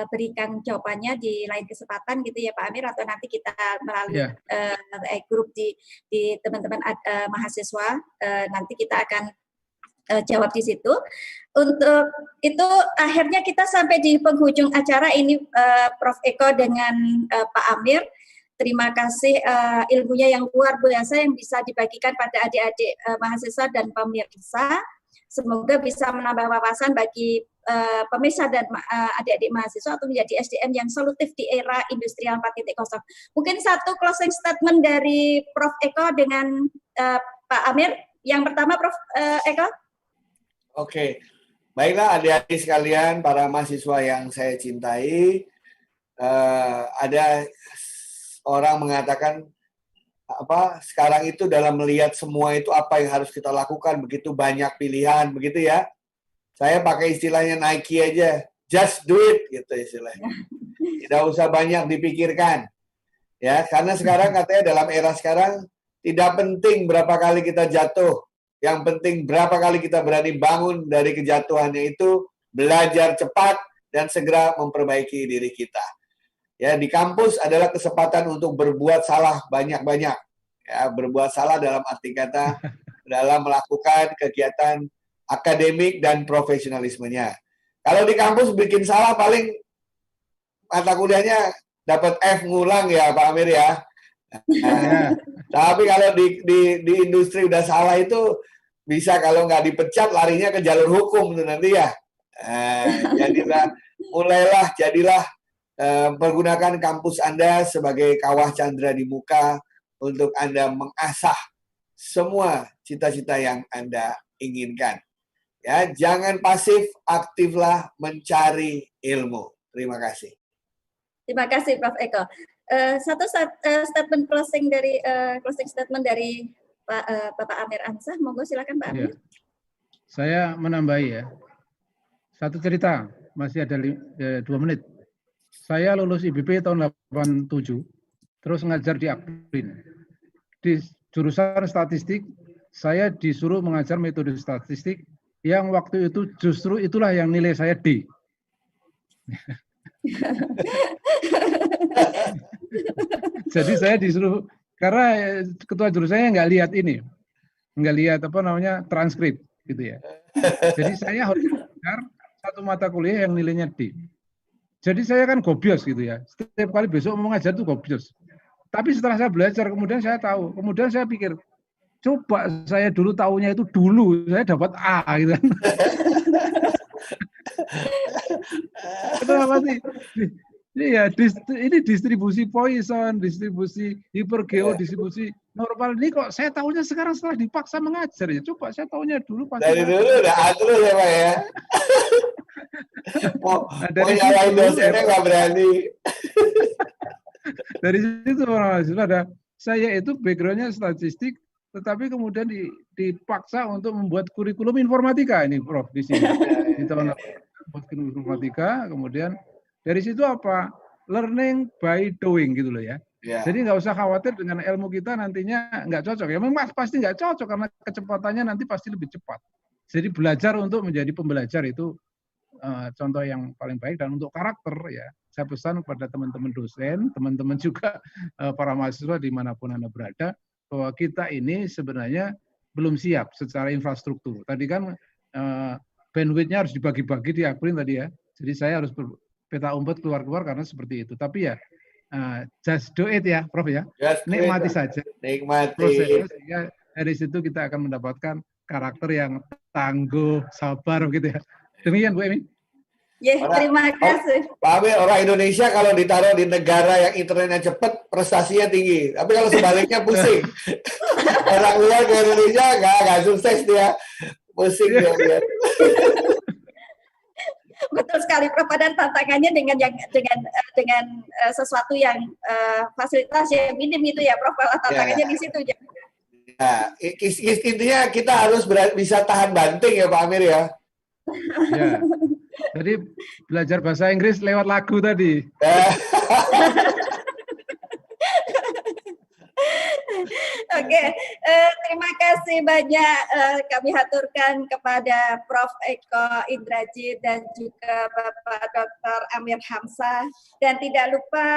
berikan jawabannya di lain kesempatan gitu ya Pak Amir, atau nanti kita melalui grup di teman-teman mahasiswa, nanti kita akan jawab di situ. Untuk itu akhirnya kita sampai di penghujung acara ini, Prof. Eko dengan Pak Amir. Terima kasih ilmunya yang luar biasa yang bisa dibagikan pada adik-adik mahasiswa dan pemirsa. Semoga bisa menambah wawasan bagi pemirsa dan adik-adik mahasiswa untuk menjadi SDM yang solutif di era industrial 4.0. Mungkin satu closing statement dari Prof. Eko dengan Pak Amir. Yang pertama, Prof. Eko. Oke, baiklah adik-adik sekalian, para mahasiswa yang saya cintai, ada orang mengatakan sekarang itu dalam melihat semua itu apa yang harus kita lakukan, begitu banyak pilihan, begitu ya. Saya pakai istilahnya Nike aja, just do it gitu istilahnya. Tidak usah banyak dipikirkan. Ya, karena sekarang katanya dalam era sekarang tidak penting berapa kali kita jatuh. Yang penting berapa kali kita berani bangun dari kejatuhannya itu, belajar cepat dan segera memperbaiki diri kita. Ya, di kampus adalah kesempatan untuk berbuat salah banyak-banyak. Ya, berbuat salah dalam arti kata dalam melakukan kegiatan akademik dan profesionalismenya. Kalau di kampus bikin salah paling mata kuliahnya dapat F ngulang ya Pak Amir ya. Nah, tapi kalau di industri udah salah itu bisa kalau nggak dipecat larinya ke jalur hukum tuh nanti ya. Jadilah pergunakan kampus Anda sebagai kawah candra di muka untuk Anda mengasah semua cita-cita yang Anda inginkan. Ya, jangan pasif, aktiflah mencari ilmu. Terima kasih. Terima kasih Prof. Eko. Satu statement closing statement dari Bapak Amir Hamzah. Monggo silakan Pak Amir. Ya. Saya menambahi ya. Satu cerita, masih ada 2 menit. Saya lulus IBP tahun 87, terus ngajar di Akprin. Di jurusan statistik, saya disuruh mengajar metode statistik yang waktu itu justru itulah yang nilai saya D. Jadi saya disuruh, karena ketua jurusannya nggak lihat ini, nggak lihat transkrip gitu ya. Jadi saya harus belajar satu mata kuliah yang nilainya D. Jadi saya kan gobios gitu ya. Setiap kali besok mau ngajar tuh gobios. Tapi setelah saya belajar, kemudian saya tahu. Kemudian saya pikir, coba saya dulu tahunya itu dulu, saya dapat A gitu kan. Kenapa sih? Iya, ini distribusi Poisson, distribusi Hipergeo, distribusi normal. Ini kok saya tahunya sekarang setelah dipaksa mengajar ya. Coba saya tahunya dulu. Dari dulu udah atur ya Pak ya. Mau nyalain dosennya nggak berani. Dari situ orang mahasiswa ada, saya itu backgroundnya statistik, tetapi kemudian dipaksa untuk membuat kurikulum informatika ini Prof di sini. Di tahun buat informatika, kemudian dari situ apa? Learning by doing gitu loh ya. Jadi nggak usah khawatir dengan ilmu kita nantinya nggak cocok. Ya memang pasti nggak cocok karena kecepatannya nanti pasti lebih cepat. Jadi belajar untuk menjadi pembelajar itu contoh yang paling baik. Dan untuk karakter ya, saya pesan kepada teman-teman dosen, teman-teman juga para mahasiswa dimanapun Anda berada, bahwa kita ini sebenarnya belum siap secara infrastruktur. Tadi kan bandwidth-nya harus dibagi-bagi di Akprin tadi ya. Jadi saya harus peta umpet keluar-keluar karena seperti itu. Tapi ya, just do it ya, Prof ya. Nikmati saja. Nikmati. Prosesnya, sehingga dari situ kita akan mendapatkan karakter yang tangguh, sabar gitu ya. Demikian Bu Emi. Ya, terima kasih. Pak Amir, orang Indonesia kalau ditaruh di negara yang internetnya cepat, prestasinya tinggi. Tapi kalau sebaliknya pusing. Orang luar ke Indonesia nggak sukses dia. Pusing dia. Betul sekali, Prof. Dan tantangannya dengan sesuatu yang fasilitas yang minim itu ya, Prof. Tantangannya di situ. Nah, intinya kita harus bisa tahan banting ya, Pak Amir ya. Ya. Jadi belajar bahasa Inggris lewat lagu tadi. Oke, terima kasih banyak kami haturkan kepada Prof. Eko Indrajit dan juga Bapak Dr. Amir Hamzah, dan tidak lupa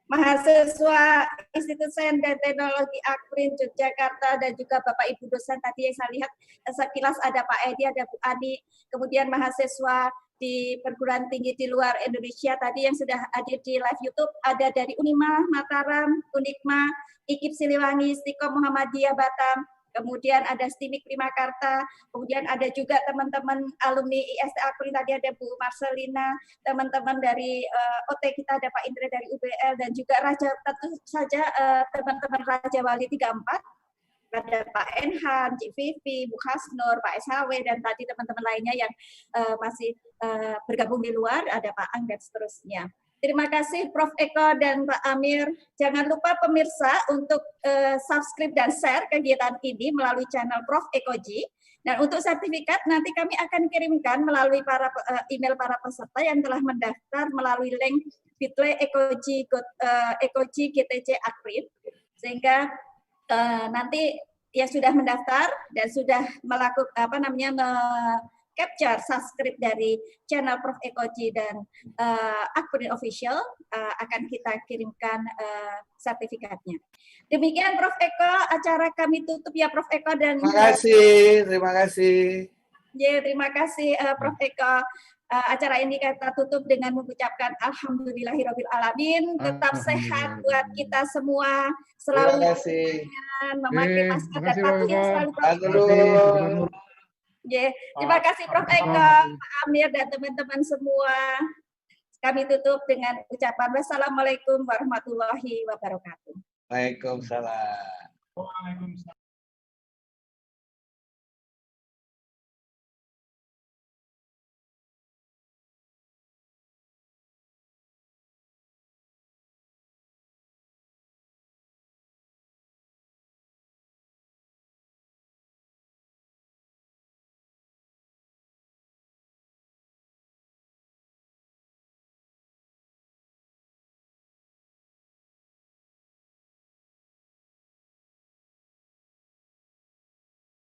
mahasiswa Institut Sains dan Teknologi Akprin Yogyakarta dan juga Bapak Ibu dosen tadi yang saya lihat sekilas ada Pak Edi, ada Bu Ani, kemudian mahasiswa di perguruan tinggi di luar Indonesia tadi yang sudah hadir di live YouTube, ada dari Unima Mataram, Unikma, IKIP Siliwangi, Stikom Muhammadiyah Batam, kemudian ada STIMIK Primakarta, kemudian ada juga teman-teman alumni IST Akprin tadi ada Bu Marcelina, teman-teman dari OT kita ada Pak Indra dari UBL, dan juga tentu saja teman-teman Raja Wali 34, ada Pak Enhan, Cik Vivi, Bu Hasnur, Pak SHW, dan tadi teman-teman lainnya yang masih bergabung di luar, ada Pak Ang dan seterusnya. Terima kasih Prof. Eko dan Pak Amir. Jangan lupa pemirsa untuk subscribe dan share kegiatan ini melalui channel Prof. Eko Ji. Dan untuk sertifikat nanti kami akan kirimkan melalui email para peserta yang telah mendaftar melalui link bit.ly Ekoji GTC Aktif, sehingga nanti yang sudah mendaftar dan sudah melakukan capture subscribe dari channel Prof. Ekoji dan Akprin Official akan kita kirimkan sertifikatnya. Demikian Prof. Eko, acara kami tutup ya Prof. Eko dan terima kasih. Ya, terima kasih Prof. Eko. Acara ini kita tutup dengan mengucapkan alhamdulillahirabbil alamin. Tetap sehat buat kita semua. Selalu memakai masker dan patuh yang selalu protokol. Terima kasih Prof. Eko, Pak Amir dan teman-teman semua. Kami tutup dengan ucapan wassalamualaikum warahmatullahi wabarakatuh. Waalaikumsalam.